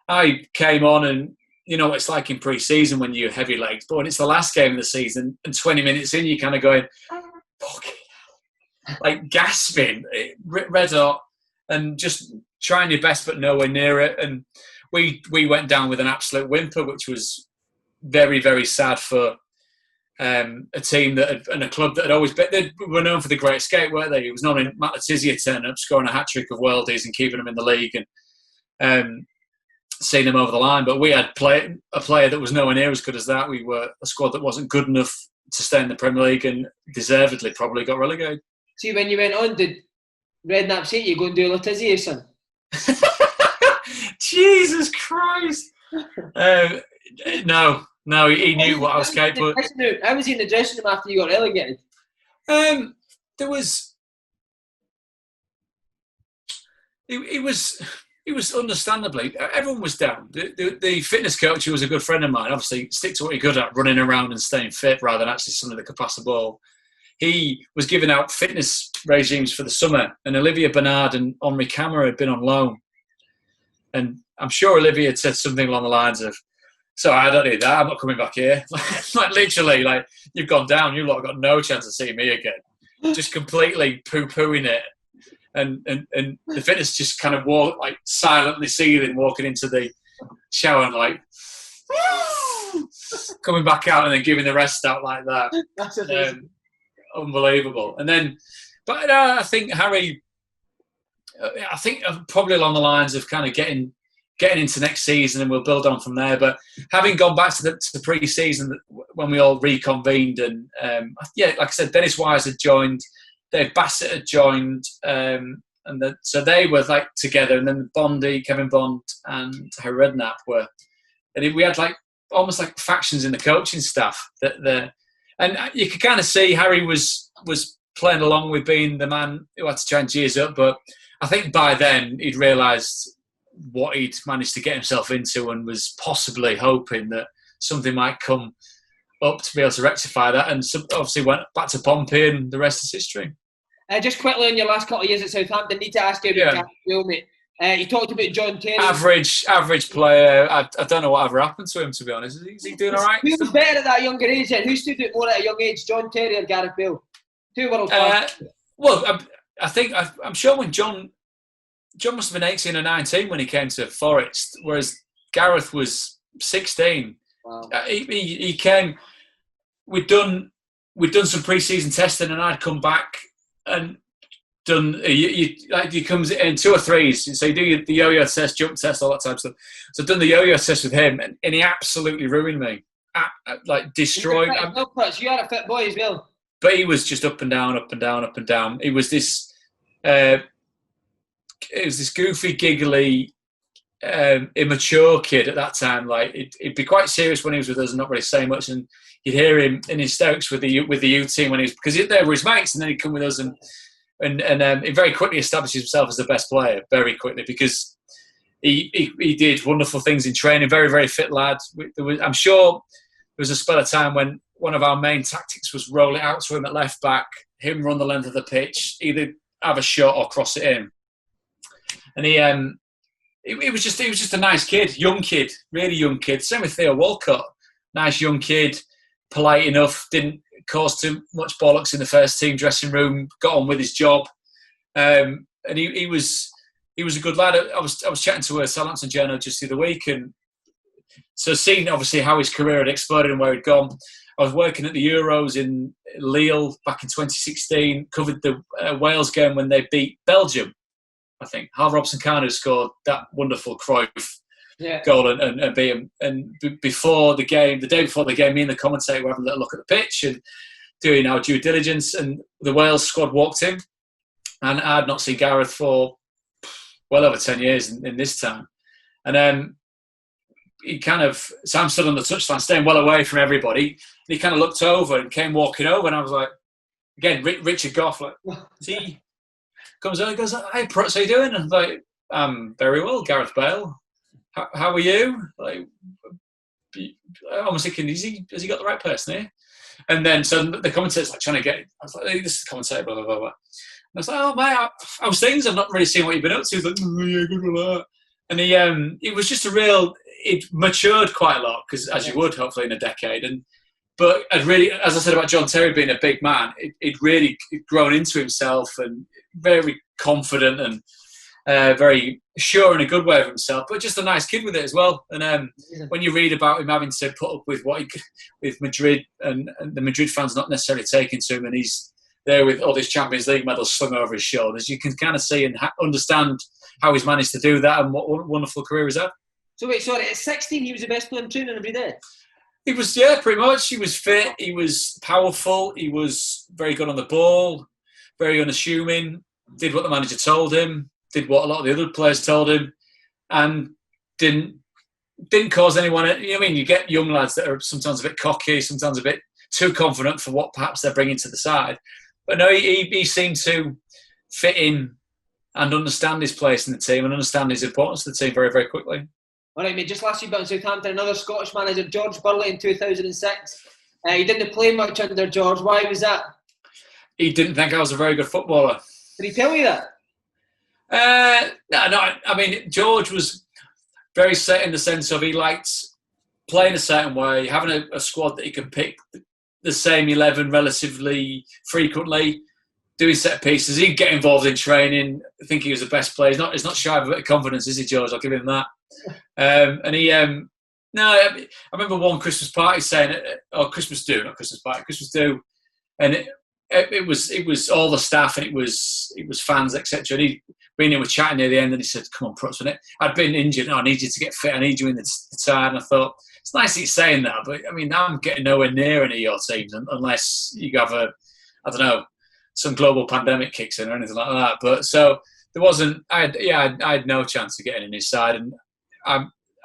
I came on and. You know what it's like in pre-season when you're heavy legs, but when it's the last game of the season and 20 minutes in, you're kind of going, fucking hell. Like gasping, red hot, and just trying your best but nowhere near it. And we went down with an absolute whimper, which was very, very sad for a team and a club that had always been. They were known for the Great Escape, weren't they? It was known in Matt Letizia turning up, scoring a hat-trick of worldies and keeping them in the league. And seeing them over the line, but we had a player that was nowhere near as good as that. We were a squad that wasn't good enough to stay in the Premier League and deservedly probably got relegated. See, when you went on, did Redknapp say to you, go and do Letizia, son? Jesus Christ! No, he knew what I was capable of. How was he in the dressing room after you got relegated? It was understandably, everyone was down. The fitness coach, who was a good friend of mine, obviously stick to what you're good at, running around and staying fit rather than actually somebody that could pass the ball. He was giving out fitness regimes for the summer, and Olivier Bernard and Henri Camara had been on loan. And I'm sure Olivier had said something along the lines of, "So I don't need that, I'm not coming back here." Like literally, like, you've gone down, you lot have got no chance of seeing me again. Just completely poo-pooing it. And the fitness just kind of walk, like silently seething, walking into the shower and like coming back out and then giving the rest out like that. That's amazing. Unbelievable. And then, but I think Harry, probably along the lines of kind of getting into next season, and we'll build on from there. But having gone back to the pre-season when we all reconvened, and like I said, Dennis Wise had joined. Dave Bassett had joined, so they were like together, and then Bondy, Kevin Bond, and Redknapp were, and we had like almost like factions in the coaching staff. And you could kind of see Harry was playing along with being the man who had to try and cheers up, but I think by then he'd realised what he'd managed to get himself into, and was possibly hoping that something might come up to be able to rectify that, and obviously went back to Pompey, and the rest is history. Just quickly on your last couple of years at Southampton, I need to ask you about Gareth Bale, mate. You talked about John Terry. Average player. I don't know what ever happened to him, to be honest. Is he doing all right? Who was better at that younger age then? Who stood out more at a young age, John Terry or Gareth Bale? Two world class. Well, I'm sure when John must have been 18 or 19 when he came to Forest, whereas Gareth was 16. Wow. He came. We'd done some pre-season testing, and I'd come back and done. You comes in 2 or 3s, so you do the yo-yo test, jump test, all that type of stuff. So I've done the yo-yo test with him, and he absolutely ruined me. Like destroyed. You had a fit boy as well. But he was just up and down, up and down, up and down. He was this. It was this goofy, giggly, immature kid at that time. Like he'd be quite serious when he was with us and not really say much, and you'd hear him in his stokes with the U team when he was, because they were his mates, and then he'd come with us, and he very quickly established himself as the best player very quickly, because he did wonderful things in training. Very, very fit lad. I'm sure there was a spell of time when one of our main tactics was roll it out to him at left back, him run the length of the pitch, either have a shot or cross it in, and he was just a nice kid, young kid, really young kid. Same with Theo Walcott, nice young kid, polite enough, didn't cause too much bollocks in the first team dressing room, got on with his job, and he was a good lad. I was chatting to a Southampton journal just the other week, and so seeing obviously how his career had exploded and where he'd gone. I was working at the Euros in Lille back in 2016, covered the Wales game when they beat Belgium. I think Hal Robson-Kanu scored that wonderful Cruyff goal and beat him. And before the game, the day before the game, me and the commentator were having a little look at the pitch and doing our due diligence. And the Wales squad walked in, and I'd not seen Gareth for well over 10 years in this time. And so I'm stood on the touchline, staying well away from everybody. And he kind of looked over and came walking over, and I was like, again, Richard Gough, like, he comes over and goes, "Hey, Prutz, how you doing?" And I'm like, "I'm very well, Gareth Bale. How are you?" Like, I was thinking, has he got the right person here? And then so the commentator's like trying to get. I was like, "Hey, this is the commentator, blah blah blah blah." And I was like, "Oh mate, how's things? I've not really seen what you've been up to." He's like, "Oh yeah, good with that." And it was just it matured quite a lot, because as you would hopefully in a decade. But I'd really, as I said about John Terry being a big man, it really grown into himself, and very confident and very sure in a good way of himself, but just a nice kid with it as well. And when you read about him having to put up with what he could with Madrid, and the Madrid fans not necessarily taking to him, and he's there with all these Champions League medals slung over his shoulders, you can kind of see and understand how he's managed to do that, and what a wonderful career he's had. So wait, sorry, at 16 he was the best player in training every day? He was, yeah, pretty much. He was fit, he was powerful, he was very good on the ball, very unassuming, did what the manager told him, did what a lot of the other players told him, and didn't cause anyone. You know what I mean? You get young lads that are sometimes a bit cocky, sometimes a bit too confident for what perhaps they're bringing to the side. But no, he seemed to fit in and understand his place in the team and understand his importance to the team very, very quickly. All right, mate, just last week about Southampton, another Scottish manager, George Burley, in 2006. He didn't play much under George. Why was that? He didn't think I was a very good footballer. Did he tell you that? No. I mean, George was very set in the sense of he liked playing a certain way, having a squad that he can pick the same 11 relatively frequently, doing set pieces. He'd get involved in training, think he was the best player. He's not shy of a bit of confidence, is he, George? I'll give him that. And he, I remember one Christmas party saying, Christmas do, and it was all the staff, and it was fans, etc. And we were chatting near the end, and he said, "Come on, Prutz, I'd been injured. I need you to get fit. I need you in the side." And I thought, it's nice that he's saying that, but I mean, I'm getting nowhere near any of your teams unless you have some global pandemic kicks in or anything like that. But so there wasn't. I had no chance of getting in his side, and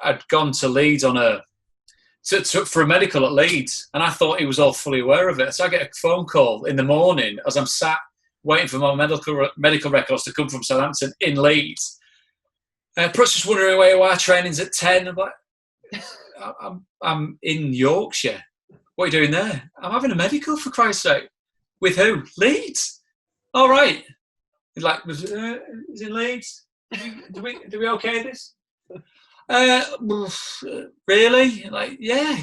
I'd gone to Leeds for a medical at Leeds, and I thought he was all fully aware of it. So I get a phone call in the morning as I'm sat waiting for my medical records to come from Southampton in Leeds. Prutz just wondering where you are. Training's at 10. I'm like, I'm in Yorkshire. What are you doing there? I'm having a medical, for Christ's sake. With who? Leeds. All right. He's like, is in Leeds? Do we okay this? Really? Like, yeah.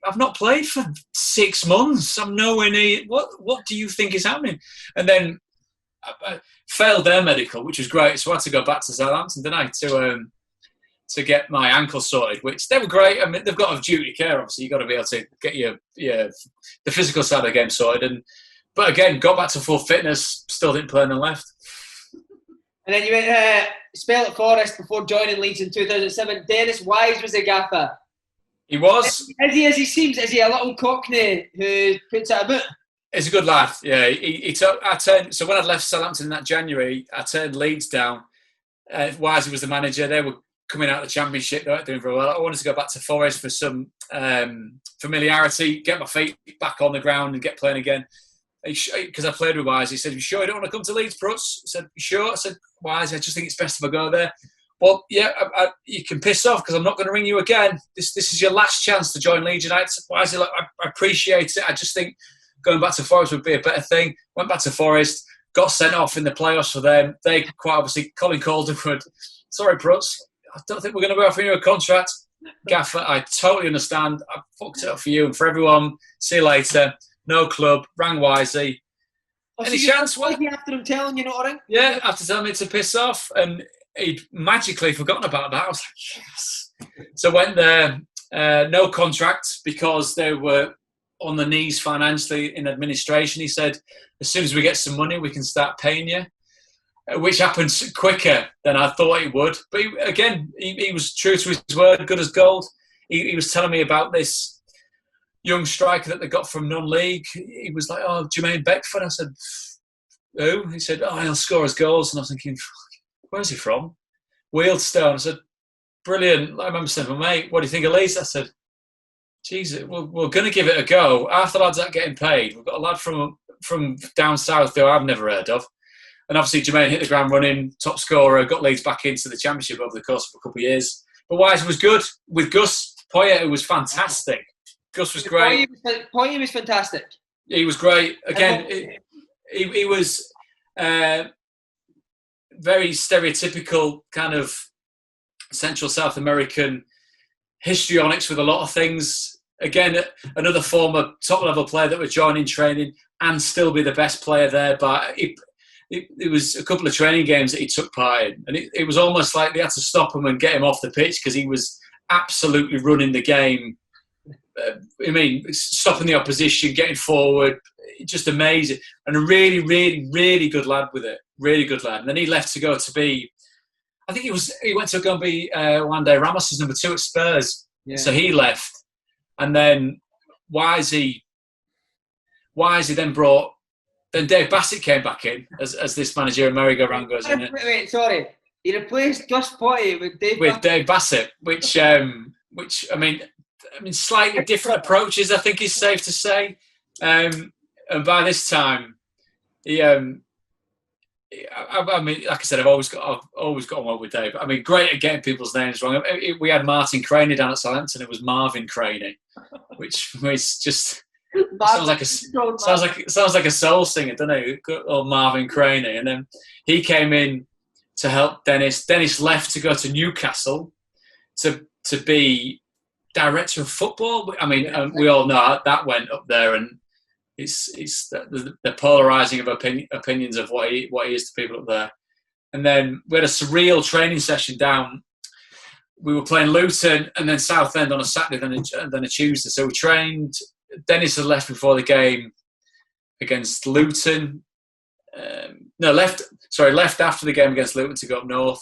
I've not played for 6 months. I'm nowhere near. What do you think is happening? And then I failed their medical, which was great. So I had to go back to Southampton, didn't I, to get my ankle sorted, which they were great. I mean, they've got a duty of care. Obviously, you've got to be able to get the physical side of the game sorted. But again, got back to full fitness. Still didn't play and then left. And then you went spell at Forest before joining Leeds in 2007. Dennis Wise was a gaffer. He was. Is he as he seems? Is he a little cockney who puts it about? He's a good lad. Yeah, I turned. So when I left Southampton in that January, I turned Leeds down. Wisey was the manager. They were coming out of the Championship. They weren't doing very well. I wanted to go back to Forest for some familiarity, get my feet back on the ground and get playing again. Because I played with Wise, he said, "You sure you don't want to come to Leeds, Prutz?" I said, "You sure?" I said, "Wise, I just think it's best if I go there." Well, yeah, you can piss off because I'm not going to ring you again. This is your last chance to join Leeds United. Wise, I appreciate it. I just think going back to Forest would be a better thing. Went back to Forest, got sent off in the playoffs for them. They quite obviously, Colin Calderwood, "Sorry, Prutz, I don't think we're going to be offering you a contract." Gaffer, I totally understand. I fucked it up for you and for everyone. See you later. No club, rang Wisey. Any chance? What after him telling you not to ring? Yeah, after telling me to piss off, and he'd magically forgotten about that. I was like, yes. So went there, no contract because they were on the knees financially in administration. He said, as soon as we get some money, we can start paying you, which happened quicker than I thought it would. But he was true to his word, good as gold. He was telling me about this young striker that they got from non-league. He was like, "Oh, Jermaine Beckford." I said, "Who?" He said, "Oh, he'll score his goals." And I was thinking, where's he from? Wealdstone. I said, brilliant. I remember saying, well, mate, what do you think of Leeds? I said, Jesus, we're going to give it a go. Half the lads aren't getting paid. We've got a lad from down south who I've never heard of. And obviously Jermaine hit the ground running, top scorer, got Leeds back into the Championship over the course of a couple of years. But Wise was good. With Gus Poyet, it was fantastic. Gus was great. Poyet was fantastic. He was great. Again, he was very stereotypical kind of Central South American histrionics with a lot of things. Again, another former top-level player that would join in training and still be the best player there. But it was a couple of training games that he took part in. And it was almost like they had to stop him and get him off the pitch because he was absolutely running the game. Stopping the opposition, getting forward, just amazing. And a really, really, really good lad with it. Really good lad. And then he left to go to be, I think he went to go and be one day Ramos's number 2 at Spurs. Yeah. So he left. And then Wisey then Dave Bassett came back in as this manager, and merry-go-round goes in. Wait, sorry. He replaced Gus Poyet with Dave Bassett, which slightly different approaches, I think is safe to say. And by this time, like I said, I've always got on well with Dave. I mean, great at getting people's names wrong. We had Martin Craney down at Southampton. It was Marvin Craney, which was just sounds like a soul singer, doesn't it? Or Marvin Craney. And then he came in to help Dennis. Dennis left to go to Newcastle to be director of football. I mean, we all know that went up there, and it's the polarising of opinions of what he is to people up there. And then we had a surreal training session down. We were playing Luton and then Southend on a Saturday, then a Tuesday. So we trained. Dennis had left before the game against Luton. Left after the game against Luton to go up north.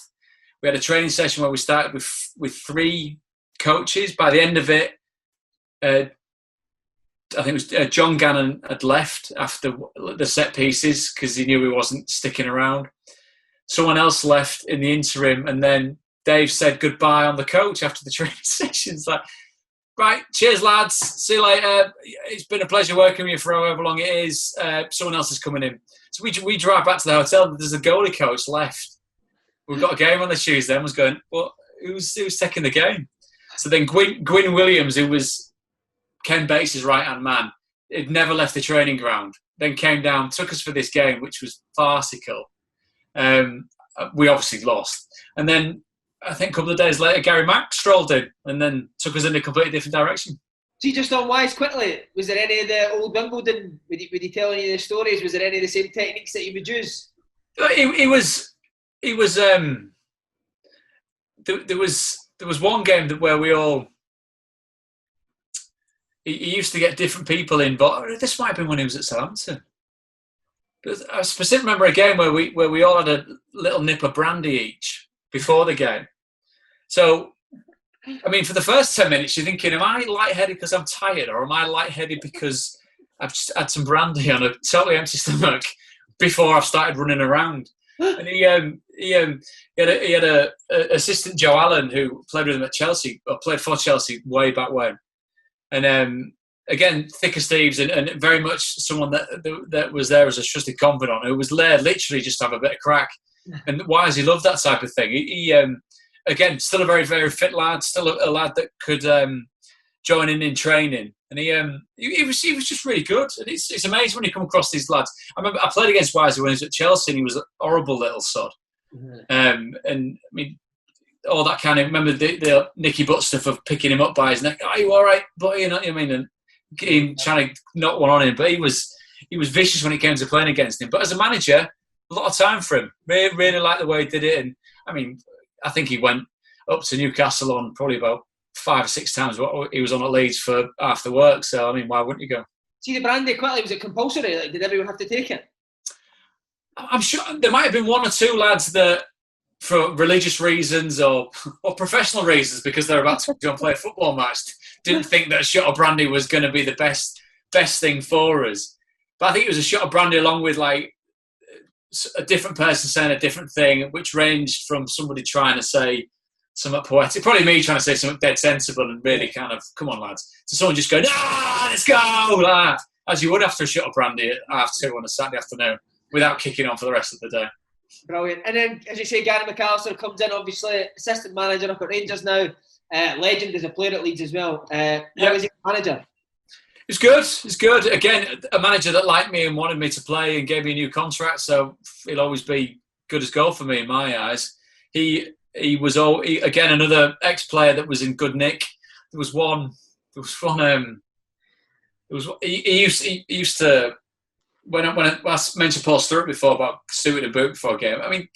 We had a training session where we started with 3 coaches. By the end of it, I think it was John Gannon had left after the set pieces because he knew he wasn't sticking around. Someone else left in the interim, and then Dave said goodbye on the coach after the training sessions. Like, right, cheers, lads. See you later. It's been a pleasure working with you for however long it is. Someone else is coming in. So we drive back to the hotel. There's a goalie coach left. We've got a game on the Tuesday. And was going, well, who's taking the game? So then Gwyn Williams, who was Ken Bates' right-hand man, had never left the training ground, then came down, took us for this game, which was farcical. We obviously lost. And then I think a couple of days later, Gary Mack strolled in and then took us in a completely different direction. See, just on Wise quickly, was there any of the old Wimbledon, would he tell any of the stories, was there any of the same techniques that he would use? There was one game where we all, he used to get different people in, but this might have been when he was at Southampton. But I specifically remember a game where we all had a little nip of brandy each before the game. So, I mean, for the first 10 minutes, you're thinking, am I lightheaded because I'm tired, or am I lightheaded because I've just had some brandy on a totally empty stomach before I've started running around? And he had a assistant Joe Allen who played with him at Chelsea, or played for Chelsea way back when. And again, thick as thieves, and very much someone that was there as a trusted confidant, who was there literally just to have a bit of crack. And why does he love that type of thing? He again, still a very, very fit lad, still a lad that could join in training. And he was just really good. And it's amazing when you come across these lads. I remember I played against Wisey when he was at Chelsea, and he was a horrible little sod. And I mean, all that kind of, remember the Nicky Butt stuff of picking him up by his neck. Are you all right, buddy? You know what I mean? And him trying to knock one on him. But he was vicious when it came to playing against him. But as a manager, a lot of time for him. Really, really liked the way he did it. And I mean, I think he went up to Newcastle on probably about 5 or 6 times what he was on at Leeds for after work. So, I mean, why wouldn't you go? See, the brandy quickly, was it compulsory? Like, did everyone have to take it? I'm sure there might have been 1 or 2 lads that, for religious reasons or professional reasons, because they're about to go and play a football match, didn't think that a shot of brandy was going to be the best thing for us. But I think it was a shot of brandy along with like a different person saying a different thing, which ranged from somebody trying to say something poetic, probably me trying to say something dead sensible and really kind of, come on lads, to someone just going, let's go, like, as you would after a shot of brandy at 2:30 on a Saturday afternoon, without kicking on for the rest of the day. Brilliant. And then, as you say, Gary McAllister comes in, obviously, assistant manager up at Rangers now, legend as a player at Leeds as well. How is he manager? It's good. It's good. Again, a manager that liked me and wanted me to play and gave me a new contract, so he'll always be good as gold for me in my eyes. He was again another ex-player that was in good nick. He used to when I mentioned Paul Sturrock before about suit and boot before a game. I mean,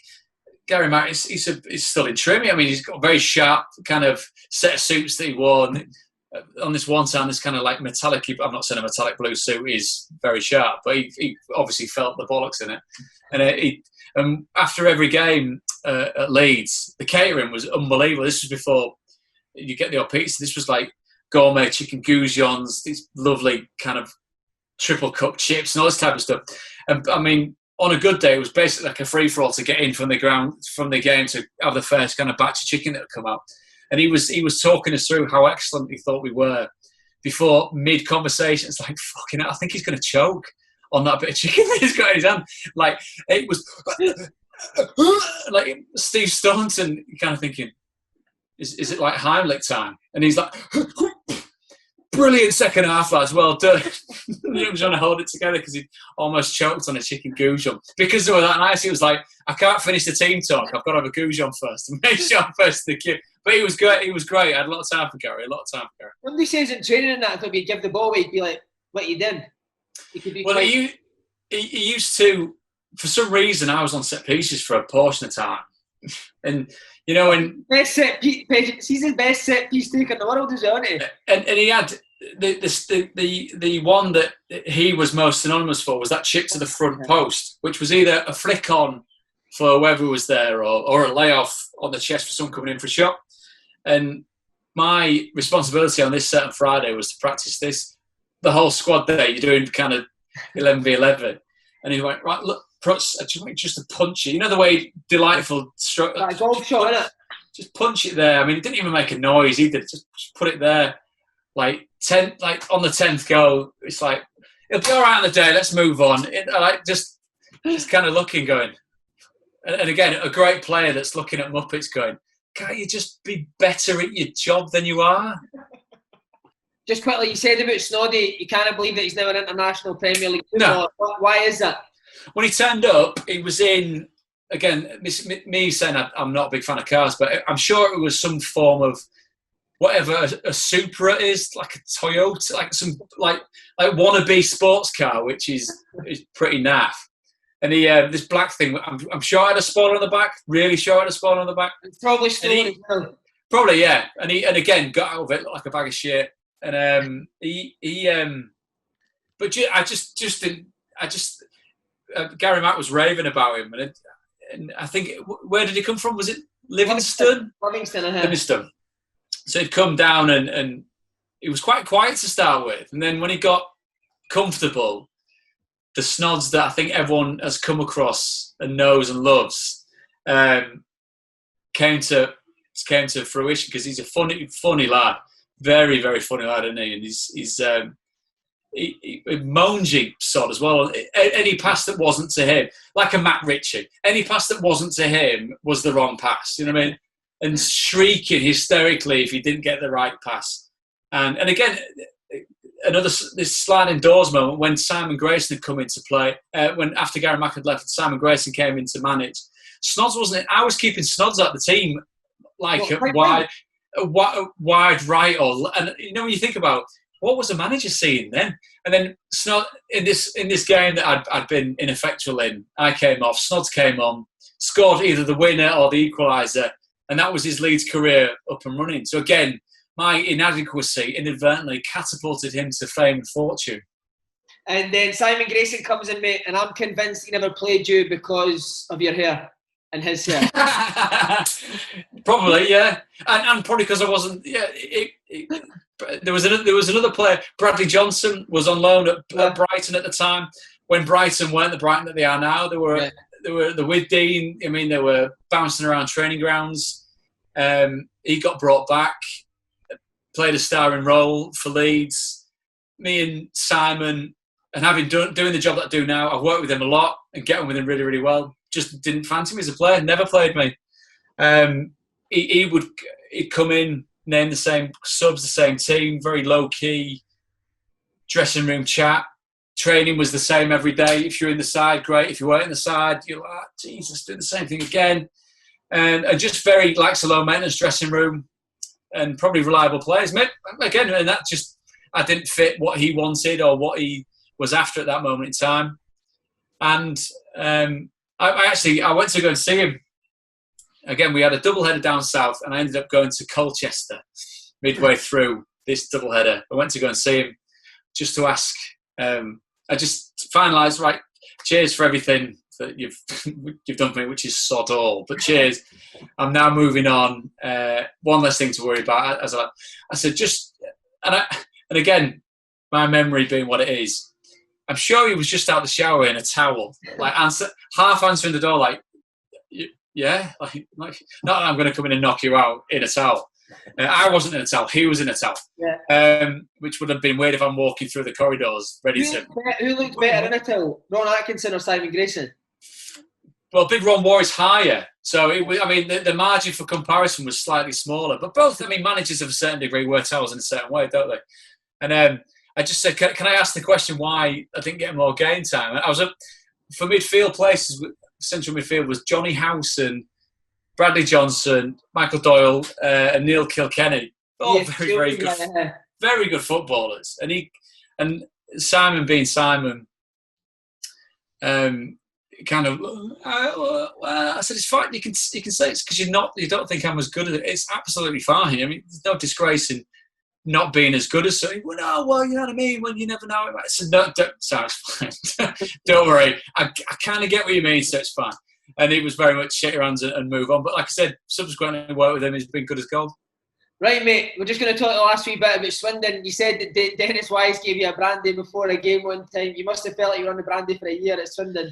Gary Mack he's still in trim. I mean, he's got a very sharp kind of set of suits that he wore. On this one time, this kind of like metallic, I'm not saying a metallic blue suit is very sharp, but he obviously felt the bollocks in it. And after every game at Leeds, the catering was unbelievable. This was before you get the odd pizza. This was like gourmet chicken goujons, these lovely kind of triple cup chips and all this type of stuff. And I mean, on a good day, it was basically like a free-for-all to get in from the game to have the first kind of batch of chicken that would come out. And he was talking us through how excellent he thought we were before mid-conversation. It's like, fucking hell, I think he's going to choke on that bit of chicken that he's got in his hand. Like, it was like Steve Staunton kind of thinking, is it like Heimlich time? And he's like, brilliant second half, lads, well done. He was trying to hold it together because he almost choked on a chicken goujon. Because they were that nice, he was like, I can't finish the team talk, I've got to have a goujon first and make sure I'm first to the queue. But he was great. He was great. I had a lot of time for Gary. When he says in training and that, I thought he'd give the ball away, he'd be like, what you doing? He could be he used to, for some reason, I was on set pieces for a portion of time. And, you know, when... Best set piece, he's the best set piece taker in the world, isn't he? And he had... The one that he was most synonymous for was that chip to the front post, which was either a flick on for whoever was there or a layoff on the chest for someone coming in for a shot. And my responsibility on this set on Friday was to practice this the whole squad day. You're doing kind of 11v11. And he went, right, look, Prutz, I just want you just to punch it. You know the way delightful stroke. Like a golf shot, innit? Just punch it there. I mean, it didn't even make a noise either. Just put it there. Like on the 10th goal, it's like, it'll be all right on the day, let's move on. Just kind of looking, going. And again, a great player that's looking at Muppets going, can't you just be better at your job than you are? Just quickly, you said about Snoddy, you can't believe that he's now an international Premier League footballer. No. Why is that? When he turned up, he was in, again, me saying I'm not a big fan of cars, but I'm sure it was some form of whatever a Supra is, like a Toyota, like some like wannabe sports car, which is pretty naff. And he this black thing, I'm sure it had a spoiler on the back. Really sure it had a spoiler on the back. It's probably still as well. Probably, yeah. And again got out of it like a bag of shit. And Gary Mack was raving about him, and I think, where did he come from? Was it Livingston? Livingston. So he'd come down and he was quite quiet to start with, and then when he got comfortable, the snods that I think everyone has come across and knows and loves came to fruition, because he's a funny lad, very, very funny lad, isn't he? And he's a monging sod as well. Any pass that wasn't to him, like a Matt Ritchie, any pass that wasn't to him was the wrong pass. You know what I mean? And shrieking hysterically if he didn't get the right pass. And again, this sliding doors moment when Simon Grayson had come into play, when after Gary Mack had left, Simon Grayson came in to manage. Snods wasn't it? I was keeping Snods out the team like wide right, and you know, when you think about what was the manager seeing then, and then Snod in this game that I'd been ineffectual in, I came off, Snods came on, scored either the winner or the equaliser, and that was his Leeds career up and running. So again, my inadequacy inadvertently catapulted him to fame and fortune. And then Simon Grayson comes in, mate, and I'm convinced he never played you because of your hair and his hair. Probably, yeah, and probably because I wasn't. Yeah, there was another player. Bradley Johnson was on loan at Brighton at the time. When Brighton weren't the Brighton that they are now, they were with Dean. I mean, they were bouncing around training grounds. He got brought back, played a starring role for Leeds. Me and Simon, and having doing the job that I do now, I've worked with him a lot and get on with him really, really well. Just didn't fancy me as a player. Never played me. He'd come in, name the same subs, the same team, very low key. Dressing room chat. Training was the same every day. If you're in the side, great. If you weren't in the side, you're like, Jesus, doing the same thing again. And just very lax, low maintenance dressing room, and probably reliable players. Again, and that just, I didn't fit what he wanted or what he was after at that moment in time. And I went to go and see him. Again, we had a double-header down south, and I ended up going to Colchester midway through this double-header. I went to go and see him just to ask. I just finalised, right, cheers for everything that you've done for me, which is sod all. But cheers. I'm now moving on. One less thing to worry about. As I said, and again, my memory being what it is, I'm sure he was just out of the shower in a towel, like half answering the door, like, yeah, like not that I'm going to come in and knock you out in a towel. I wasn't in a towel; he was in a towel. Yeah. Which would have been weird if I'm walking through the corridors ready to. Who looked better in a towel, Ron Atkinson or Simon Grayson? Well, Big Ron wore his higher, so it was. I mean, the margin for comparison was slightly smaller. But both, I mean, managers of a certain degree wear towels in a certain way, don't they? And I just said, can I ask the question why I didn't get more game time? I was for midfield places. Central midfield was Johnny Howson, Bradley Johnson, Michael Doyle, and Neil Kilkenny. All very good footballers. And Simon being Simon, kind of. I said it's fine. You can say it's because you don't think I'm as good as it. It's absolutely fine. I mean, there's no disgrace in not being as good as something. Well, no, well, you know what I mean. Well, you never know. I said, no, don't worry. I kind of get what you mean, so it's fine. And it was very much shake your hands and move on. But like I said, subsequently work with him has been good as gold. Right, mate. We're just going to talk the last wee bit about Swindon. You said that Dennis Wise gave you a brandy before a game one time. You must have felt like you were on the brandy for a year at Swindon.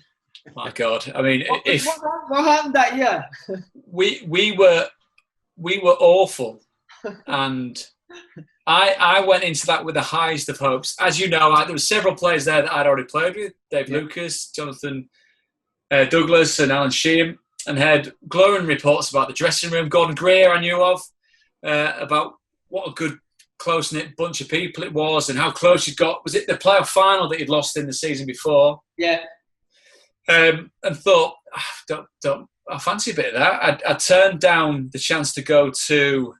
My God, I mean, what happened that year? we were awful, and I went into that with the highest of hopes. As you know, there were several players there that I'd already played with: Dave Lucas, Jonathan Douglas, and Alan Sheehan, and had glowing reports about the dressing room. Gordon Greer, I knew of, about what a good close-knit bunch of people it was, and how close you'd got. Was it the playoff final that you'd lost in the season before? Yeah. And thought, I fancy a bit of that. I turned down the chance to go to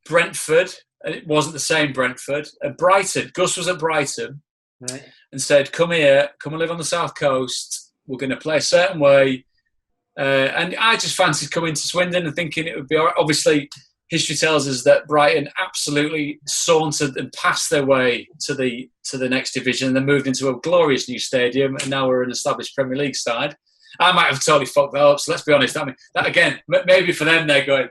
Brentford, and it wasn't the same Brentford. At Brighton, Gus was at Brighton, right, and said, come here, come and live on the south coast. We're going to play a certain way. And I just fancied coming to Swindon and thinking it would be all right. Obviously, history tells us that Brighton absolutely sauntered and passed their way to the next division, and then moved into a glorious new stadium, and now we're an established Premier League side. I might have totally fucked that up, so let's be honest. I mean, that again, maybe for them, they're going,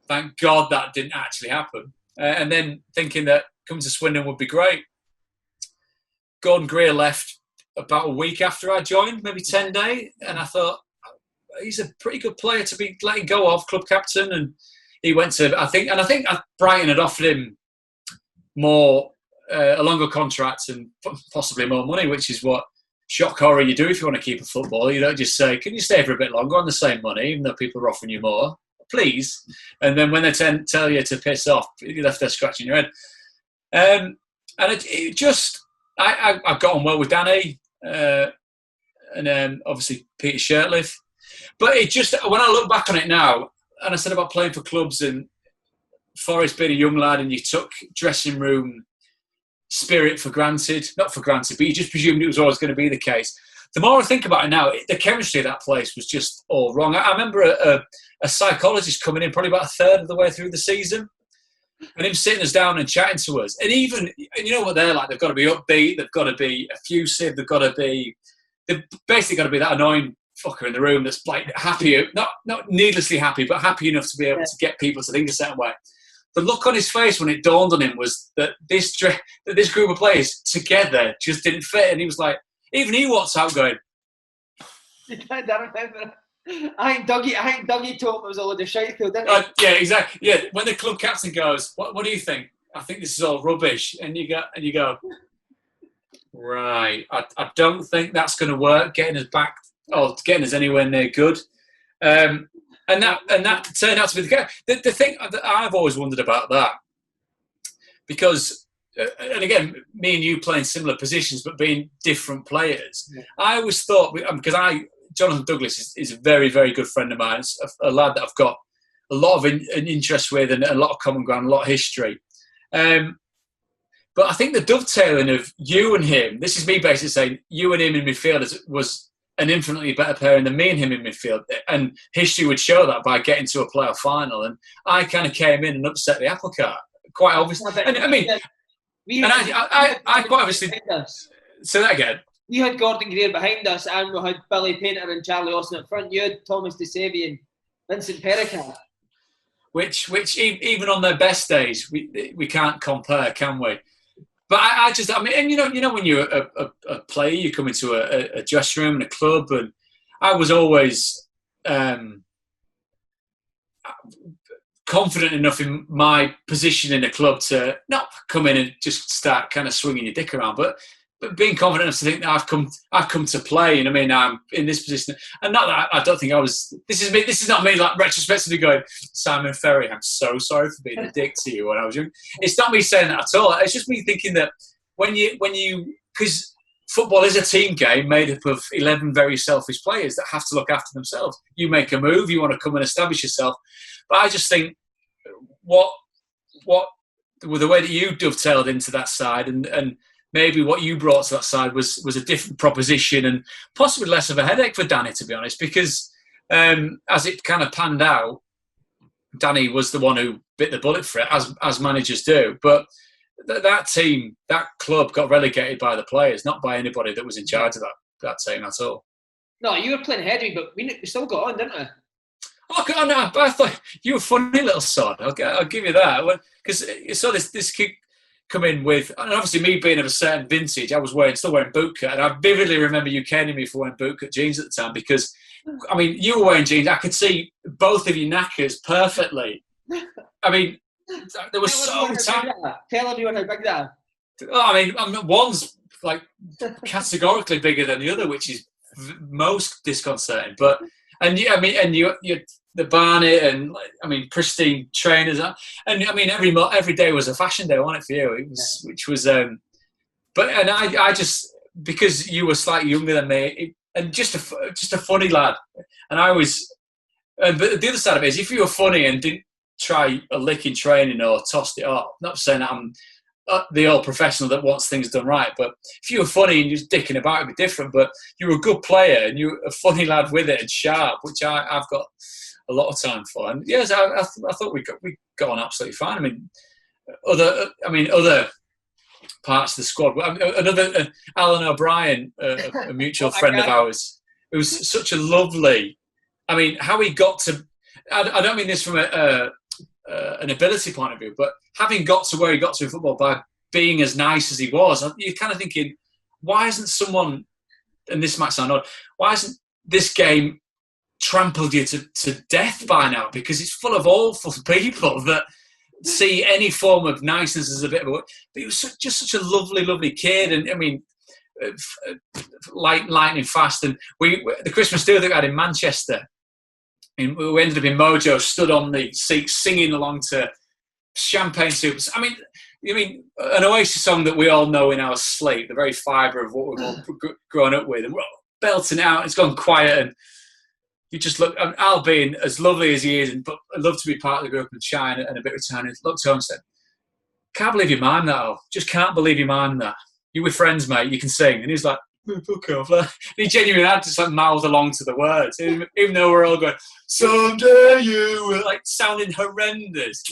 thank God that didn't actually happen. And then thinking that coming to Swindon would be great. Gordon Greer left about a week after I joined, maybe 10 days, and I thought, he's a pretty good player to be letting go of, club captain, and he went to, I think Brighton had offered him more, a longer contract and possibly more money, which is what shock horror you do if you want to keep a footballer. You don't just say, can you stay for a bit longer on the same money, even though people are offering you more? Please. And then when they tell you to piss off, you're left there scratching your head. And it just, I got on well with Danny, and obviously Peter Shirtliff. But it just, when I look back on it now, and I said about playing for clubs and Forest being a young lad and you took dressing room spirit for granted, not for granted, but you just presumed it was always going to be the case. The more I think about it now, the chemistry of that place was just all wrong. I remember a psychologist coming in probably about a third of the way through the season and him sitting us down and chatting to us. And even, and you know what they're like, they've got to be upbeat, they've got to be effusive, they've basically got to be that annoying fucker in the room that's like happy, not needlessly happy, but happy enough to be able to get people to think a certain way. The look on his face when it dawned on him was that this group of players together just didn't fit, and he was like, even he walks out going, I remember. I think Dougie told him it was a load of shite, though, didn't he? Yeah, exactly. Yeah, when the club captain goes, "What do you think?" I think this is all rubbish, and you go, right. I don't think that's going to work. Getting us back, or getting us anywhere near good. And that turned out to be the case. The thing that I've always wondered about that, because, and again, me and you playing similar positions but being different players, yeah. I always thought, because Jonathan Douglas is a very, very good friend of mine. It's a lad that I've got a lot of an interest with and a lot of common ground, a lot of history. But I think the dovetailing of you and him, this is me basically saying you and him in midfield was an infinitely better pairing than me and him in midfield. And history would show that by getting to a playoff final. And I kind of came in and upset the apple cart, quite obviously. And I mean, I quite obviously... Say that again. We had Gordon Greer behind us and we had Billy Painter and Charlie Austin up front. You had Thomas DeSavie and Vincent Pericat. Which even on their best days, we can't compare, can we? But I mean, and you know, when you're a player, you come into a dressing room and a club, and I was always confident enough in my position in the club to not come in and just start kind of swinging your dick around, but being confident enough to think that I've come to play, and I mean I'm in this position, and not that I don't think I was. This is not me like retrospectively going, Simon Ferry, I'm so sorry for being a dick to you when I was young. It's not me saying that at all. It's just me thinking that when you because football is a team game made up of 11 very selfish players that have to look after themselves. You make a move, you want to come and establish yourself, but I just think what the way that you dovetailed into that side and maybe what you brought to that side was a different proposition and possibly less of a headache for Danny, to be honest, because as it kind of panned out, Danny was the one who bit the bullet for it, as managers do. But that team, that club got relegated by the players, not by anybody that was in charge of that team at all. No, you were playing heavy, but we still got on, didn't we? Oh, no, I thought you were a funny little sod. I'll give you that. Because you saw this kid come in with, and obviously me being of a certain vintage, I was still wearing bootcut, and I vividly remember you caning me for wearing bootcut jeans at the time because, I mean, you were wearing jeans. I could see both of your knackers perfectly. I mean, they were so tight. Tell everyone how big they are. I mean, one's like categorically bigger than the other, which is most disconcerting. But you the Barnet and I mean pristine trainers, and I mean every day was a fashion day, wasn't it for you? It was, which was, but I just because you were slightly younger than me, and just a funny lad, and I was. But the other side of it is, if you were funny and didn't try a lick in training or tossed it off, not saying that I'm the old professional that wants things done right, but if you were funny and you were dicking about, it'd be different. But you were a good player and you were a funny lad with it and sharp, which I've got a lot of time for. And yes, I thought we got on absolutely fine. I mean, other parts of the squad. Another Alan O'Brien, a mutual friend of ours, it was such a lovely. I mean, how he got to. I don't mean this from an ability point of view, but having got to where he got to in football by being as nice as he was, you're kind of thinking, why isn't someone? And this might sound odd. Why isn't this game trampled you to death by now? Because it's full of awful people that see any form of niceness as a bit of a... But he was just such a lovely, lovely kid. And, I mean, lightning fast. And the Christmas do that we had in Manchester, and we ended up in Mojo, stood on the seat singing along to Champagne Soups. I mean, an Oasis song that we all know in our sleep, the very fibre of what we've all grown up with. And we're all belting it out. It's gone quiet and... You just look, Al being as lovely as he is, but I'd love to be part of the group and shine and a bit returning. Looked at him and said, "Can't believe you mimed that, Al. Just can't believe you mimed that. You with friends, mate. You can sing." And he was like, "Fuck off." And he genuinely had to just like mouth along to the words, even though we're all going, "Someday you will," like sounding horrendous.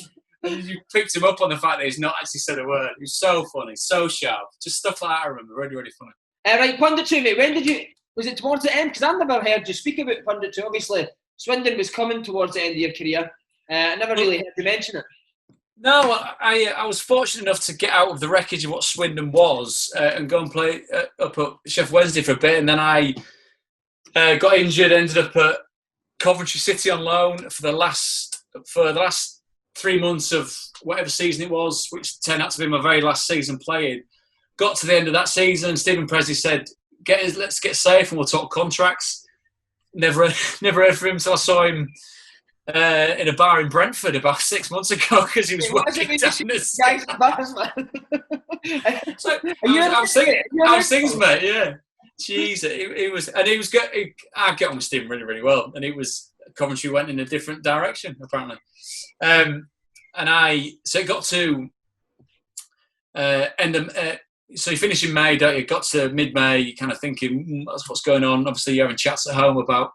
And you picked him up on the fact that he's not actually said a word. He was so funny, so sharp. Just stuff like that I remember. Really, really funny. Right, punditry, mate. When did you... Was it towards the end? Because I've never heard you speak about punditry. Obviously, Swindon was coming towards the end of your career. I never really heard you mention it. No, I was fortunate enough to get out of the wreckage of what Swindon was and go and play up at Sheffield Wednesday for a bit. And then I Got injured, ended up at Coventry City on loan for the last 3 months of whatever season it was, which turned out to be my very last season playing. Got to the end of that season, Stephen Presley said, let's get safe and we'll talk contracts. Never heard from him, so I saw him in a bar in Brentford about 6 months ago because he was working down this. How's things, mate? Yeah. Jeez, it was good. I get on with Stephen really, really well, and Coventry went in a different direction apparently. So it got to so you finish in May, don't you? Got to mid-May, you're kind of thinking, that's what's going on. Obviously, you're having chats at home about,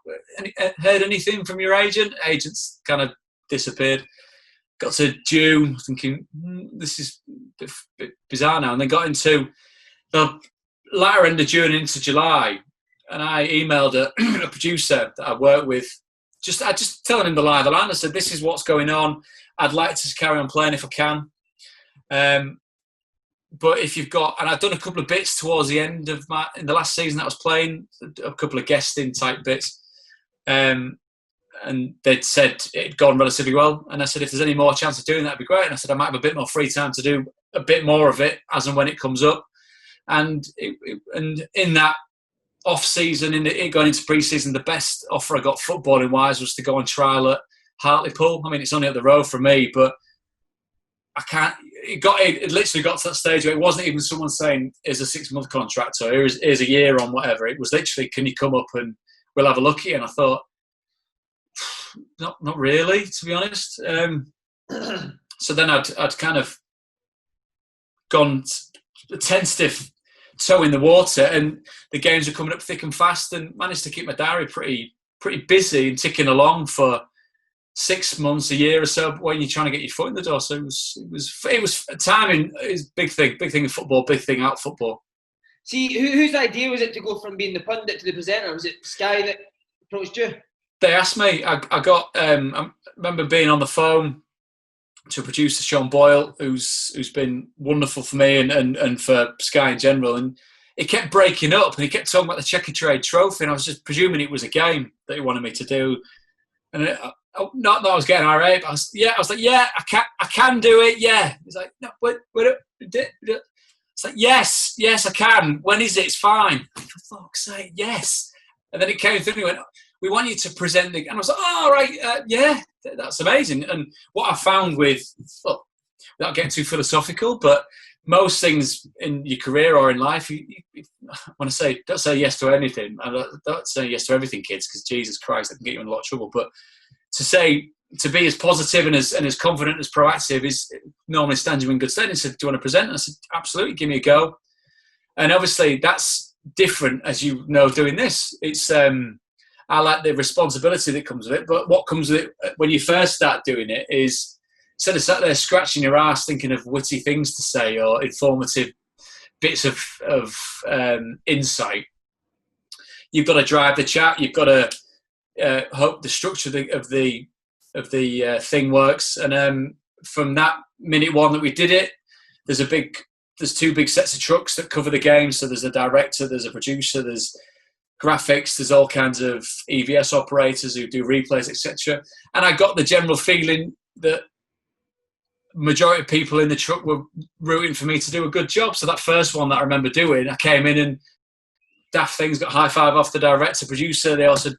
heard anything from your agent? Agent's kind of disappeared. Got to June, thinking, this is a bit bizarre now. And then got into the latter end of June into July, and I emailed a producer that I work with, I just telling him the lie of the land. I said, this is what's going on. I'd like to carry on playing if I can. But if you've got, and I've done a couple of bits towards the end of in the last season that I was playing, a couple of guesting type bits, and they'd said it'd gone relatively well. And I said, if there's any more chance of doing that, it'd be great. And I said, I might have a bit more free time to do a bit more of it as and when it comes up. And in that off season, going into pre-season, the best offer I got footballing wise was to go on trial at Hartlepool. I mean, it's only up the road from me, but I can't. It literally got to that stage where it wasn't even someone saying, "Here's a 6-month contract," or "Here's a year on whatever." It was literally, "Can you come up and we'll have a look at you?" And I thought, not really, to be honest. So then I'd kind of gone a tentative toe in the water, and the games are coming up thick and fast, and managed to keep my diary pretty busy and ticking along for 6 months, a year or so when you're trying to get your foot in the door. So it was timing is big thing in football, big thing out football. See, whose idea was it to go from being the pundit to the presenter? Was it Sky that approached you? They asked me. I got. I remember being on the phone to a producer, Sean Boyle, who's been wonderful for me and for Sky in general, and it kept breaking up, and he kept talking about the Checkatrade Trophy, and I was just presuming it was a game that he wanted me to do, and not that I was getting irate, but I was like, yeah, I can do it, yeah. He's like, no, wait, it's like, yes, I can. When is it? It's fine. For fuck's sake, yes. And then it came through, and he went, we want you to present the, and I was like, oh, all right, yeah, that's amazing. And what I found with, without getting too philosophical, but most things in your career or in life, when I say, don't say yes to anything, I don't say yes to everything, kids, because Jesus Christ, that can get you in a lot of trouble. But to be as positive and as confident, as proactive is normally stands you in good stead. He said, do you want to present? And I said, absolutely, give me a go. And obviously that's different, as you know, doing this. It's, I like the responsibility that comes with it, but what comes with it when you first start doing it is, instead of sat there scratching your ass thinking of witty things to say or informative bits of insight, you've got to drive the chat. You've got to hope the structure of the thing works. And from that minute one that we did it, there's 2 big sets of trucks that cover the game. So there's a director, there's a producer, there's graphics, there's all kinds of EVS operators who do replays, etc. And I got the general feeling that majority of people in the truck were rooting for me to do a good job. So that first one that I remember doing, I came in and daft things, got high five off the director, producer. They also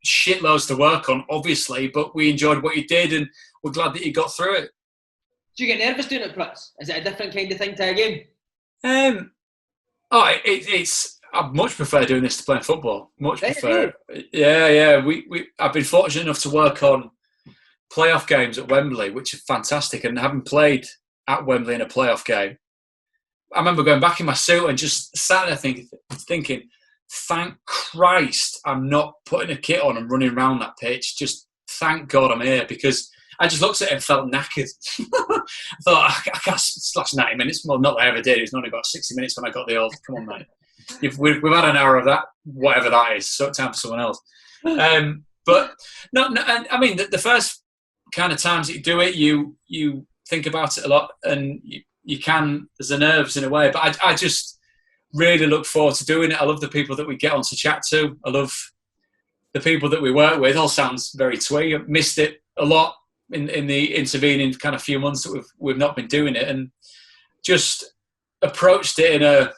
shitloads to work on, obviously, but we enjoyed what you did and we're glad that you got through it. Do you get nervous doing it, Prutz? Is it a different kind of thing to a game? I much prefer doing this to playing football. Much prefer. Yeah. I've been fortunate enough to work on playoff games at Wembley, which are fantastic. And having played at Wembley in a playoff game, I remember going back in my suit and just sat there thinking, thank Christ I'm not putting a kit on and running around that pitch. Just thank God I'm here, because I just looked at it and felt knackered. I thought, I can't slash 90 minutes. Well, not that I ever did. It was only about 60 minutes when I got the old, come on, mate. We've had an hour of that, whatever that is, so time for someone else. But no, I mean, the first kind of times that you do it, you think about it a lot, and you can, there's the nerves in a way. But I just, really look forward to doing it. I love the people that we get on to chat to. I love the people that we work with. All sounds very twee. I've missed it a lot in the intervening kind of few months that we've not been doing it, and just approached it in a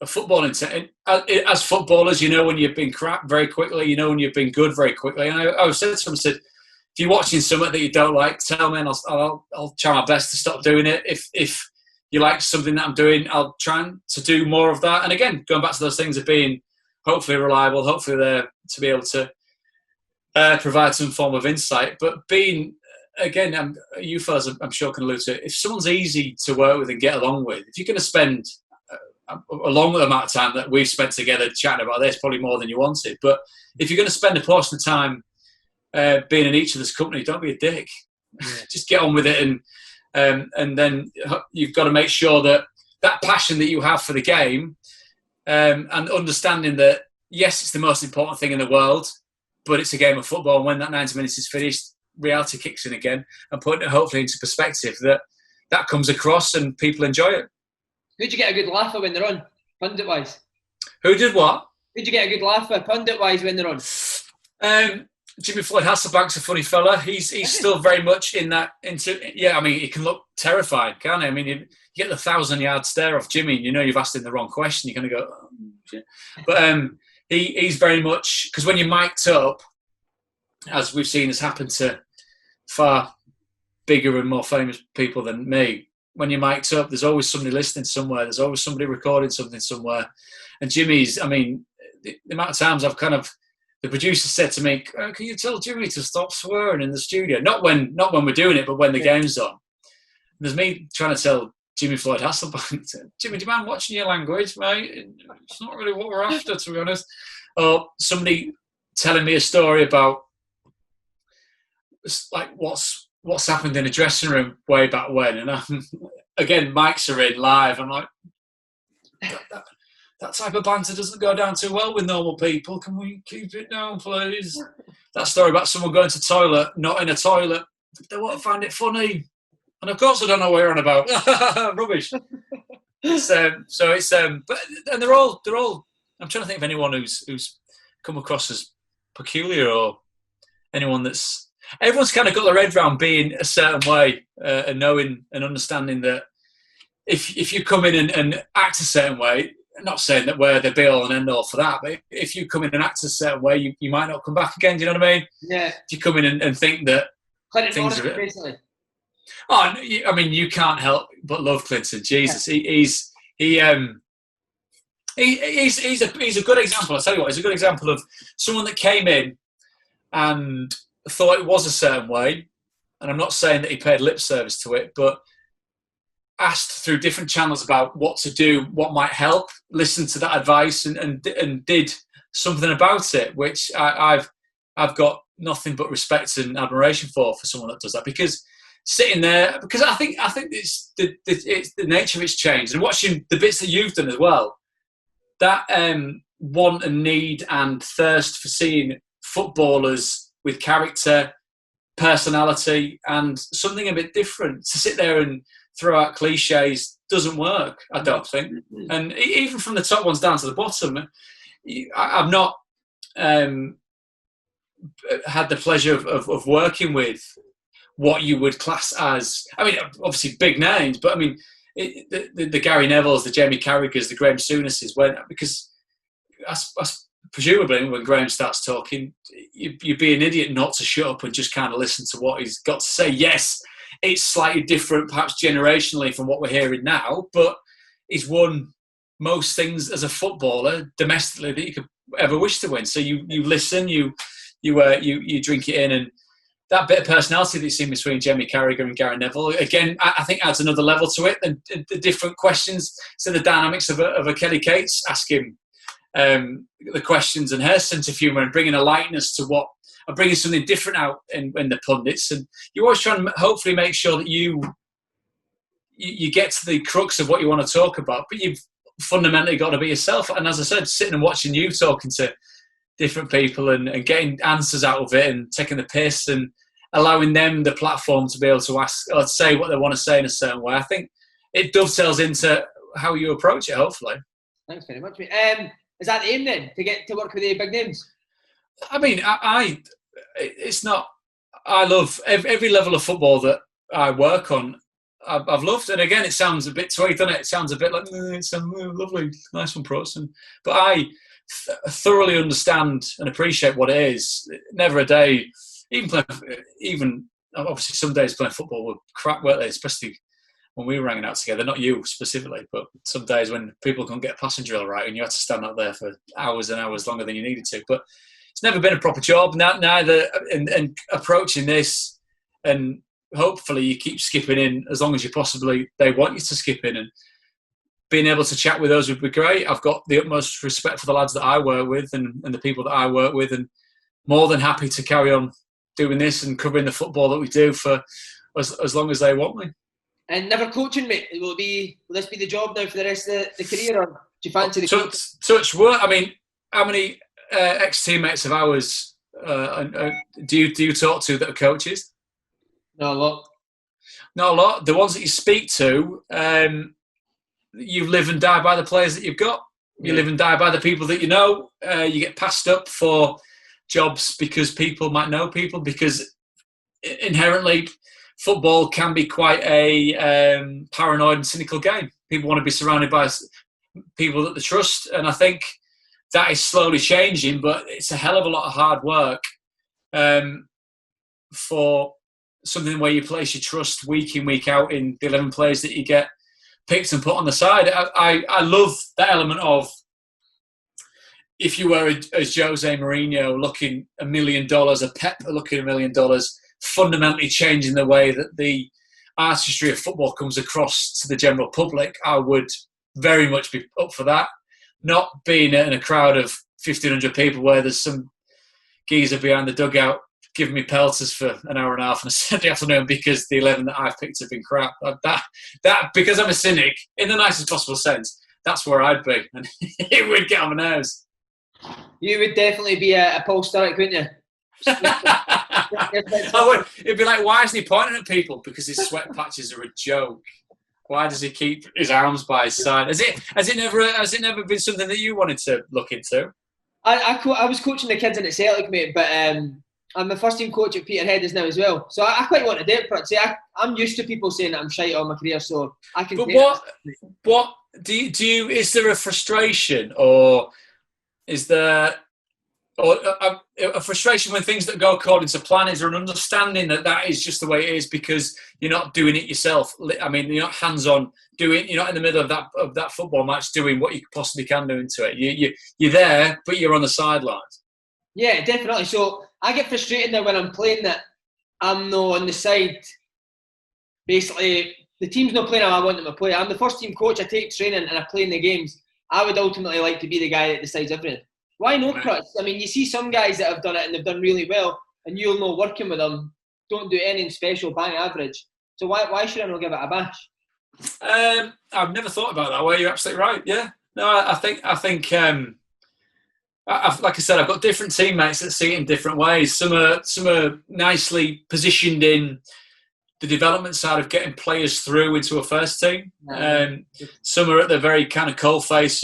footballing sense. As footballers, you know when you've been crap very quickly, you know when you've been good very quickly. And I said to them, I said, if you're watching something that you don't like, tell me, and I'll try my best to stop doing it. If you like something that I'm doing, I'll try to do more of that. And again, going back to those things of being hopefully reliable, hopefully there to be able to provide some form of insight. But being, again, you fellas, I'm sure can allude to it, if someone's easy to work with and get along with, if you're going to spend a long amount of time that we've spent together chatting about this, probably more than you wanted, but if you're going to spend a portion of time being in each other's company, don't be a dick. Yeah. Just get on with it, and then you've got to make sure that passion that you have for the game, and understanding that yes, it's the most important thing in the world, but it's a game of football, and when that 90 minutes is finished, reality kicks in again, and putting it hopefully into perspective that comes across and people enjoy it. Who'd you get a good laugh at when they're on, pundit-wise? Who did what? Who'd you get a good laugh at, pundit-wise, when they're on? Jimmy Floyd Hasselbank's a funny fella. He's still very much in that. I mean, he can look terrifying, can't he? I mean, you get the 1,000-yard stare off Jimmy, and you know you've asked him the wrong question. You're going to go, oh, shit. But he's very much, because when you're mic'd up, as we've seen has happened to far bigger and more famous people than me, when you're mic'd up, there's always somebody listening somewhere. There's always somebody recording something somewhere. And Jimmy's, I mean, the amount of times the producer said to me, oh, can you tell Jimmy to stop swearing in the studio? Not when we're doing it, but when the game's on. And there's me trying to tell Jimmy Floyd Hasselbank, Jimmy, do you mind watching your language, mate? It's not really what we're after, to be honest. Or somebody telling me a story about like what's happened in a dressing room way back when, and again, mics are in live. I'm like, that type of banter doesn't go down too well with normal people. Can we keep it down, please? That story about someone going to the toilet, not in a toilet, they won't find it funny. And of course, I don't know what you're on about. Rubbish. But they're all. I'm trying to think of anyone who's come across as peculiar, or anyone that's. Everyone's kind of got their head round being a certain way, and knowing and understanding that if you come in and act a certain way, not saying that we're the be-all and end-all for that, but if you come in and act a certain way, you might not come back again. Do you know what I mean? Yeah. If you come in and think that things are... Basically. Oh, I mean, you can't help but love Clinton. Jesus, yeah. He's a good example. I'll tell you what, he's a good example of someone that came in and thought it was a certain way, and I'm not saying that he paid lip service to it, but asked through different channels about what to do, what might help, listened to that advice and did something about it, which I've got nothing but respect and admiration for someone that does that, because sitting there, because I think it's the nature of it's changed, and watching the bits that you've done as well, that want and need and thirst for seeing footballers with character, personality, and something a bit different. To sit there and throw out cliches doesn't work, I don't think. And even from the top ones down to the bottom, I've not had the pleasure of working with what you would class as, I mean, obviously big names, but I mean, the Gary Nevilles, the Jamie Carragers, the Graham Souness's, because presumably when Graham starts talking, you'd be an idiot not to shut up and just kind of listen to what he's got to say. Yes, it's slightly different, perhaps generationally, from what we're hearing now, but he's won most things as a footballer domestically that you could ever wish to win. So you listen, you drink it in, and that bit of personality that you see between Jamie Carragher and Gary Neville, again, I think adds another level to it, and the different questions. So the dynamics of a Kelly Cates asking the questions, and her sense of humour, and bringing a lightness to what, and bringing something different out in the pundits. And you always try and hopefully make sure that you get to the crux of what you want to talk about, but you've fundamentally got to be yourself. And as I said, sitting and watching you talking to different people and getting answers out of it and taking the piss and allowing them the platform to be able to ask or say what they want to say in a certain way, I think it dovetails into how you approach it. Hopefully. Thanks very much, mate. Is that the aim then, to get to work with the big names? I mean, it's not. I love every level of football that I work on. I've loved, and again, it sounds a bit sweet, doesn't it? It sounds a bit like it's lovely, nice one, Prutton. But I thoroughly understand and appreciate what it is. Never a day, even obviously some days playing football were crap, weren't they? Especially when we were hanging out together. Not you specifically, but some days when people couldn't get a passing drill right, and you had to stand out there for hours and hours longer than you needed to. But it's never been a proper job. Neither, and approaching this, and hopefully you keep skipping in as long as they want you to skip in, and being able to chat with those would be great. I've got the utmost respect for the lads that I work with and the people that I work with, and more than happy to carry on doing this and covering the football that we do for as long as they want me. And never coaching, mate. Will this be the job now for the rest of the career, or do you fancy the coach? Touch wood. I mean, how many ex-teammates of ours do you talk to that are coaches? Not a lot. Not a lot. The ones that you speak to, you live and die by the players that you've got. You live and die by the people that you know. You get passed up for jobs because people might know people, because inherently football can be quite a paranoid and cynical game. People want to be surrounded by people that they trust, and I think that is slowly changing, but it's a hell of a lot of hard work for something where you place your trust week in, week out in the 11 players that you get picked and put on the side. I love that element of, if you were as Jose Mourinho looking $1 million, a Pep looking $1 million, fundamentally changing the way that the artistry of football comes across to the general public, I would very much be up for that. Not being in a crowd of 1,500 people where there's some geezer behind the dugout giving me pelters for an hour and a half on a Saturday afternoon because the 11 that I've picked have been crap. That because I'm a cynic, in the nicest possible sense, that's where I'd be. And it would get on my nerves. You would definitely be a Paul Sturrock, wouldn't you? I would. It'd be like, why isn't he pointing at people? Because his sweat patches are a joke. Why does he keep his arms by his side? Has it never been something that you wanted to look into? I was coaching the kids in at Celtic, mate, but I'm the first team coach at Peterhead is now as well. So I quite want to do it. But see, I'm used to people saying that I'm shite all my career, so I can. But what do you? Is there a frustration, or is there a frustration when things that go according to plan? Is there an understanding that is just the way it is because you're not doing it yourself? I mean, you're not hands-on doing. You're not in the middle of that football match doing what you possibly can do into it. You're there, but you're on the sidelines. Yeah, definitely. So I get frustrated now when I'm playing that I'm not on the side. Basically, the team's not playing how I want them to play. I'm the first team coach. I take training and I play in the games. I would ultimately like to be the guy that decides everything. Why not, Prutz? I mean, you see some guys that have done it and they've done really well, and you'll know working with them, don't do anything special, bang average. So why should I not give it a bash? I've never thought about that way. You're absolutely right. Yeah. No, I think. like I said, I've got different teammates that see it in different ways. Some are nicely positioned in the development side of getting players through into a first team. Some are at the very kind of coalface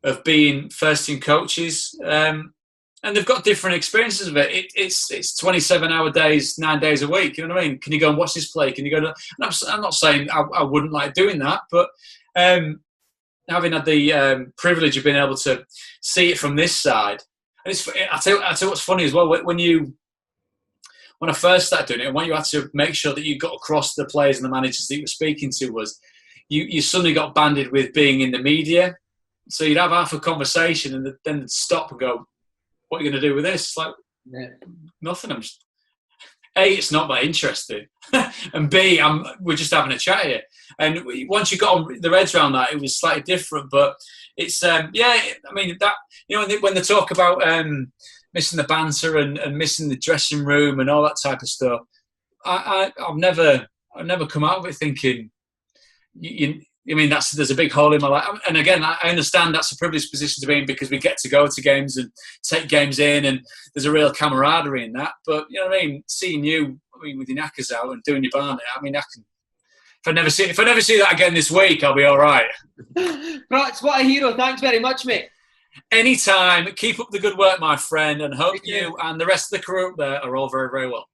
of being first team coaches, and they've got different experiences of it. It's 27-hour days, 9 days a week. You know what I mean? Can you go and watch this play? Can you go to? I'm not saying I wouldn't like doing that, but having had the privilege of being able to see it from this side, and I tell you what's funny as well. When I first started doing it, and when you had to make sure that you got across the players and the managers that you were speaking to, was you suddenly got banded with being in the media. So you'd have half a conversation and then stop and go, what are you going to do with this? It's like, nothing. It's not that interesting. And B, we're just having a chat here. And once you got on the heads around that, it was slightly different. But it's, I mean, that, when they talk about missing the banter and missing the dressing room and all that type of stuff, I've never come out of it thinking, I mean, there's a big hole in my life. And again, I understand that's a privileged position to be in because we get to go to games and take games in, and there's a real camaraderie in that. But, you know what I mean? Seeing you, with your knackers out and doing your barnet, I mean, If I never see that again this week, I'll be all right. Prutz, what a hero. Thanks very much, mate. Anytime. Keep up the good work, my friend, and hope you and the rest of the crew up there are all very, very well.